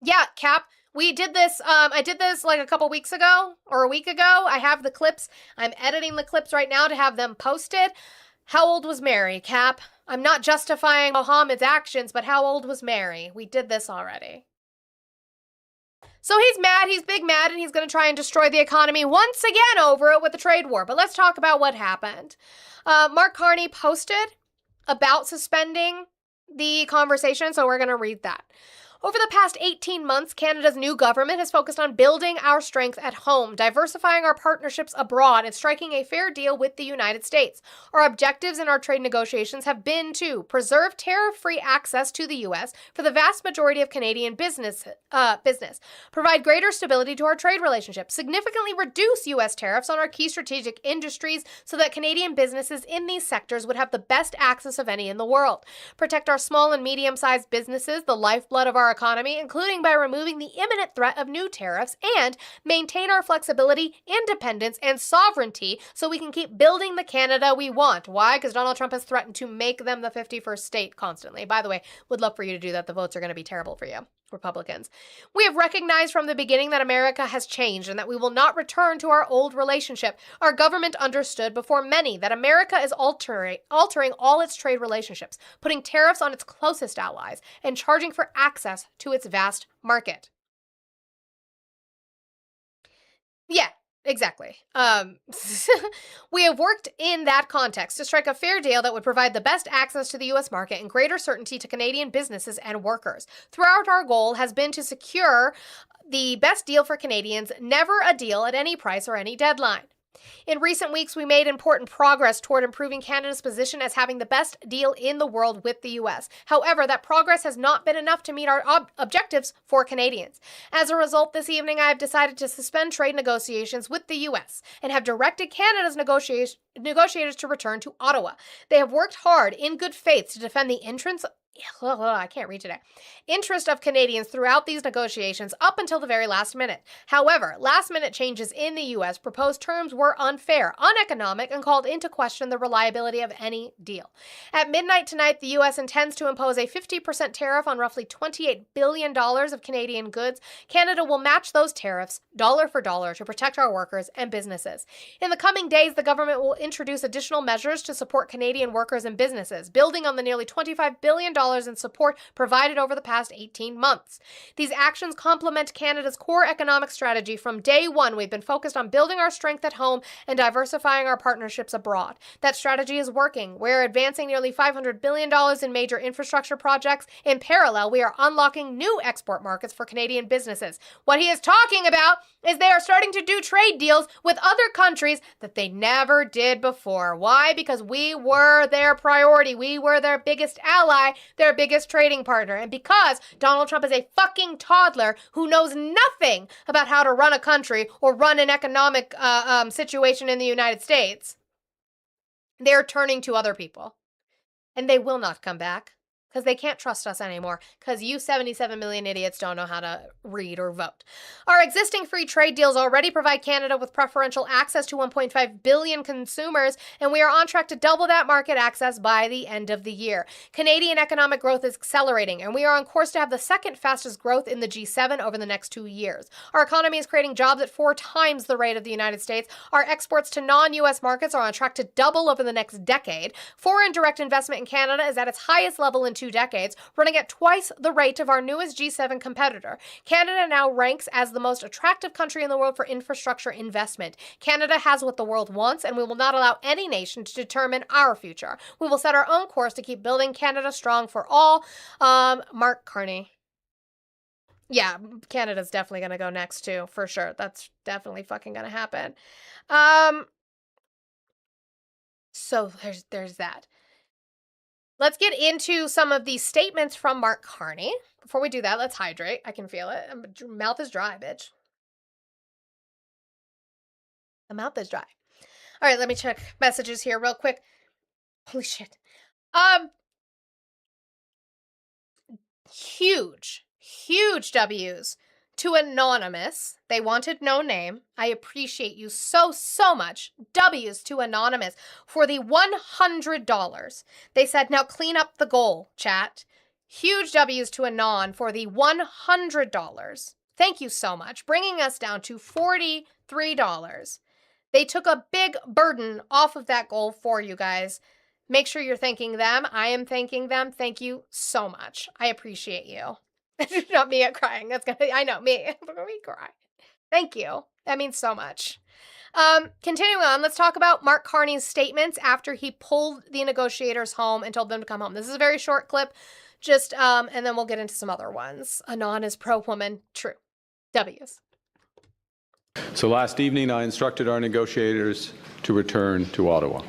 Yeah, Cap. We did this, I did this like a couple weeks ago or a week ago. I have the clips. I'm editing the clips right now to have them posted. How old was Mary, Cap? I'm not justifying Mohammed's actions, but how old was Mary? We did this already. So he's mad, he's big mad, and he's going to try and destroy the economy once again over it with the trade war. But let's talk about what happened. Mark Carney posted about suspending the conversation, so we're going to read that. Over the past 18 months, Canada's new government has focused on building our strength at home, diversifying our partnerships abroad, and striking a fair deal with the United States. Our objectives in our trade negotiations have been to preserve tariff-free access to the U.S. for the vast majority of Canadian business, provide greater stability to our trade relationship, significantly reduce U.S. tariffs on our key strategic industries so that Canadian businesses in these sectors would have the best access of any in the world, protect our small and medium-sized businesses, the lifeblood of our economy, including by removing the imminent threat of new tariffs, and maintain our flexibility, independence, and sovereignty so we can keep building the Canada we want. Why? Because Donald Trump has threatened to make them the 51st state constantly. By the way, would love for you to do that. The votes are going to be terrible for you, Republicans. We have recognized from the beginning that America has changed and that we will not return to our old relationship. Our government understood before many that America is altering all its trade relationships, putting tariffs on its closest allies, and charging for access to its vast market. Yeah, exactly. We have worked in that context to strike a fair deal that would provide the best access to the U.S. market and greater certainty to Canadian businesses and workers. Throughout, our goal has been to secure the best deal for Canadians, never a deal at any price or any deadline. In recent weeks, we made important progress toward improving Canada's position as having the best deal in the world with the U.S. However, that progress has not been enough to meet our objectives for Canadians. As a result, this evening I have decided to suspend trade negotiations with the U.S. and have directed Canada's negotiators to return to Ottawa. They have worked hard in good faith to defend the interest of Canadians throughout these negotiations up until the very last minute. However, last-minute changes in the U.S. proposed terms were unfair, uneconomic, and called into question the reliability of any deal. At midnight tonight, the U.S. intends to impose a 50% tariff on roughly $28 billion of Canadian goods. Canada will match those tariffs, dollar for dollar, to protect our workers and businesses. In the coming days, the government will introduce additional measures to support Canadian workers and businesses, building on the nearly $25 billion in support provided over the past 18 months. These actions complement Canada's core economic strategy. From day one, we've been focused on building our strength at home and diversifying our partnerships abroad. That strategy is working. We're advancing nearly $500 billion in major infrastructure projects. In parallel, we are unlocking new export markets for Canadian businesses. What he is talking about is they are starting to do trade deals with other countries that they never did before. Why? Because we were their priority. We were their biggest ally, their biggest trading partner. And because Donald Trump is a fucking toddler who knows nothing about how to run a country or run an economic situation in the United States, they're turning to other people. And they will not come back because they can't trust us anymore because you 77 million idiots don't know how to read or vote. Our existing free trade deals already provide Canada with preferential access to 1.5 billion consumers, and we are on track to double that market access by the end of the year. Canadian economic growth is accelerating, and we are on course to have the second fastest growth in the G7 over the next 2 years. Our economy is creating jobs at 4 times the rate of the United States. Our exports to non-U.S. markets are on track to double over the next decade. Foreign direct investment in Canada is at its highest level in 2 decades, running at twice the rate of our newest G7 competitor. Canada now ranks as the most attractive country in the world for infrastructure investment. Canada has what the world wants, and we will not allow any nation to determine our future. We will set our own course to keep building Canada strong for all. Mark Carney. Yeah, Canada's definitely going to go next too, for sure. That's definitely fucking going to happen. So there's that. Let's get into some of these statements from Mark Carney. Before we do that, let's hydrate. I can feel it. Mouth is dry, bitch. The mouth is dry. All right, let me check messages here real quick. Holy shit. Huge W's to Anonymous. They wanted no name. I appreciate you so much. W's to Anonymous for the $100. They said, now clean up the goal, chat. Huge W's to Anon for the $100. Thank you so much. Bringing us down to $43. They took a big burden off of that goal for you guys. Make sure you're thanking them. I am thanking them. Thank you so much. I appreciate you. Not me crying. I know, me. Me cry. Thank you. That means so much. Continuing on, let's talk about Mark Carney's statements after he pulled the negotiators home and told them to come home. This is a very short clip, and then we'll get into some other ones. Anon is pro-woman. True. W's. So last evening, I instructed our negotiators to return to Ottawa.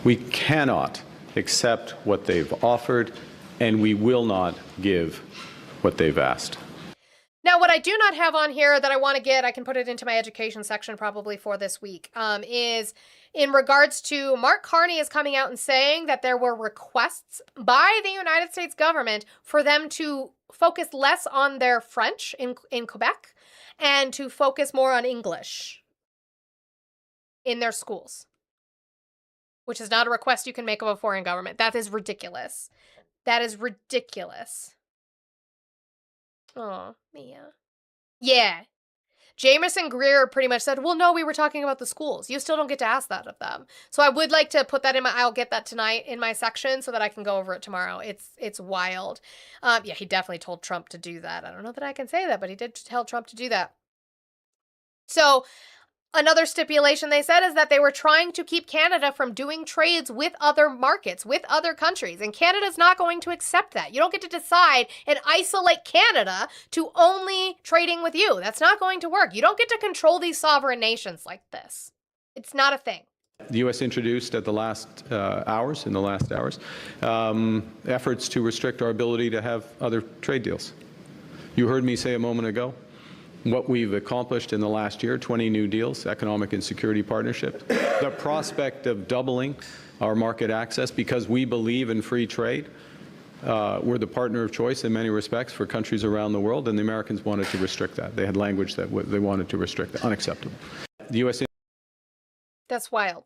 We cannot accept what they've offered, and we will not give what they've asked. Now, what I do not have on here that I want to get, I can put it into my education section probably for this week, is in regards to Mark Carney is coming out and saying that there were requests by the United States government for them to focus less on their French in Quebec and to focus more on English in their schools, which is not a request you can make of a foreign government. That is ridiculous. That is ridiculous. Oh, Mia. Yeah. Jameson Greer pretty much said, well, no, we were talking about the schools. You still don't get to ask that of them. So I would like to put that in I'll get that tonight in my section so that I can go over it tomorrow. It's wild. Yeah, he definitely told Trump to do that. I don't know that I can say that, but he did tell Trump to do that. So another stipulation they said is that they were trying to keep Canada from doing trades with other markets, with other countries. And Canada's not going to accept that. You don't get to decide and isolate Canada to only trading with you. That's not going to work. You don't get to control these sovereign nations like this. It's not a thing. The U.S. introduced in the last hours, efforts to restrict our ability to have other trade deals. You heard me say a moment ago what we've accomplished in the last year, 20 new deals, economic and security partnerships, the prospect of doubling our market access because we believe in free trade. We're the partner of choice in many respects for countries around the world, and the Americans wanted to restrict that. They had language that they wanted to restrict that. Unacceptable. The U.S. That's wild.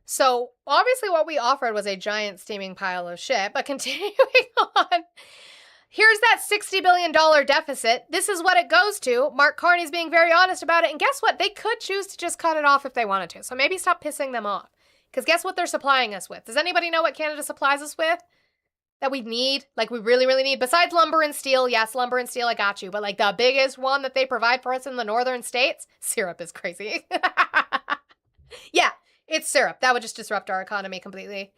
So obviously what we offered was a giant steaming pile of shit, but continuing on, here's that $60 billion deficit. This is what it goes to. Mark Carney's being very honest about it. And guess what? They could choose to just cut it off if they wanted to. So maybe stop pissing them off. Because guess what they're supplying us with? Does anybody know what Canada supplies us with? That we need? Like we really, really need? Besides lumber and steel. Yes, lumber and steel, I got you. But like the biggest one that they provide for us in the northern states? Syrup is crazy. Yeah, it's syrup. That would just disrupt our economy completely.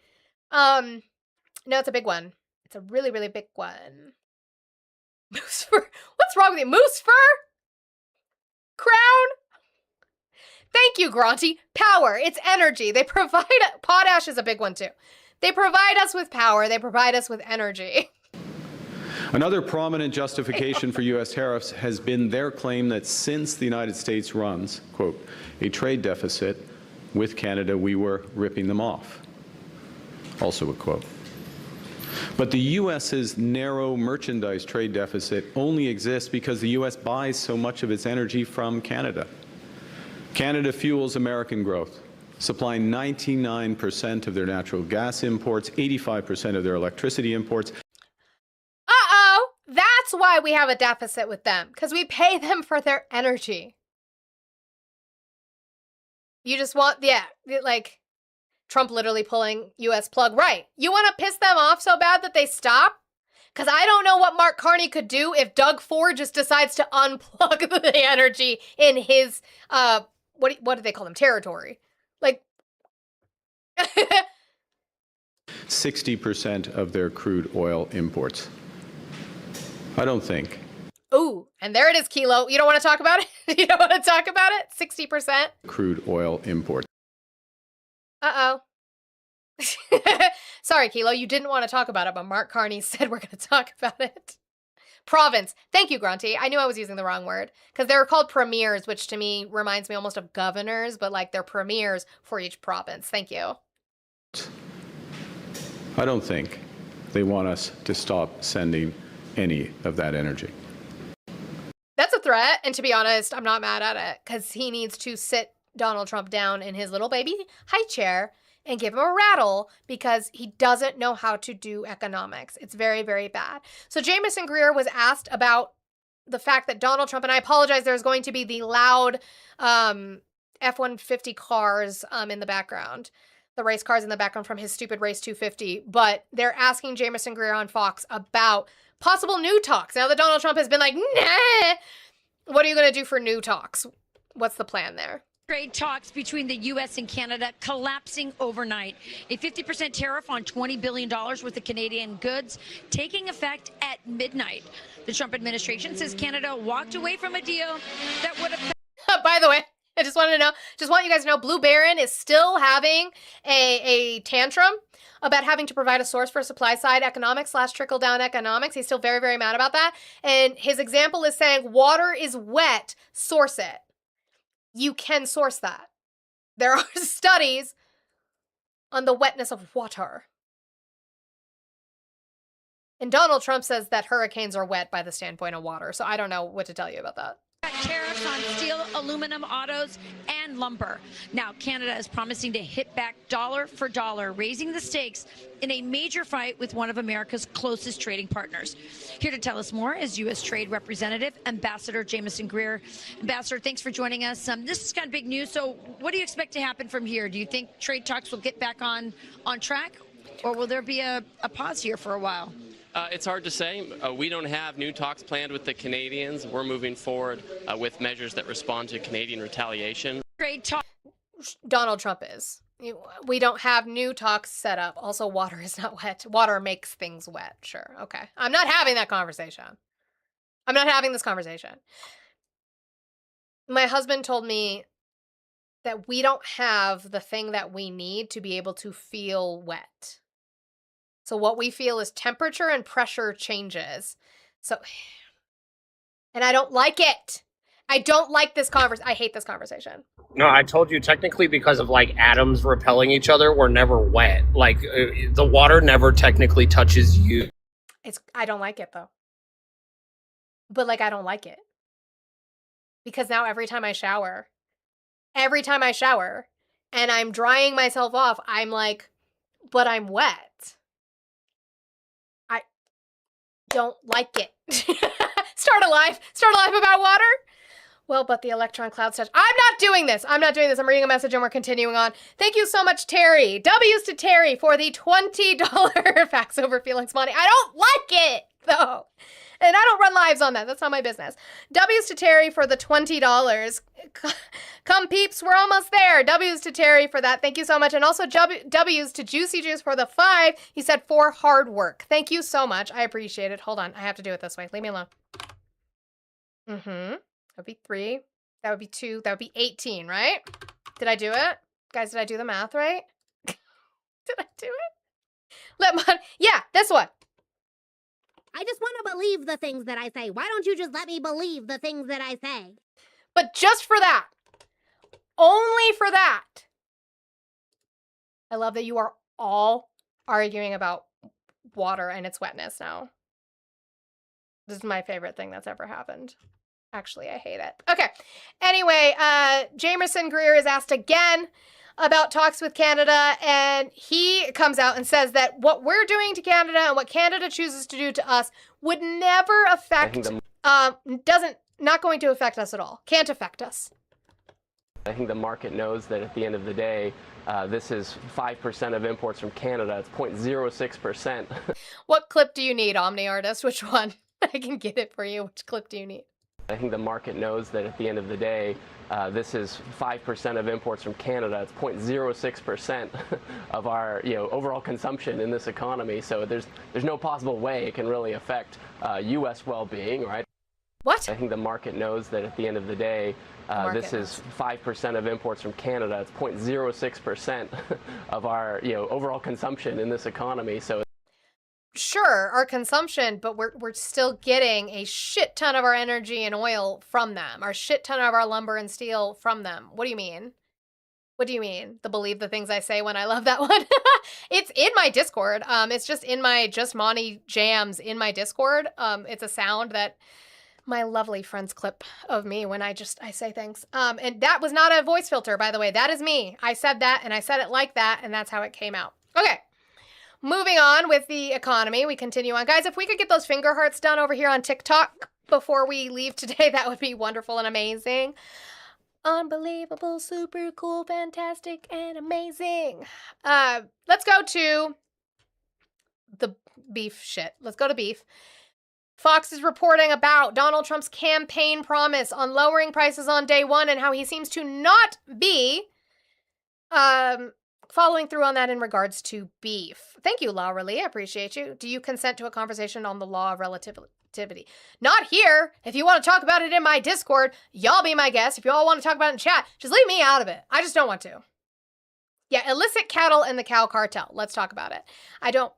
No, it's a big one. It's a really, really big one. Moose fur. What's wrong with you? Moose fur? Crown? Thank you, Gronty. Power. It's energy. They provide... Potash is a big one, too. They provide us with power. They provide us with energy. Another prominent justification for U.S. tariffs has been their claim that since the United States runs, quote, a trade deficit with Canada, we were ripping them off. Also a quote. But the U.S.'s narrow merchandise trade deficit only exists because the U.S. buys so much of its energy from Canada. Canada fuels American growth, supplying 99% of their natural gas imports, 85% of their electricity imports. Uh-oh! That's why we have a deficit with them, because we pay them for their energy. You just want, yeah, like, Trump literally pulling U.S. plug. Right. You want to piss them off so bad that they stop? Because I don't know what Mark Carney could do if Doug Ford just decides to unplug the energy in his, what do they call them? Territory. Like, 60% of their crude oil imports. I don't think. Ooh, and there it is, Kilo. You don't want to talk about it? You don't want to talk about it? 60%? Crude oil imports. Uh-oh. Sorry, Kilo, you didn't want to talk about it, but Mark Carney said we're going to talk about it. Province. Thank you, Grunty. I knew I was using the wrong word. Because they're called premiers, which to me reminds me almost of governors, but like they're premiers for each province. Thank you. I don't think they want us to stop sending any of that energy. That's a threat, and to be honest, I'm not mad at it, because he needs to sit Donald Trump down in his little baby high chair and give him a rattle because he doesn't know how to do economics. It's very, very bad. So Jamieson Greer was asked about the fact that Donald Trump, and I apologize, there's going to be the loud F-150 cars in the background, the race cars in the background from his stupid Race 250, but they're asking Jamieson Greer on Fox about possible new talks. Now that Donald Trump has been like, nah, what are you going to do for new talks? What's the plan there? Trade talks between the U.S. and Canada collapsing overnight. A 50% tariff on $20 billion worth of Canadian goods taking effect at midnight. The Trump administration says Canada walked away from a deal that would have... By the way, I just want you guys to know, Blue Baron is still having a tantrum about having to provide a source for supply side economics / trickle down economics. He's still very, very mad about that. And his example is saying water is wet, source it. You can source that. There are studies on the wetness of water. And Donald Trump says that hurricanes are wet by the standpoint of water. So I don't know what to tell you about that. Tariffs on steel, aluminum, autos, and lumber. Now, Canada is promising to hit back dollar for dollar, raising the stakes in a major fight with one of America's closest trading partners. Here to tell us more is U.S. Trade Representative Ambassador Jamieson Greer. Ambassador, thanks for joining us. This is kind of big news. So what do you expect to happen from here? Do you think trade talks will get back on track, or will there be a pause here for a while? It's hard to say. We don't have new talks planned with the Canadians. We're moving forward with measures that respond to Canadian retaliation. Trade talk. Donald Trump is. We don't have new talks set up. Also, water is not wet. Water makes things wet. Sure. Okay. I'm not having that conversation. I'm not having this conversation. My husband told me that we don't have the thing that we need to be able to feel wet. So what we feel is temperature and pressure changes. So, and I don't like it. I don't like this conversation. I hate this conversation. No, I told you technically because of like atoms repelling each other, we're never wet. Like the water never technically touches you. I don't like it though. But like, I don't like it. Because now every time I shower and I'm drying myself off, I'm like, but I'm wet. I don't like it. Start a live about water. Well, but the electron cloud touch. I'm not doing this. I'm reading a message and we're continuing on. Thank you so much, Terry. W's to Terry for the $20 facts over Felix Monty. I don't like it, though. And I don't run lives on that. That's not my business. W's to Terry for the $20. Come, peeps. We're almost there. W's to Terry for that. Thank you so much. And also W's to Juicy Juice for the 5. He said for hard work. Thank you so much. I appreciate it. Hold on. I have to do it this way. Leave me alone. That'd be 3. That would be 2. That would be 18, right? Did I do it? Guys, did I do the math right? Did I do it? Yeah, this one. I just want to believe the things that I say. Why don't you just let me believe the things that I say? But just for that. Only for that. I love that you are all arguing about water and its wetness now. This is my favorite thing that's ever happened. Actually, I hate it. Okay. Anyway, Jamerson Greer is asked again about talks with Canada, and he comes out and says that what we're doing to Canada and what Canada chooses to do to us would never affect, not going to affect us at all. Can't affect us. I think the market knows that at the end of the day, this is 5% of imports from Canada. It's 0.06%. What clip do you need, Omni Artist? Which one? I can get it for you. Which clip do you need? I think the market knows that at the end of the day, this is 5% of imports from Canada. It's 0.06% of our overall consumption in this economy. So there's no possible way it can really affect U.S. well-being, right? What? I think the market knows that at the end of the day, this is 5% of imports from Canada. It's 0.06% of our overall consumption in this economy. So. Sure, our consumption, but we're still getting a shit ton of our energy and oil from them. Our shit ton of our lumber and steel from them. What do you mean? What do you mean? The believe the things I say when I love that one. It's in my Discord. It's just in my Just Monty Jams in my Discord. It's a sound that my lovely friends clip of me when I say things. And that was not a voice filter, by the way. That is me. I said that and I said it like that, and that's how it came out. Okay. Moving on with the economy, we continue on. Guys, if we could get those finger hearts done over here on TikTok before we leave today, that would be wonderful and amazing. Unbelievable, super cool, fantastic, and amazing. Let's go to the beef shit. Let's go to beef. Fox is reporting about Donald Trump's campaign promise on lowering prices on day one and how he seems to not be following through on that in regards to beef. Thank you, Laura Lee. I appreciate you. Do you consent to a conversation on the law of relativity? Not here. If you want to talk about it in my Discord, y'all be my guest. If you all want to talk about it in chat, just leave me out of it. I just don't want to. Yeah, illicit cattle and the cow cartel. Let's talk about it. I don't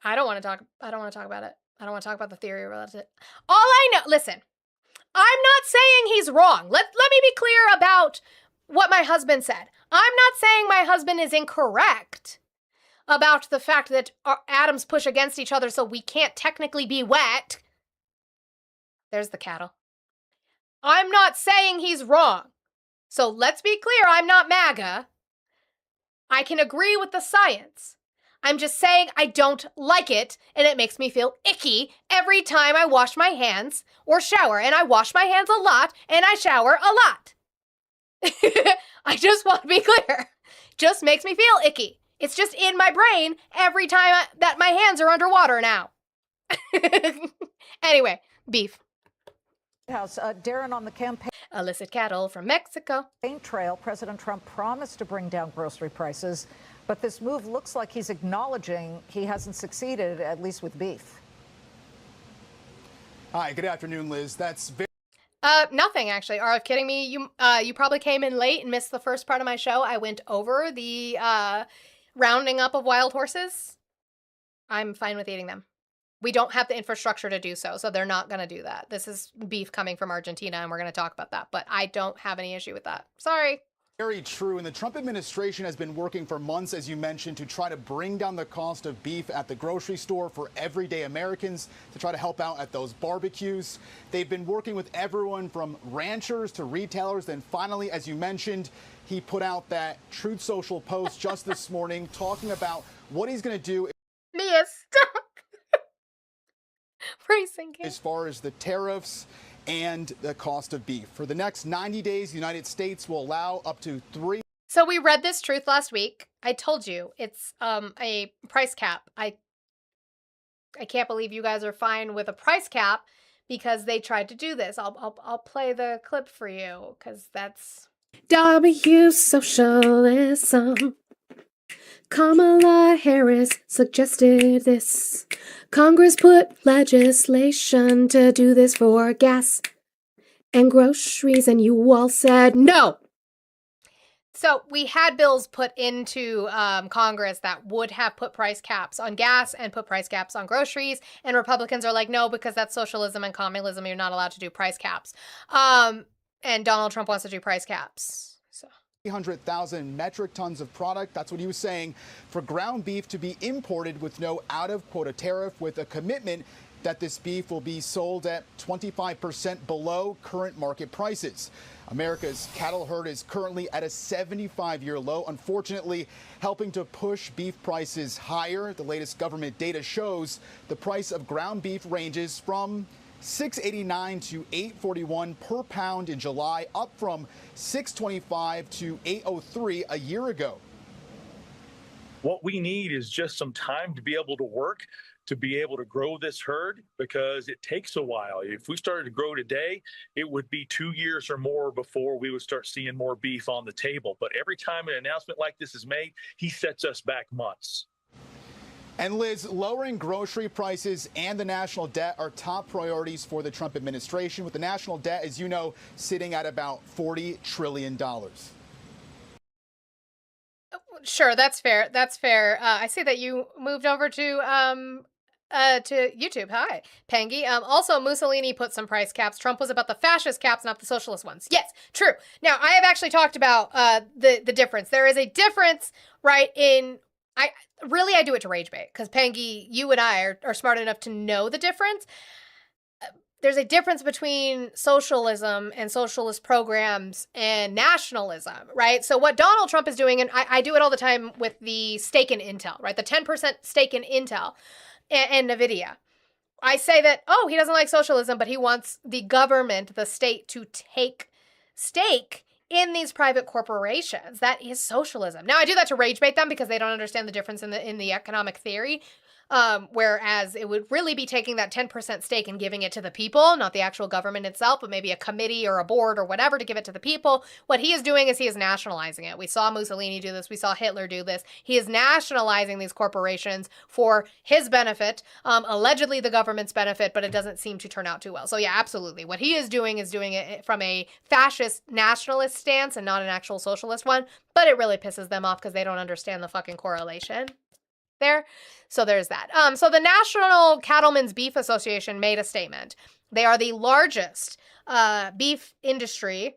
want to talk about it. I don't want to talk about the theory of relativity. All I know, listen, I'm not saying he's wrong. Let me be clear about what my husband said. I'm not saying my husband is incorrect about the fact that our atoms push against each other so we can't technically be wet. There's the cattle. I'm not saying he's wrong. So let's be clear, I'm not MAGA. I can agree with the science. I'm just saying I don't like it, and it makes me feel icky every time I wash my hands or shower. And I wash my hands a lot, and I shower a lot. I just want to be clear. Just makes me feel icky. It's just in my brain every time that my hands are underwater now. Anyway, beef. House, Darren, on the campaign illicit cattle from Mexico trail, President Trump promised to bring down grocery prices, but this move looks like he's acknowledging he hasn't succeeded, at least with beef. Hi, good afternoon, Liz. That's very Nothing actually. Are you kidding me? You probably came in late and missed the first part of my show. I went over the rounding up of wild horses. I'm fine with eating them. We don't have the infrastructure to do so, so they're not going to do that. This is beef coming from Argentina, and we're going to talk about that. But I don't have any issue with that. Sorry. Very true. And the Trump administration has been working for months, as you mentioned, to try to bring down the cost of beef at the grocery store for everyday Americans, to try to help out at those barbecues. They've been working with everyone from ranchers to retailers. Then finally, as you mentioned, he put out that Truth Social post just this morning talking about what he's going to do. Mia, stop. As far as the tariffs and the cost of beef. For the next 90 days, the United States will allow up to 3. So we read this truth last week. I told you it's a price cap. I can't believe you guys are fine with a price cap because they tried to do this. I'll play the clip for you because that's W socialism. Kamala Harris suggested this. Congress put legislation to do this for gas and groceries, and you all said no. So we had bills put into Congress that would have put price caps on gas and put price caps on groceries, and Republicans are like, no, because that's socialism and communism. You're not allowed to do price caps. And Donald Trump wants to do price caps. 300,000 metric tons of product. That's what he was saying for ground beef to be imported with no out-of-quota tariff, with a commitment that this beef will be sold at 25% below current market prices. America's cattle herd is currently at a 75-year low, unfortunately helping to push beef prices higher. The latest government data shows the price of ground beef ranges from $6.89 to $8.41 per pound in July, up from $6.25 to $8.03 a year ago. What we need is just some time to be able to work, to be able to grow this herd, because it takes a while. If we started to grow today, it would be 2 years or more before we would start seeing more beef on the table. But every time an announcement like this is made, he sets us back months. And Liz, lowering grocery prices and the national debt are top priorities for the Trump administration, with the national debt, as you know, sitting at about $40 trillion. Sure, that's fair. That's fair. I see that you moved over to YouTube. Hi, Pengy. Also, Mussolini put some price caps. Trump was about the fascist caps, not the socialist ones. Yes, true. Now, I have actually talked about the difference. There is a difference, right, I do it to rage bait, because Pengy, you and I are smart enough to know the difference. There's a difference between socialism and socialist programs and nationalism, right? So what Donald Trump is doing, and I do it all the time with the stake in Intel, right? The 10% stake in Intel and NVIDIA. I say that, oh, he doesn't like socialism, but he wants the government, the state, to take stake in these private corporations. That is socialism. Now, I do that to rage bait them because they don't understand the difference in the economic theory. Whereas it would really be taking that 10% stake and giving it to the people, not the actual government itself, but maybe a committee or a board or whatever to give it to the people. What he is doing is he is nationalizing it. We saw Mussolini do this. We saw Hitler do this. He is nationalizing these corporations for his benefit, allegedly the government's benefit, but it doesn't seem to turn out too well. So yeah, absolutely. What he is doing it from a fascist nationalist stance and not an actual socialist one, but it really pisses them off because they don't understand the fucking correlation there. So there's that. So the National Cattlemen's Beef Association made a statement. They are the largest beef industry.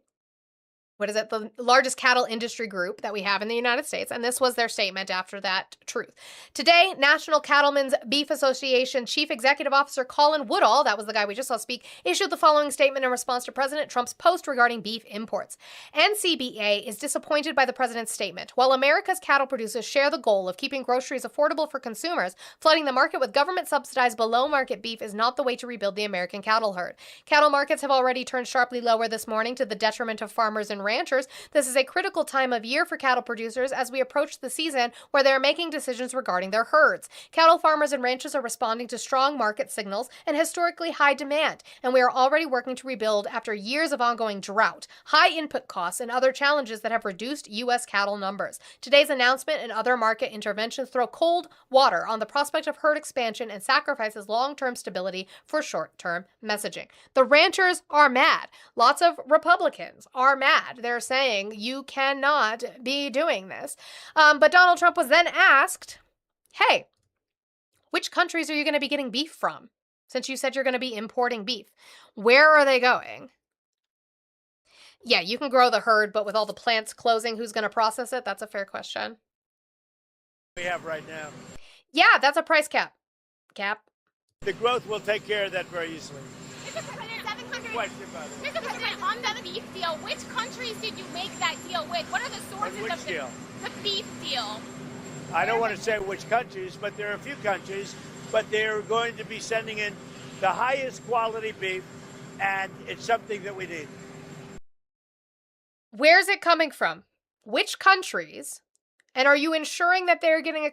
What is it? The largest cattle industry group that we have in the United States. And this was their statement after that truth. Today, National Cattlemen's Beef Association Chief Executive Officer Colin Woodall, that was the guy we just saw speak, issued the following statement in response to President Trump's post regarding beef imports. NCBA is disappointed by the president's statement. While America's cattle producers share the goal of keeping groceries affordable for consumers, flooding the market with government-subsidized below-market beef is not the way to rebuild the American cattle herd. Cattle markets have already turned sharply lower this morning to the detriment of farmers and ranchers. This is a critical time of year for cattle producers as we approach the season where they are making decisions regarding their herds. Cattle farmers and ranchers are responding to strong market signals and historically high demand, and we are already working to rebuild after years of ongoing drought, high input costs, and other challenges that have reduced U.S. cattle numbers. Today's announcement and other market interventions throw cold water on the prospect of herd expansion and sacrifices long-term stability for short-term messaging. The ranchers are mad. Lots of Republicans are mad. They're saying you cannot be doing this. But Donald Trump was then asked, hey, which countries are you going to be getting beef from? Since you said you're going to be importing beef, where are they going? Yeah, you can grow the herd, but with all the plants closing, who's going to process it? That's a fair question. We have right now. Yeah, that's a price cap. The growth will take care of that very easily. Mr. President, 700. Question about it. Mr. President, on the beef deal, which countries did you make that deal with? What are the sources Which of deal? the beef deal? I don't want to say which countries, but there are a few countries, but they're going to be sending in the highest quality beef, and it's something that we need. Where's it coming from? Which countries? And are you ensuring that they're getting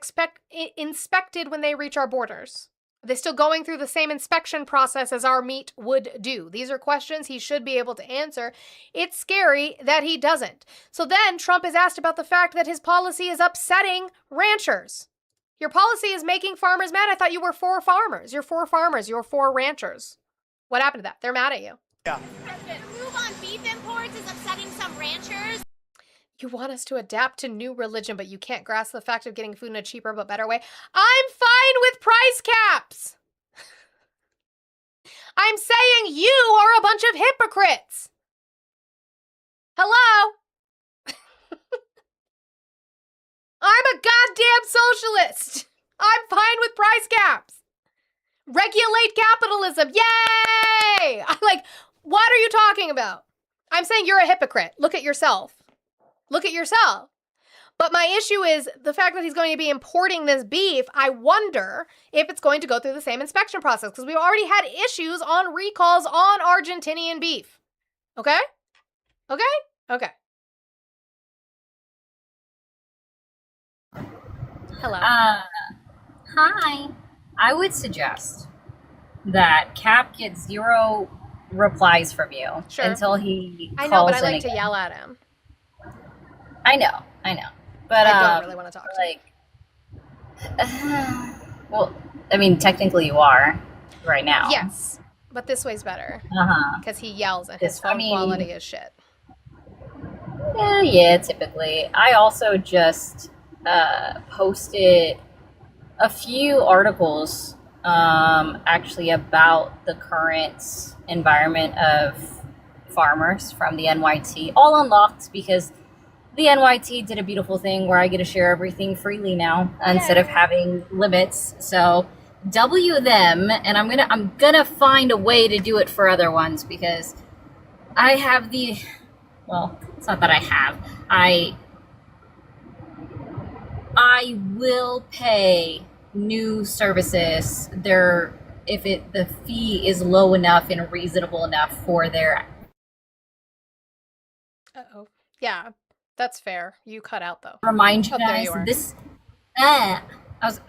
inspected when they reach our borders? Are they still going through the same inspection process as our meat would do? These are questions he should be able to answer. It's scary that he doesn't. So then Trump is asked about the fact that his policy is upsetting ranchers. Your policy is making farmers mad. I thought you were for farmers. You're for farmers. You're for ranchers. What happened to that? They're mad at you. Yeah. President, the move on beef imports is upsetting some ranchers. You want us to adapt to new religion, but you can't grasp the fact of getting food in a cheaper but better way. I'm fine with price caps. I'm saying you are a bunch of hypocrites. Hello? I'm a goddamn socialist. I'm fine with price caps. Regulate capitalism. Yay! What are you talking about? I'm saying you're a hypocrite. Look at yourself. Look at yourself. But my issue is the fact that he's going to be importing this beef. I wonder if it's going to go through the same inspection process because we've already had issues on recalls on Argentinian beef. Okay? Okay? Okay. Hello. Hi. I would suggest that Cap gets 0 replies from you until he calls I know, but I in like to again. yell at him. I know. But I don't really want to talk to him. Well, I mean, technically you are right now. Yes, but this way's better. Because he yells and his phone quality is shit. Yeah, typically. I also just posted a few articles actually about the current environment of farmers from the NYT, all unlocked because the NYT did a beautiful thing where I get to share everything freely now instead of having limits. So W them, and I'm gonna find a way to do it for other ones because I have well, it's not that I have. I will pay new services if the fee is low enough and reasonable enough for their. Uh-oh. Yeah, that's fair. You cut out though. Remind you Oh, there guys you are. this. I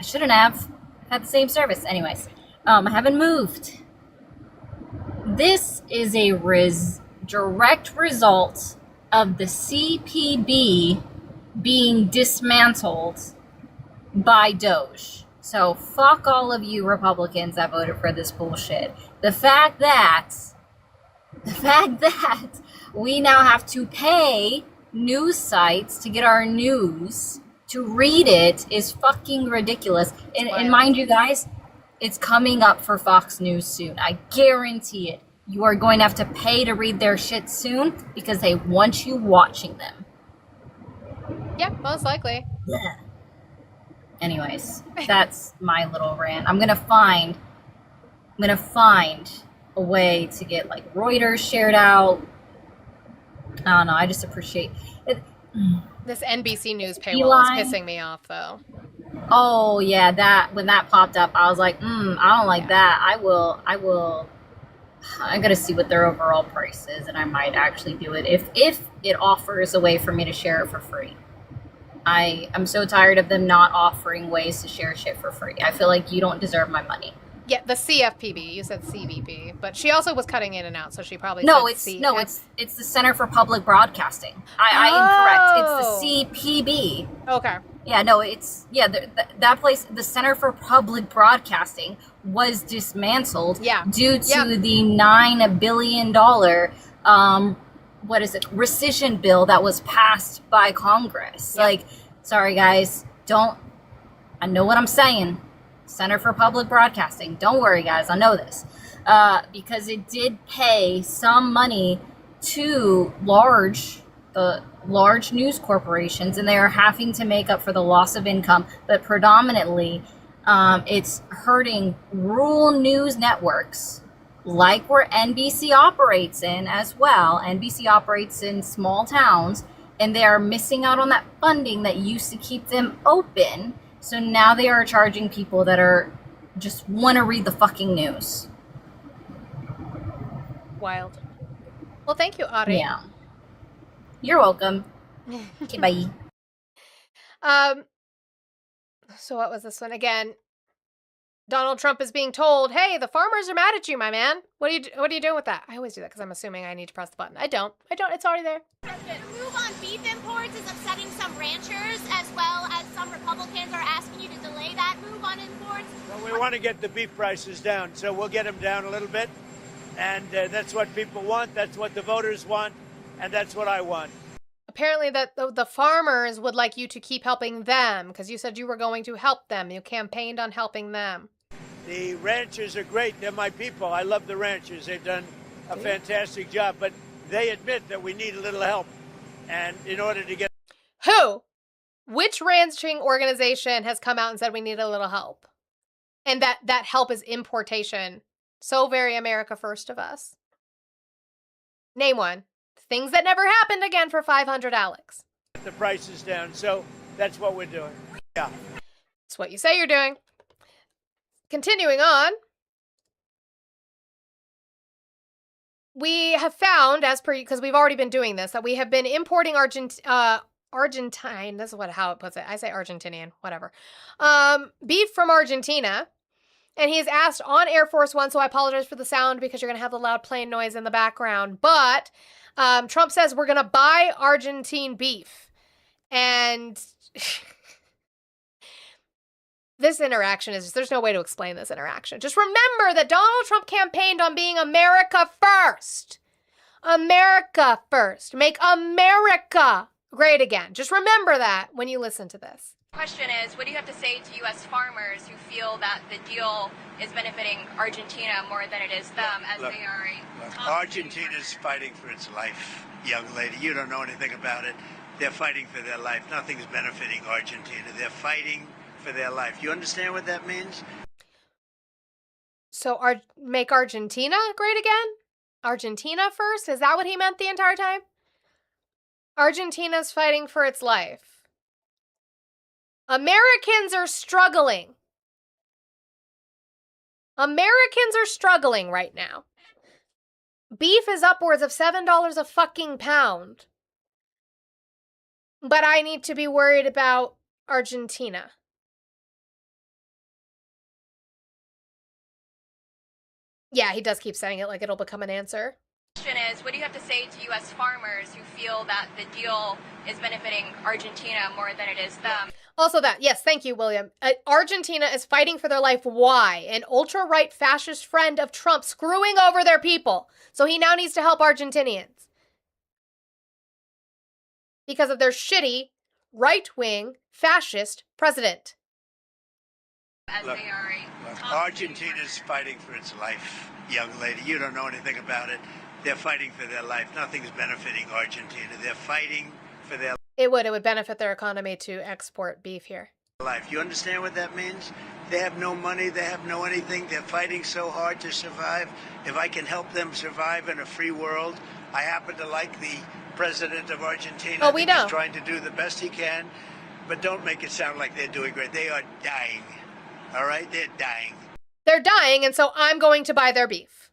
shouldn't have had the same service. Anyways, I haven't moved. This is a direct result of the CPB being dismantled by Doge. So fuck all of you Republicans that voted for this bullshit. The fact that we now have to pay news sites to get our news, to read it, is fucking ridiculous. And mind you guys, it's coming up for Fox News soon. I guarantee it. You are going to have to pay to read their shit soon because they want you watching them. Yeah, most likely. Yeah. Anyways, that's my little rant. I'm gonna find a way to get like Reuters shared out. I don't know. I just appreciate it. This NBC News paywall is Eli? pissing me off, though. Oh yeah, when that popped up, I was like, I don't like that. I will I gotta see what their overall price is, and I might actually do it if it offers a way for me to share it for free. I'm so tired of them not offering ways to share shit for free. I feel like you don't deserve my money. Yeah, the CFPB. You said CVP, but she also was cutting in and out, so she probably it's the Center for Public Broadcasting. I incorrect. It's the CPB. Okay. Yeah, no, that place, the Center for Public Broadcasting, was dismantled due to the $9 billion rescission bill that was passed by Congress. Like, sorry guys, I know what I'm saying. Center for Public Broadcasting. Don't worry guys, I know this. Because it did pay some money to the large news corporations, and they are having to make up for the loss of income, but predominantly it's hurting rural news networks like where NBC operates in as well. NBC operates in small towns, and they are missing out on that funding that used to keep them open. So now they are charging people that are just want to read the fucking news. Wild. Well, thank you, Ari. Yeah. You're welcome. Okay, bye. So what was this one again? Donald Trump is being told, "Hey, the farmers are mad at you, my man. What are you doing with that?" I always do that because I'm assuming I need to press the button. I don't. It's already there. The move on beef imports is upsetting some ranchers, as well as some Republicans are asking you to delay that move on imports. Well, we want to get the beef prices down, so we'll get them down a little bit. And that's what people want. That's what the voters want. And that's what I want. Apparently that the farmers would like you to keep helping them because you said you were going to help them. You campaigned on helping them. The ranchers are great. They're my people. I love the ranchers. They've done a fantastic job. But they admit that we need a little help. And in order to get... Who? Which ranching organization has come out and said we need a little help? And that help is importation. So very America first of us. Name one. Things that never happened again for 500 Alex. The prices down. So that's what we're doing. Yeah. It's what you say you're doing. Continuing on. We have found, as per, because we've already been doing this, that we have been importing Argentine, this is how it puts it. I say Argentinian, whatever. Beef from Argentina. And he's asked on Air Force One, so I apologize for the sound because you're going to have the loud plane noise in the background. But Trump says we're going to buy Argentine beef. And this interaction there's no way to explain this interaction. Just remember that Donald Trump campaigned on being America first. America first. Make America great again. Just remember that when you listen to this. Question is, what do you have to say to U.S. farmers who feel that the deal is benefiting Argentina more than it is them, as they are Argentina's fighting for its life, young lady. You don't know anything about it. They're fighting for their life. Nothing's benefiting Argentina. They're fighting for their life. You understand what that means? So make Argentina great again? Argentina first? Is that what he meant the entire time? Argentina's fighting for its life. Americans are struggling. Americans are struggling right now. Beef is upwards of $7 a fucking pound. But I need to be worried about Argentina. Yeah, he does keep saying it like it'll become an answer. Question is, what do you have to say to U.S. farmers who feel that the deal is benefiting Argentina more than it is them? Also that, yes, thank you, William. Argentina is fighting for their life. Why? An ultra-right fascist friend of Trump screwing over their people. So he now needs to help Argentinians. Because of their shitty, right-wing, fascist president. Look, Argentina's fighting for its life, young lady. You don't know anything about it. They're fighting for their life. Nothing's benefiting Argentina. They're fighting for their life. It would benefit their economy to export beef here. Life. You understand what that means? They have no money. They have no anything. They're fighting so hard to survive. If I can help them survive in a free world, I happen to like the president of Argentina. Oh, we know. He's trying to do the best he can, but don't make it sound like they're doing great. They are dying. All right? They're dying. They're dying, and so I'm going to buy their beef.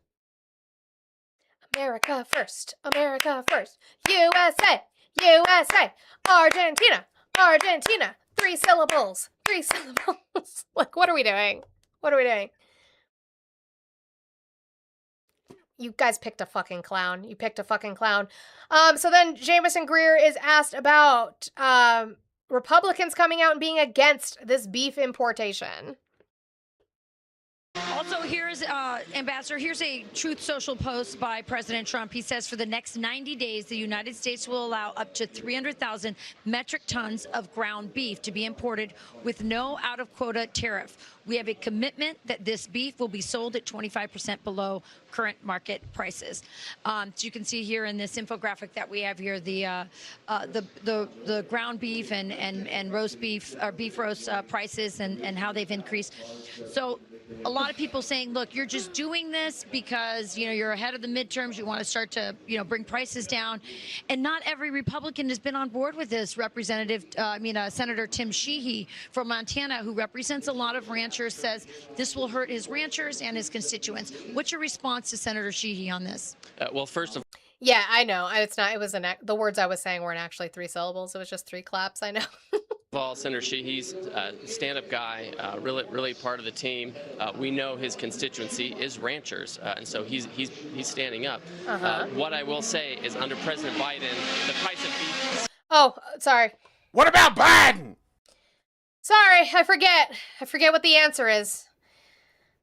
America first, America first. USA, USA, Argentina, Argentina. 3 syllables, 3 syllables. Like, what are we doing? What are we doing? You guys picked a fucking clown. You picked a fucking clown. So then Jamieson Greer is asked about Republicans coming out and being against this beef importation. Also, here's, Ambassador, here's a Truth Social post by President Trump. He says for the next 90 days, the United States will allow up to 300,000 metric tons of ground beef to be imported with no out-of-quota tariff. We have a commitment that this beef will be sold at 25% below current market prices. So you can see here in this infographic that we have here the ground beef and roast beef or beef roast prices and how they've increased. So a lot of people saying, look, you're just doing this because, you know, you're ahead of the midterms. You want to start to, you know, bring prices down. And not every Republican has been on board with this. Senator Tim Sheehy from Montana, who represents a lot of ranchers, says this will hurt his ranchers and his constituents. What's your response to Senator Sheehy on this? Well, first of Yeah, I know. It's not. It was the words I was saying weren't actually 3 syllables. It was just 3 claps. I know. all, Senator Sheehy's a stand-up guy, really part of the team. We know his constituency is ranchers, and so he's standing up. What I will say is, under President Biden, the price of beef. Oh, sorry. What about Biden? Sorry, I forget what the answer is.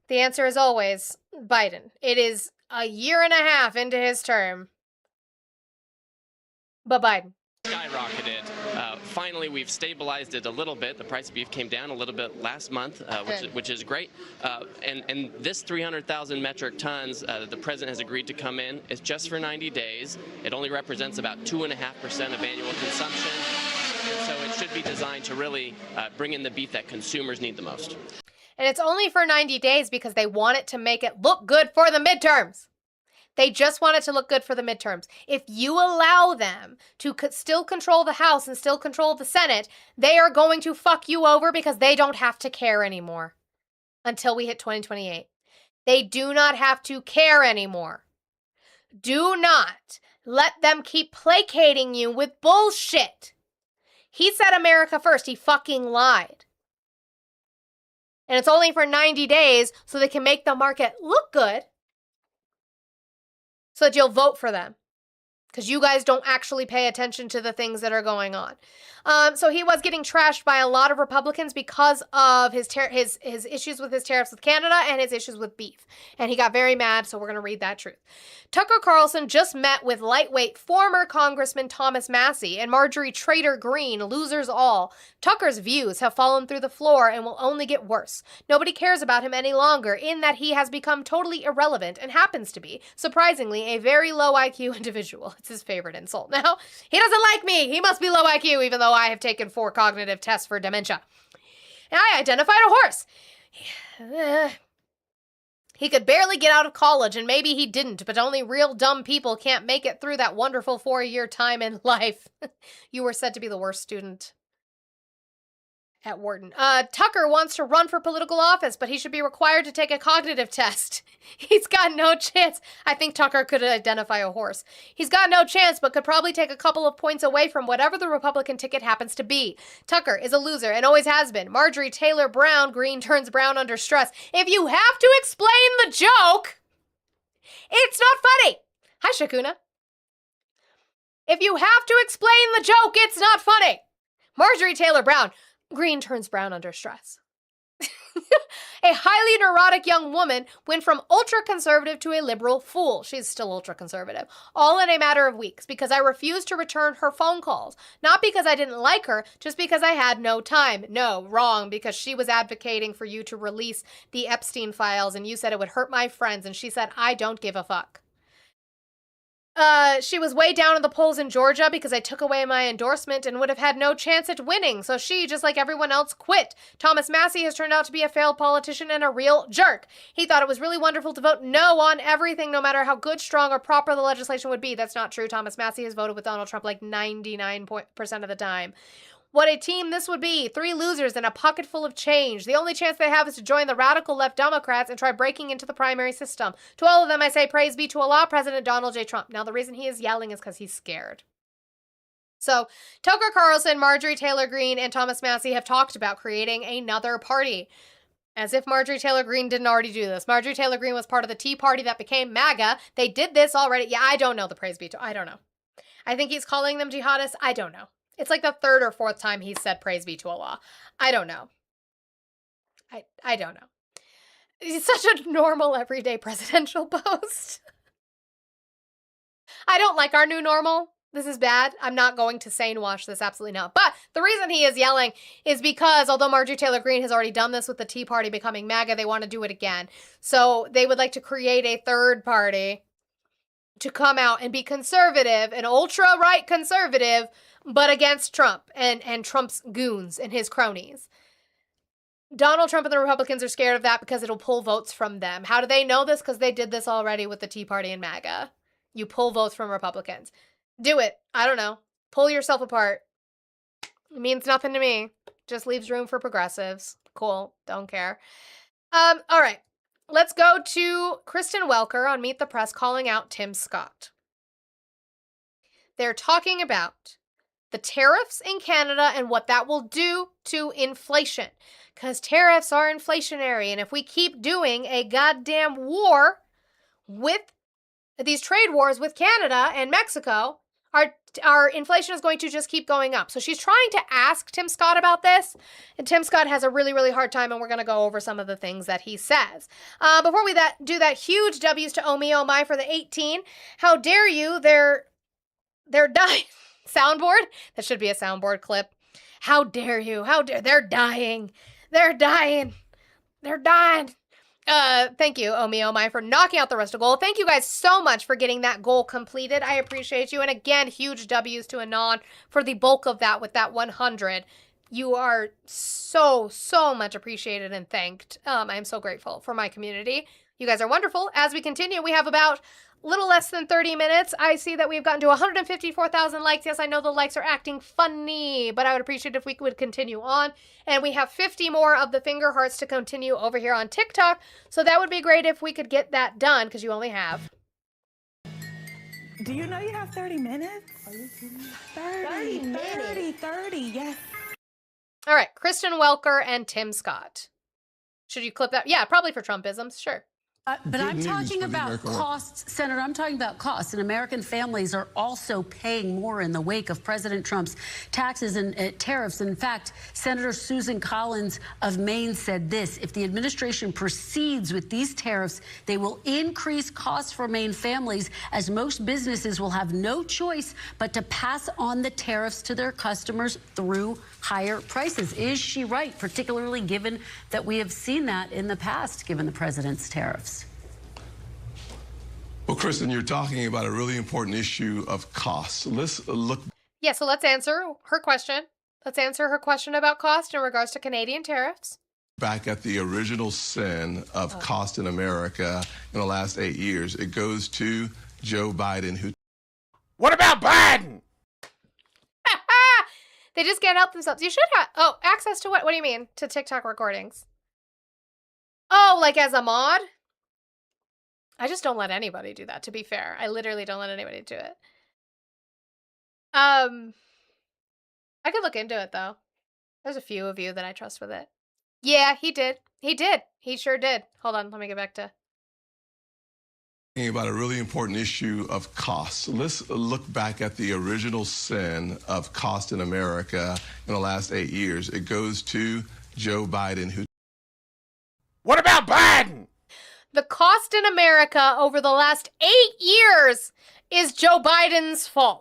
The answer is always Biden. It is a year and a half into his term. But Biden. Skyrocketed. Finally, we've stabilized it a little bit. The price of beef came down a little bit last month, which is great. And this 300,000 metric tons the president has agreed to come in is just for 90 days. It only represents about 2.5% of annual consumption. And so it should be designed to really bring in the beef that consumers need the most. And it's only for 90 days because they want it to make it look good for the midterms. They just want it to look good for the midterms. If you allow them to still control the House and still control the Senate, they are going to fuck you over because they don't have to care anymore until we hit 2028. They do not have to care anymore. Do not let them keep placating you with bullshit. He said America first. He fucking lied. And it's only for 90 days so they can make the market look good. So that you'll vote for them. Because you guys don't actually pay attention to the things that are going on. So he was getting trashed by a lot of Republicans because of his issues with his tariffs with Canada and his issues with beef. And he got very mad, so we're going to read that truth. Tucker Carlson just met with lightweight former Congressman Thomas Massie and Marjorie Taylor Greene, losers all. Tucker's views have fallen through the floor and will only get worse. Nobody cares about him any longer, in that he has become totally irrelevant and happens to be, surprisingly, a very low IQ individual. It's his favorite insult. Now, he doesn't like me. He must be low IQ, even though I have taken 4 cognitive tests for dementia. And I identified a horse. He could barely get out of college, and maybe he didn't, but only real dumb people can't make it through that wonderful 4-year time in life. You were said to be the worst student at Wharton. Tucker wants to run for political office, but he should be required to take a cognitive test. He's got no chance. I think Tucker could identify a horse. He's got no chance, but could probably take a couple of points away from whatever the Republican ticket happens to be. Tucker is a loser and always has been. Marjorie Taylor Greene turns brown under stress. If you have to explain the joke, it's not funny. Hi, Shakuna. If you have to explain the joke, it's not funny. Marjorie Taylor Greene turns brown under stress. A highly neurotic young woman went from ultra-conservative to a liberal fool. She's still ultra-conservative. All in a matter of weeks, because I refused to return her phone calls. Not because I didn't like her, just because I had no time. No, wrong, because she was advocating for you to release the Epstein files, and you said it would hurt my friends, and she said, I don't give a fuck. She was way down in the polls in Georgia because I took away my endorsement and would have had no chance at winning, so she, just like everyone else, quit. Thomas Massie has turned out to be a failed politician and a real jerk. He thought it was really wonderful to vote no on everything, no matter how good, strong, or proper the legislation would be. That's not true. Thomas Massie has voted with Donald Trump like 99% of the time. What a team this would be. 3 losers and a pocket full of change. The only chance they have is to join the radical left Democrats and try breaking into the primary system. To all of them, I say praise be to Allah, President Donald J. Trump. Now, the reason he is yelling is because he's scared. So, Tucker Carlson, Marjorie Taylor Greene, and Thomas Massie have talked about creating another party. As if Marjorie Taylor Greene didn't already do this. Marjorie Taylor Greene was part of the Tea Party that became MAGA. They did this already. Yeah, I don't know the praise be to. I don't know. I think he's calling them jihadists. I don't know. It's like the 3rd or 4th time he's said praise be to Allah. I don't know. I don't know. It's such a normal, everyday presidential post. I don't like our new normal. This is bad. I'm not going to sane wash this. Absolutely not. But the reason he is yelling is because although Marjorie Taylor Greene has already done this with the Tea Party becoming MAGA, they want to do it again. So they would like to create a third party to come out and be conservative, an ultra-right conservative, but against Trump and Trump's goons and his cronies. Donald Trump and the Republicans are scared of that because it'll pull votes from them. How do they know this? Because they did this already with the Tea Party and MAGA. You pull votes from Republicans. Do it. I don't know. Pull yourself apart. It means nothing to me. Just leaves room for progressives. Cool. Don't care. All right. Let's go to Kristen Welker on Meet the Press calling out Tim Scott. They're talking about the tariffs in Canada and what that will do to inflation. Because tariffs are inflationary. And if we keep doing a goddamn war with these trade wars with Canada and Mexico, our inflation is going to just keep going up. So she's trying to ask Tim Scott about this, and Tim Scott has a really, really hard time, and we're going to go over some of the things that he says. Before we do that, huge W's to Oh Me Oh My for the 18. How dare you? They're dying. Soundboard? That should be a soundboard clip. How dare you? How dare they're dying. They're dying. They're dying. Thank you, Oh Me Oh My, for knocking out the rest of goal. Thank you guys so much for getting that goal completed. I appreciate you. And again, huge W's to Anon for the bulk of that with that 100. You are so, so much appreciated and thanked. I am so grateful for my community. You guys are wonderful. As we continue, we have about a little less than 30 minutes. I see that we've gotten to 154,000 likes. Yes, I know the likes are acting funny, but I would appreciate if we would continue on. And we have 50 more of the finger hearts to continue over here on TikTok. So that would be great if we could get that done, because you only have... Do you know you have 30 minutes? Are you kidding me? 30, yes. All right, Kristen Welker and Tim Scott. Should you clip that? Yeah, probably for Trumpisms, sure. But I'm talking about costs, Senator. I'm talking about costs. And American families are also paying more in the wake of President Trump's taxes and tariffs. In fact, Senator Susan Collins of Maine said this: if the administration proceeds with these tariffs, they will increase costs for Maine families, as most businesses will have no choice but to pass on the tariffs to their customers through higher prices. Is she right, particularly given that we have seen that in the past, given the president's tariffs? Well, Kristen, you're talking about a really important issue of costs. Let's look. Yeah, so let's answer her question. Let's answer her question about cost in regards to Canadian tariffs. Back at the original sin of cost in America in the last 8 years. It goes to Joe Biden, who... What about Biden? They just can't help themselves. You should have... access to what? What do you mean? To TikTok recordings? Oh, like as a mod? I just don't let anybody do that, to be fair. I literally don't let anybody do it. I could look into it, though. There's a few of you that I trust with it. Yeah, he did. He did. He sure did. Hold on, let me get back to... About a really important issue of costs. Let's look back at the original sin of cost in America in the last 8 years. It goes to Joe Biden, who... What about Biden? The cost in America over the last 8 years is Joe Biden's fault.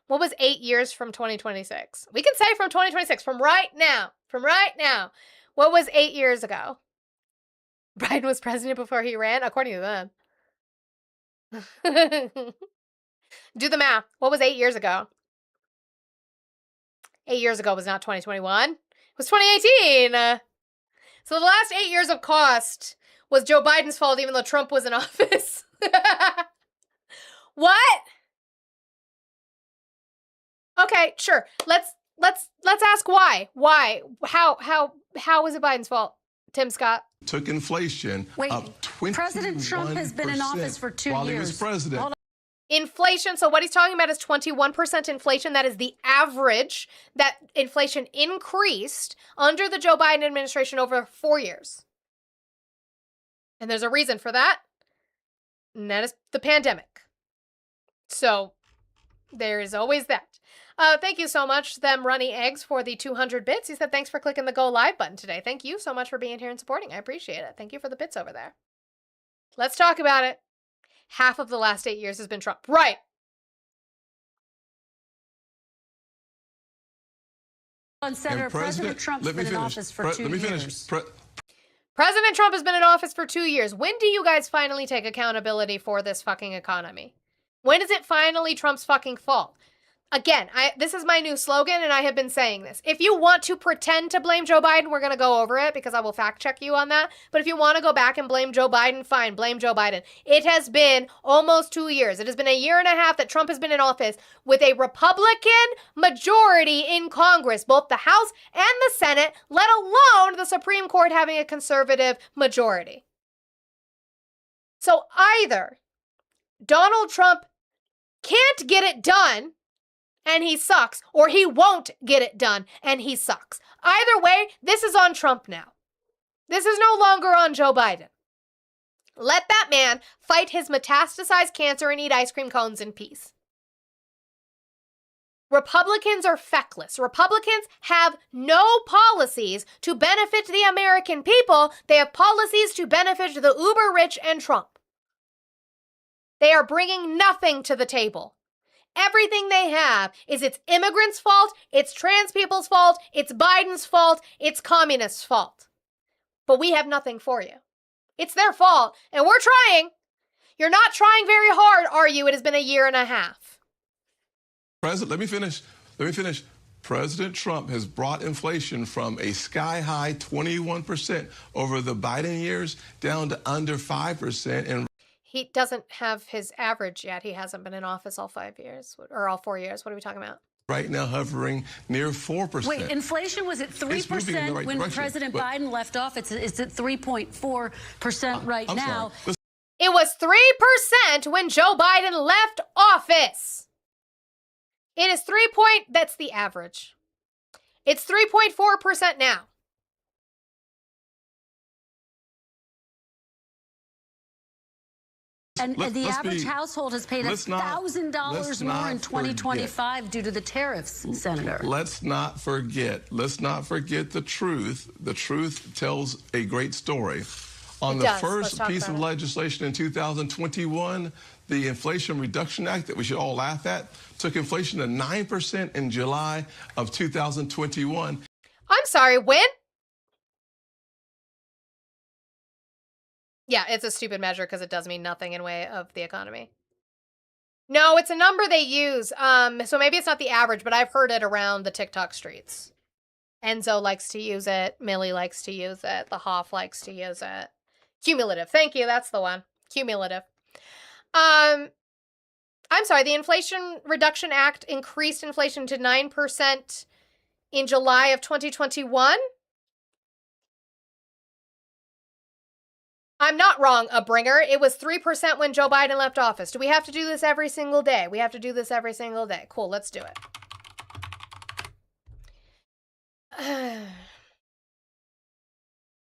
What was 8 years from 2026? We can say from 2026, from right now. From right now. What was 8 years ago? Biden was president before he ran, according to them. Do the math. What was 8 years ago? 8 years ago was not 2021. It was 2018. So the last 8 years of cost was Joe Biden's fault, even though Trump was in office. What? Okay, sure. Let's ask why. Why? How was it Biden's fault? Tim Scott took inflation up 21%. President Trump has been in office for 2 years. While he was president. Hold on. Inflation. So what he's talking about is 21% inflation. That is the average that inflation increased under the Joe Biden administration over 4 years. And there's a reason for that. And that is the pandemic. So there is always that. Thank you so much, Them Runny Eggs, for the 200 bits. He said, thanks for clicking the go live button today. Thank you so much for being here and supporting. I appreciate it. Thank you for the bits over there. Let's talk about it. Half of the last 8 years has been Trump. Right. Senator, President Trump's been in office for 2 years. President Trump has been in office for 2 years. When do you guys finally take accountability for this fucking economy? When is it finally Trump's fucking fault? Again, this is my new slogan, and I have been saying this. If you want to pretend to blame Joe Biden, we're going to go over it because I will fact check you on that. But if you want to go back and blame Joe Biden, fine, blame Joe Biden. It has been almost 2 years. It has been a year and a half that Trump has been in office with a Republican majority in Congress, both the House and the Senate, let alone the Supreme Court having a conservative majority. So either Donald Trump can't get it done and he sucks, or he won't get it done and he sucks. Either way, this is on Trump now. This is no longer on Joe Biden. Let that man fight his metastasized cancer and eat ice cream cones in peace. Republicans are feckless. Republicans have no policies to benefit the American people. They have policies to benefit the uber rich and Trump. They are bringing nothing to the table. Everything they have is it's immigrants' fault, it's trans people's fault, it's Biden's fault, it's communists' fault. But we have nothing for you. It's their fault, and we're trying. You're not trying very hard, are you? It has been a year and a half. President, let me finish. President Trump has brought inflation from a sky-high 21% over the Biden years down to under 5% in He doesn't have his average yet. He hasn't been in office all 5 years, or all 4 years. What are we talking about? right now hovering near 4%. Wait, inflation was at 3% right when direction, President Biden left office. It's at 3.4% right I'm now. sorry. It was 3% when Joe Biden left office. It is that's the average. It's 3.4% now. And the average household has paid $1,000 more in 2025 due to the tariffs, Senator. Let's not forget the truth. The truth tells a great story. On the first piece of legislation in 2021, the Inflation Reduction Act that we should all laugh at took inflation to 9% in July of 2021. I'm sorry, when? Yeah, it's a stupid measure because it does mean nothing in way of the economy. No, it's a number they use. So maybe it's not the average, but I've heard it around the TikTok streets. Enzo likes to use it. Millie likes to use it. The Hoff likes to use it. Cumulative. Thank you. That's the one. Cumulative. I'm sorry. The Inflation Reduction Act increased inflation to 9% in July of 2021. I'm not wrong, a bringer. It was 3% when Joe Biden left office. Do we have to do this every single day? We have to do this every single day. Cool, let's do it.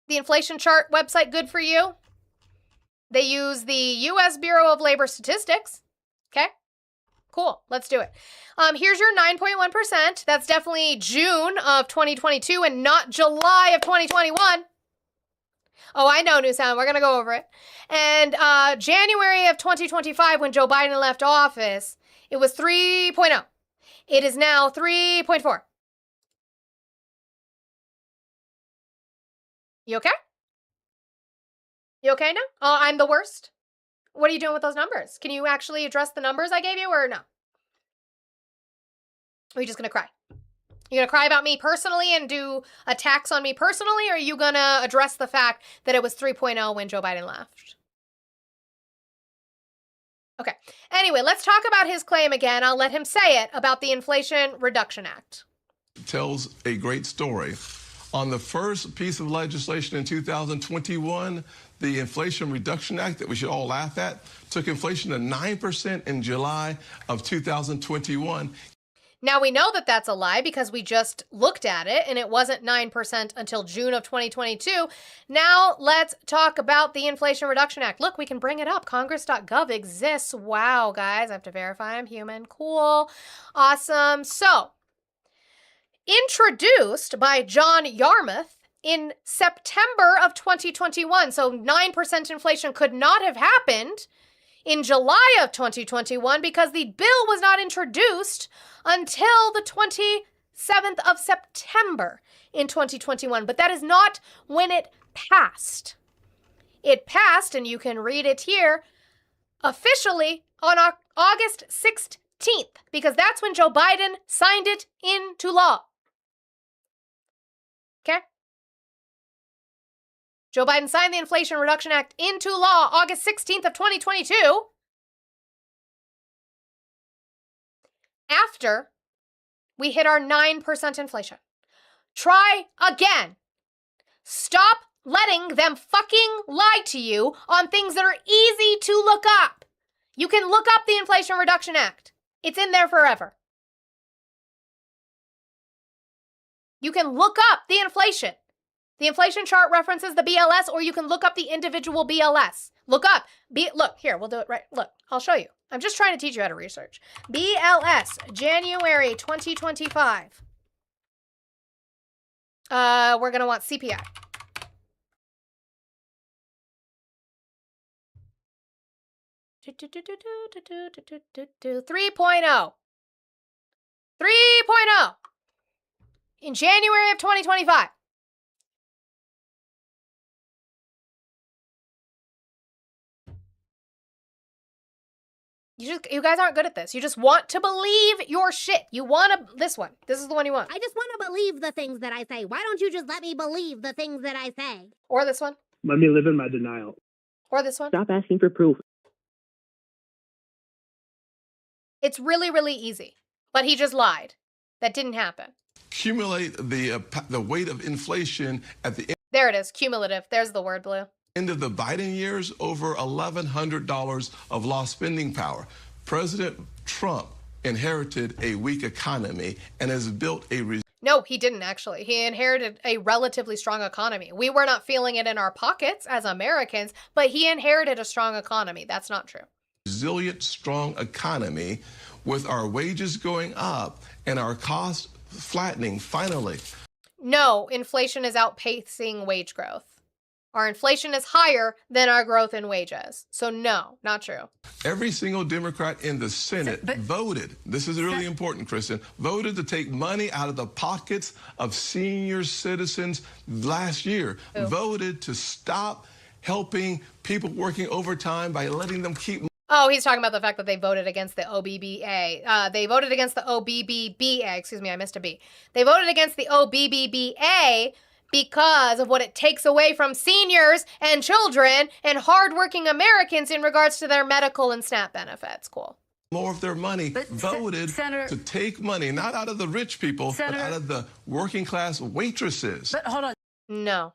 The inflation chart website good for you? They use the U.S. Bureau of Labor Statistics. Okay, cool, let's do it. Here's your 9.1%. That's definitely June of 2022 and not July of 2021. Oh, I know, New Sound. We're going to go over it. And January of 2025, when Joe Biden left office, it was 3.0. It is now 3.4. You okay? You okay now? Oh, I'm the worst? What are you doing with those numbers? Can you actually address the numbers I gave you or no? Or are you just going to cry? You gonna cry about me personally and do attacks on me personally, or are you gonna address the fact that it was 3.0 when Joe Biden left? Okay. Anyway, let's talk about his claim again. I'll let him say it about the Inflation Reduction Act. Tells a great story. On the first piece of legislation in 2021, the Inflation Reduction Act that we should all laugh at took inflation to 9% in July of 2021. Now, we know that that's a lie because we just looked at it and it wasn't 9% until June of 2022. Now, let's talk about the Inflation Reduction Act. Look, we can bring it up. Congress.gov exists. Wow, guys, I have to verify I'm human. Cool. Awesome. So, introduced by John Yarmuth in September of 2021. So 9% inflation could not have happened in July of 2021 because the bill was not introduced until the 27th of September in 2021. But that is not when it passed. It passed, and you can read it here, officially on August 16th, because that's when Joe Biden signed it into law. Okay? Joe Biden signed the Inflation Reduction Act into law August 16th of 2022. After we hit our 9% inflation. Try again. Stop letting them fucking lie to you on things that are easy to look up. You can look up the Inflation Reduction Act. It's in there forever. You can look up the inflation. The inflation chart references the BLS, or you can look up the individual BLS. Look up. Look, here, we'll do it right. Look, I'll show you. I'm just trying to teach you how to research. BLS, January 2025. We're going to want CPI. Do, 3.0. 3.0. In January of 2025. You guys aren't good at this. You just want to believe your shit. You want this one. This is the one you want. I just want to believe the things that I say. Why don't you just let me believe the things that I say? Or this one. Let me live in my denial. Or this one. Stop asking for proof. It's really, really easy. But he just lied. That didn't happen. Accumulate the weight of inflation at the end. There it is. Cumulative. There's the word, Blue. End of the Biden years, over $1,100 of lost spending power. President Trump inherited a weak economy and has built a... No, he didn't actually. He inherited a relatively strong economy. We were not feeling it in our pockets as Americans, but he inherited a strong economy. That's not true. Resilient, strong economy with our wages going up and our costs flattening finally. No, inflation is outpacing wage growth. Our inflation is higher than our growth in wages. So no, not true. Every single Democrat in the Senate voted, this is really important, Kristen, voted to take money out of the pockets of senior citizens last year. Ooh. Voted to stop helping people working overtime by letting them keep... Oh, he's talking about the fact that they voted against the OBBA. They voted against the OBBBA. Excuse me, I missed a B. They voted against the OBBBA because of what it takes away from seniors and children and hardworking Americans in regards to their medical and SNAP benefits. Cool. More of their money, voted to take money, not out of the rich people, but out of the working class waitresses. But hold on. No.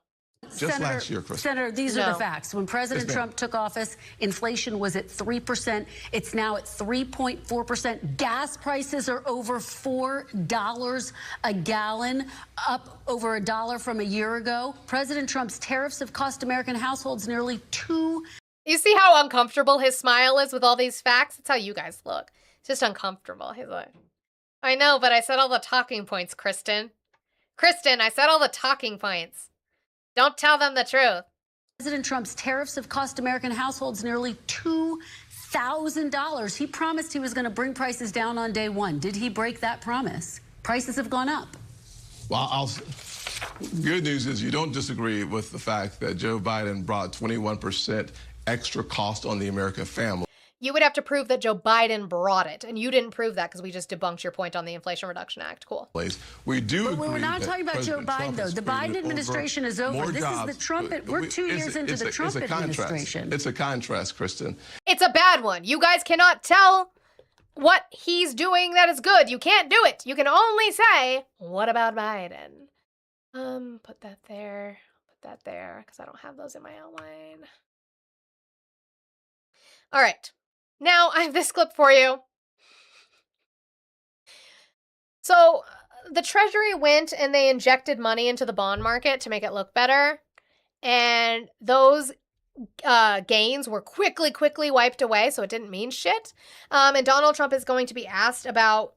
Just last year, Chris. Senator, these are the facts. When President Trump took office, inflation was at 3%. It's now at 3.4%. Gas prices are over $4 a gallon, up over $1 from a year ago. President Trump's tariffs have cost American households nearly $2. You see how uncomfortable his smile is with all these facts? That's how you guys look. It's just uncomfortable. He's like, I know, but I said all the talking points, Kristen. Kristen, I said all the talking points. Don't tell them the truth. President Trump's tariffs have cost American households nearly $2,000. He promised he was going to bring prices down on day one. Did he break that promise? Prices have gone up. Well, good news is you don't disagree with the fact that Joe Biden brought 21% extra cost on the American family. You would have to prove that Joe Biden brought it, and you didn't prove that because we just debunked your point on the Inflation Reduction Act. Cool. We do But agree we're not that talking about Joe President Biden, Trump though. has The Biden created administration is over. more This jobs, is the Trump. but We're 2 years into the Trump administration. It's a contrast, Kristen. It's a bad one. You guys cannot tell what he's doing that is good. You can't do it. You can only say, what about Biden? Put that there. Put that there, because I don't have those in my outline. All right. Now I have this clip for you. So the Treasury went and they injected money into the bond market to make it look better. And those gains were quickly wiped away, so it didn't mean shit. And Donald Trump is going to be asked about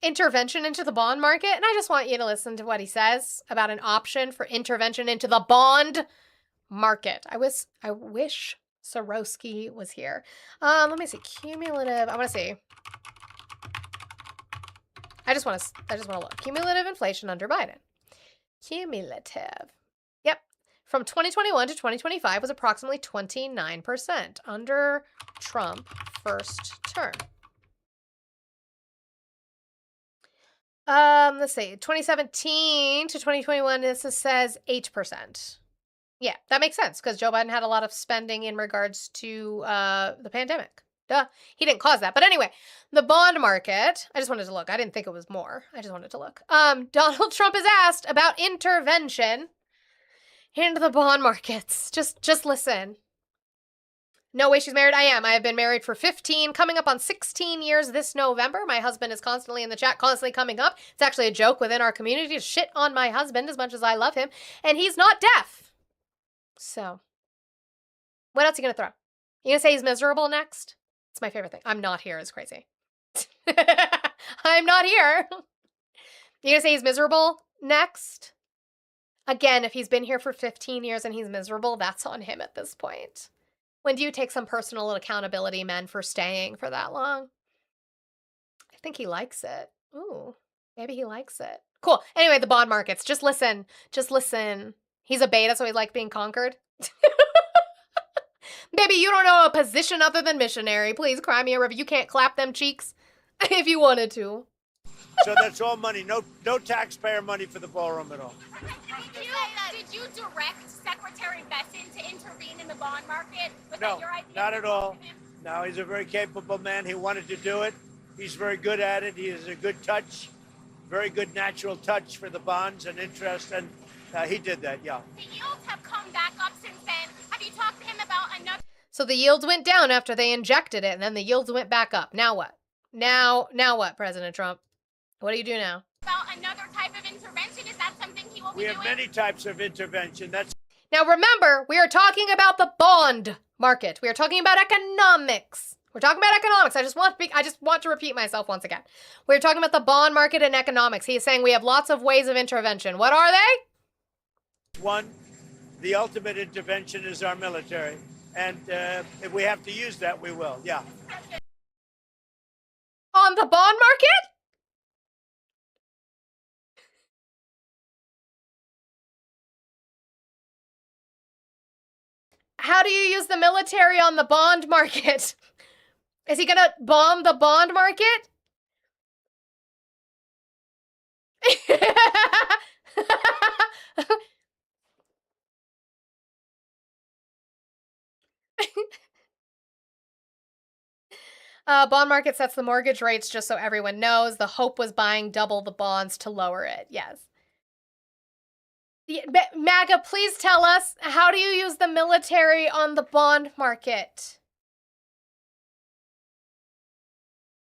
intervention into the bond market, and I just want you to listen to what he says about an option for intervention into the bond market. I wish Sorosky was here. Let me see. Cumulative. I want to see. I just want to look. Cumulative inflation under Biden. Cumulative. Yep. From 2021 to 2025 was approximately 29% under Trump first term. Let's see. 2017 to 2021, this says 8%. Yeah, that makes sense because Joe Biden had a lot of spending in regards to the pandemic. Duh. He didn't cause that. But anyway, the bond market, I just wanted to look. I didn't think it was more. I just wanted to look. Donald Trump is asked about intervention into the bond markets. Just listen. No way she's married. I am. I have been married for 15, coming up on 16 years this November. My husband is constantly in the chat, constantly coming up. It's actually a joke within our community to shit on my husband as much as I love him. And he's not deaf. So, what else are you going to throw? You going to say he's miserable next? It's my favorite thing. I'm not here is crazy. I'm not here. You going to say he's miserable next? Again, if he's been here for 15 years and he's miserable, that's on him at this point. When do you take some personal accountability, men, for staying for that long? I think he likes it. Ooh, maybe he likes it. Cool. Anyway, the bond markets. Just listen. Just listen. He's a beta, so he likes being conquered. Baby, you don't know a position other than missionary. Please cry me a river. You can't clap them cheeks if you wanted to. So that's all money. No taxpayer money for the ballroom at all. Did you direct Secretary Besson to intervene in the bond market? Was No, that your idea? not at all. No, he's a very capable man. He wanted to do it. He's very good at it. He has a good touch, very good natural touch for the bonds and interest, and he did that, yeah. The yields have come back up since then. Have you talked to him about another? So the yields went down after they injected it, and then the yields went back up. Now what? Now what, President Trump? What do you do now? About another type of intervention? Is that something he will be We doing? have many types of intervention. That's Now remember, we are talking about the bond market. We are talking about economics. We're talking about economics. I just want to repeat myself once again. We're talking about the bond market and economics. He is saying we have lots of ways of intervention. What are they? one. The ultimate intervention is our military. And if we have to use that, we will, yeah. On the bond market? How do you use the military on the bond market? Is he gonna bomb the bond market? Bond market sets the mortgage rates just so everyone knows. The hope was buying double the bonds to lower it. Yes. MAGA, please tell us, how do you use the military on the bond market?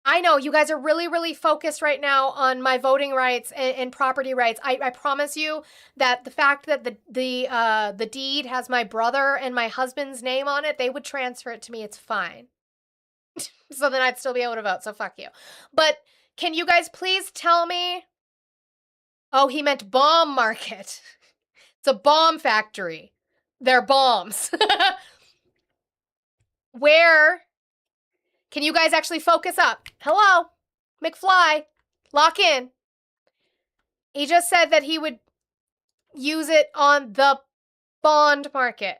I know you guys are really focused right now on my voting rights and property rights. I promise you that the fact that the deed has my brother and my husband's name on it, they would transfer it to me. It's fine. So then I'd still be able to vote. So fuck you. But can you guys please tell me? Oh, he meant bomb market. It's a bomb factory. They're bombs. Where? Can you guys actually focus up? Hello? McFly. Lock in. He just said that he would use it on the bond market.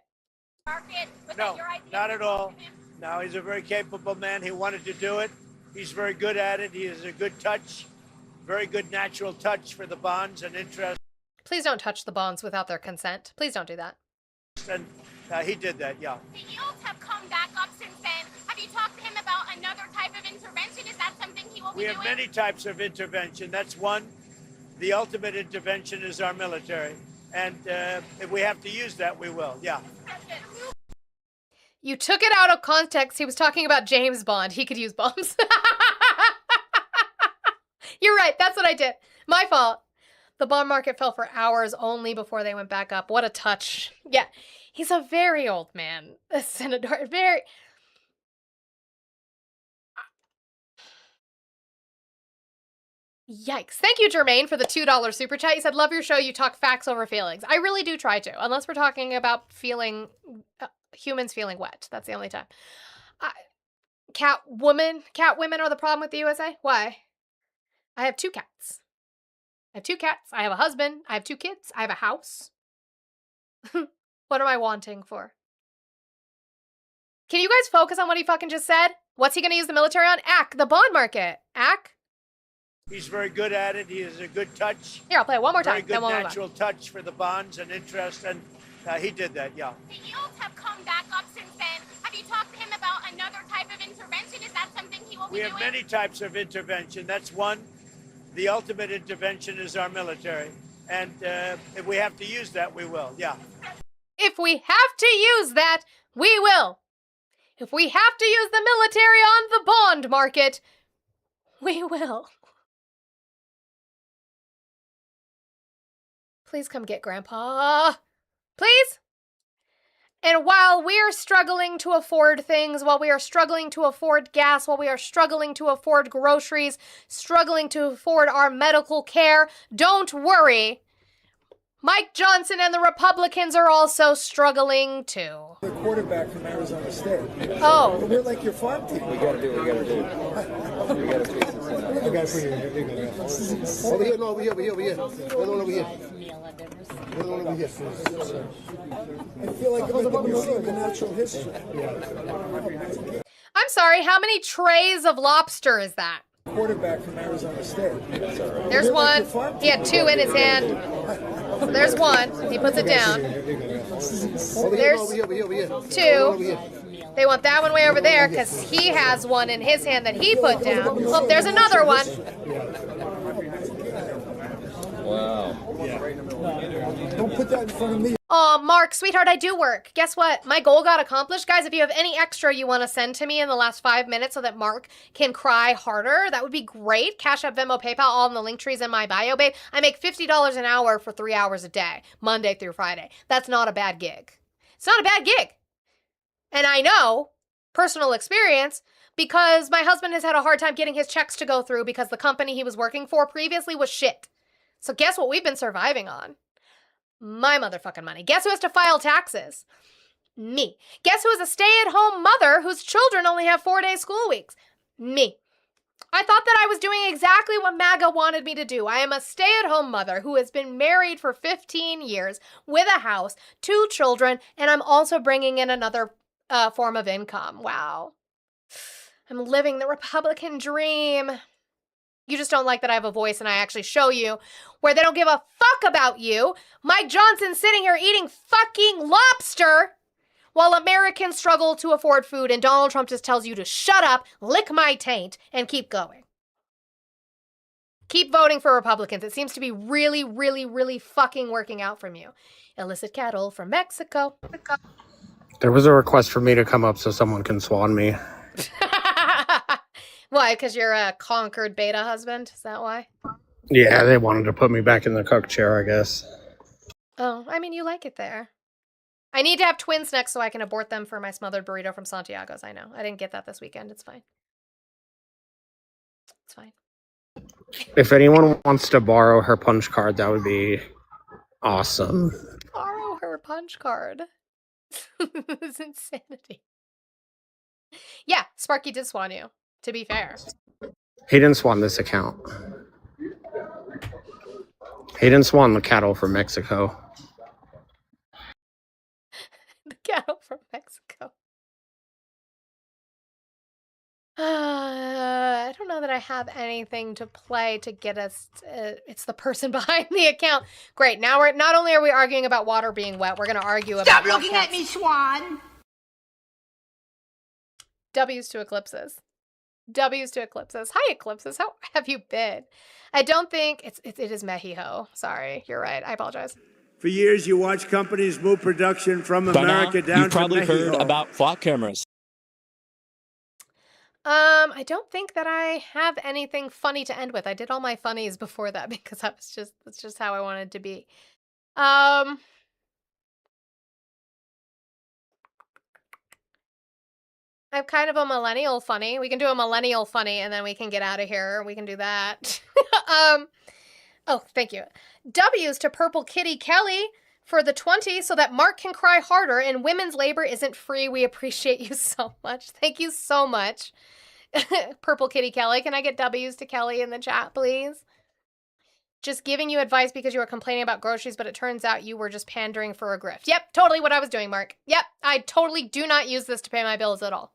No, not at all. No, he's a very capable man. He wanted to do it. He's very good at it. He has a good touch, very good natural touch for the bonds and interest. Please don't touch the bonds without their consent. Please don't do that. And he did that, yeah. The yields have come back up since then. Have you talked to him about another type of intervention? Is that something he will be We doing? have many types of intervention. That's one. The ultimate intervention is our military. And if we have to use that, we will, yeah. You took it out of context. He was talking about James Bond. He could use bombs. You're right. That's what I did. My fault. The bond market fell for hours only before they went back up. What a touch. Yeah. He's a very old man, Senator. Very... Yikes. Thank you, Jermaine, for the $2 super chat. You said, love your show. You talk facts over feelings. I really do try to, unless we're talking about feeling... humans feeling wet. That's the only time. Cat women are the problem with the USA? Why? I have 2 cats. I have a husband. I have 2 kids. I have a house. What am I wanting for? Can you guys focus on what he fucking just said? What's he going to use the military on? The bond market. He's very good at it. He has a good touch. Here, I'll play it one more time. Very good natural touch for the bonds and interest. And he did that, yeah. The yields have come back up since then. Have you talked to him about another type of intervention? Is that something he will be We doing? have many types of intervention. That's one. The ultimate intervention is our military. And if we have to use that, we will, yeah. If we have to use that, we will. If we have to use the military on the bond market, we will. Please come get Grandpa. Please? And while we are struggling to afford things, while we are struggling to afford gas, while we are struggling to afford groceries, struggling to afford our medical care, don't worry. Mike Johnson and the Republicans are also struggling too. The quarterback from Arizona State. Oh. We're like your farm team. We gotta do. We gotta fix this. I gotta put you in. Over here, no, over here. Over here. I feel like I'm at the Museum of Natural History. I'm sorry, how many trays of lobster is that? Quarterback from Arizona State. There's one. He had 2 in his hand. There's one. He puts it down. There's 2. They want that one way over there because he has one in his hand that he put down. Oh, there's another one. Wow. Don't put that in front of me. Oh, Mark, sweetheart, I do work. Guess what? My goal got accomplished. Guys, if you have any extra you want to send to me in the last 5 minutes so that Mark can cry harder, that would be great. Cash App, Venmo, PayPal, all in the link trees in my bio, babe. I make $50 an hour for 3 hours a day, Monday through Friday. That's not a bad gig. It's not a bad gig. And I know, personal experience, because my husband has had a hard time getting his checks to go through because the company he was working for previously was shit. So guess what we've been surviving on? My motherfucking money. Guess who has to file taxes? Me. Guess who is a stay-at-home mother whose children only have 4-day school weeks? Me. I thought that I was doing exactly what MAGA wanted me to do. I am a stay-at-home mother who has been married for 15 years with a house, 2 children, and I'm also bringing in another form of income. Wow. I'm living the Republican dream. You just don't like that I have a voice and I actually show you where they don't give a fuck about you. Mike Johnson sitting here eating fucking lobster while Americans struggle to afford food and Donald Trump just tells you to shut up, lick my taint, and keep going. Keep voting for Republicans. It seems to be really, really, really fucking working out from you. Illicit cattle from Mexico. There was a request for me to come up so someone can swan me. Why? Because you're a conquered beta husband? Is that why? Yeah, they wanted to put me back in the cook chair, I guess. Oh, I mean, you like it there. I need to have twins next so I can abort them for my smothered burrito from Santiago's. I know. I didn't get that this weekend. It's fine. It's fine. If anyone wants to borrow her punch card, that would be awesome. Borrow her punch card. It's insanity. Yeah, Sparky did swan you, to be fair. He didn't swan this account. He didn't swan the cattle from Mexico. The cattle from Mexico. I don't know that I have anything to play to get us. It's the person behind the account. Great. Now we're not only are we arguing about water being wet, we're going to argue about. Stop looking at me, Swan. W's to eclipses. W's to eclipses. Hi, eclipses. How have you been? I don't think it is Mexico. Sorry, you're right. I apologize. For years, you watch companies move production from America down you've probably to Mexico. heard about flock cameras. I don't think that I have anything funny to end with. I did all my funnies before that because that's just how I wanted to be. I'm kind of a millennial funny. We can do a millennial funny and then we can get out of here. We can do that. Oh, thank you. W's to Purple Kitty Kelly for the 20 so that Mark can cry harder and women's labor isn't free. We appreciate you so much. Thank you so much. Purple Kitty Kelly. Can I get W's to Kelly in the chat, please? Just giving you advice because you were complaining about groceries, but it turns out you were just pandering for a grift. Yep, totally what I was doing, Mark. Yep, I totally do not use this to pay my bills at all.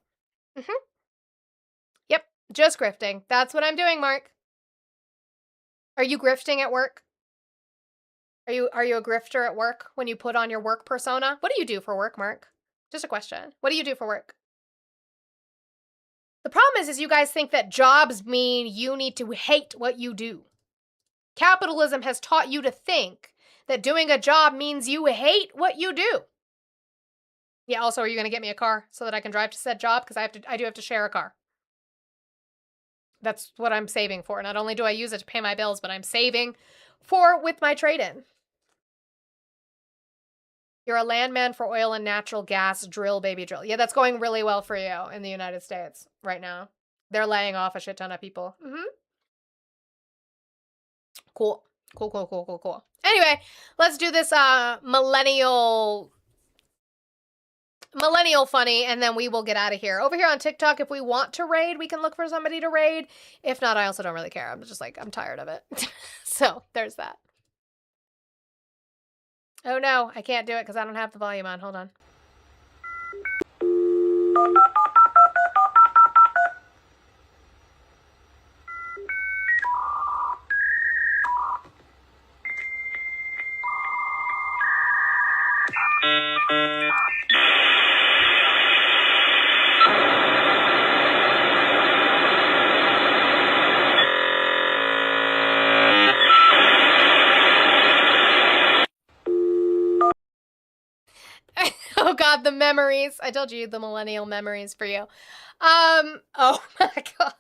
Yep, just grifting. That's what I'm doing, Mark. Are you grifting at work? Are you a grifter at work when you put on your work persona? What do you do for work, Mark? Just a question. What do you do for work? The problem is you guys think that jobs mean you need to hate what you do. Capitalism has taught you to think that doing a job means you hate what you do. Yeah, also, are you going to get me a car so that I can drive to said job? Because I do have to share a car. That's what I'm saving for. Not only do I use it to pay my bills, but I'm saving for with my trade-in. You're a landman for oil and natural gas. Drill, baby, drill. Yeah, that's going really well for you in the United States right now. They're laying off a shit ton of people. Cool. Cool. Anyway, let's do this millennial funny, and then we will get out of here. Over here on TikTok, if we want to raid, we can look for somebody to raid. If not, I also don't really care. I'm just like, I'm tired of it. So there's that. Oh no, I can't do it because I don't have the volume on. Hold on. Oh God, the memories. I told you the millennial memories for you. Oh my God.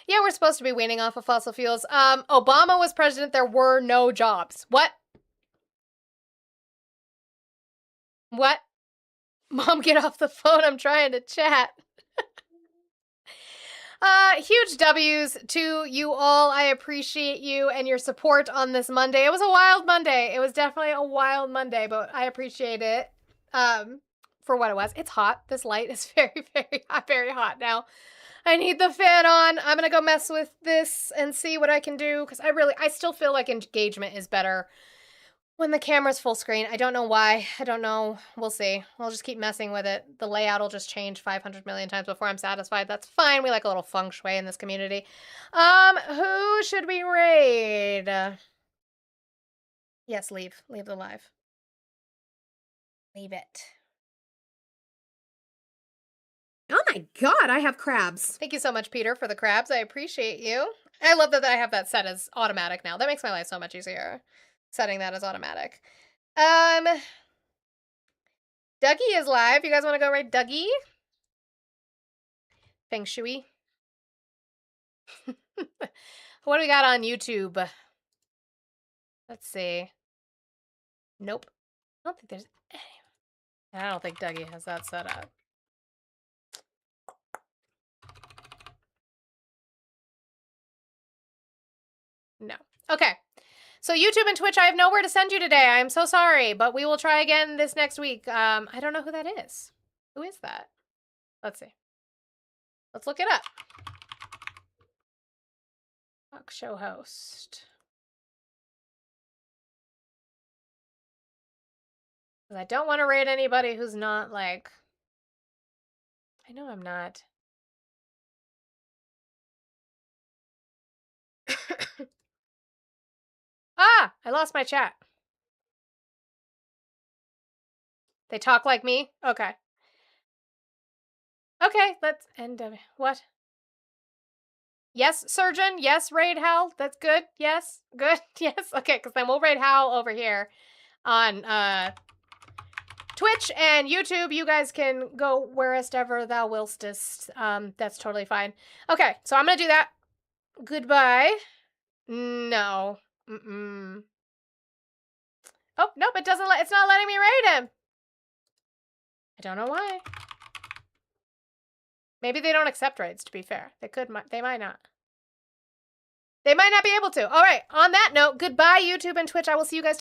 Yeah, we're supposed to be weaning off of fossil fuels. Obama was president. There were no jobs. What? What? Mom, get off the phone. I'm trying to chat. Huge W's to you all. I appreciate you and your support on this Monday. It was a wild Monday. It was definitely a wild Monday, but I appreciate it for what it was. It's hot. This light is very hot now. I need the fan on. I'm going to go mess with this and see what I can do because I still feel like engagement is better when the camera's full screen. I don't know why. I don't know. We'll see. I'll just keep messing with it. The layout will just change 500 million times before I'm satisfied. That's fine. We like a little feng shui in this community. Who should we raid? Yes, leave. Leave the live. Leave it. Oh my God, I have crabs. Thank you so much, Peter, for the crabs. I appreciate you. I love that I have that set as automatic now. That makes my life so much easier. Setting that as automatic. Dougie is live. You guys want to go raid Dougie? Feng Shui. What do we got on YouTube? Let's see. Nope. I don't think there's any. I don't think Dougie has that set up. No. Okay. So YouTube and Twitch, I have nowhere to send you today. I'm so sorry, but we will try again this next week. I don't know who that is. Who is that? Let's see. Let's look it up. Talk show host. I don't want to raid anybody who's not like... I know I'm not. Ah! I lost my chat. They talk like me? Okay. Okay, let's end. What? Yes, Surgeon. Yes, raid Hal. That's good. Yes, good. Yes. Okay, because then we'll raid Hal over here on Twitch and YouTube. You guys can go whereest ever thou willstest. That's totally fine. Okay, so I'm gonna do that. Goodbye. No. Mm-mm. Oh, nope, it doesn't it's not letting me raid him. I don't know why. Maybe they don't accept raids, to be fair. They might not. They might not be able to. All right, on that note, goodbye, YouTube and Twitch. I will see you guys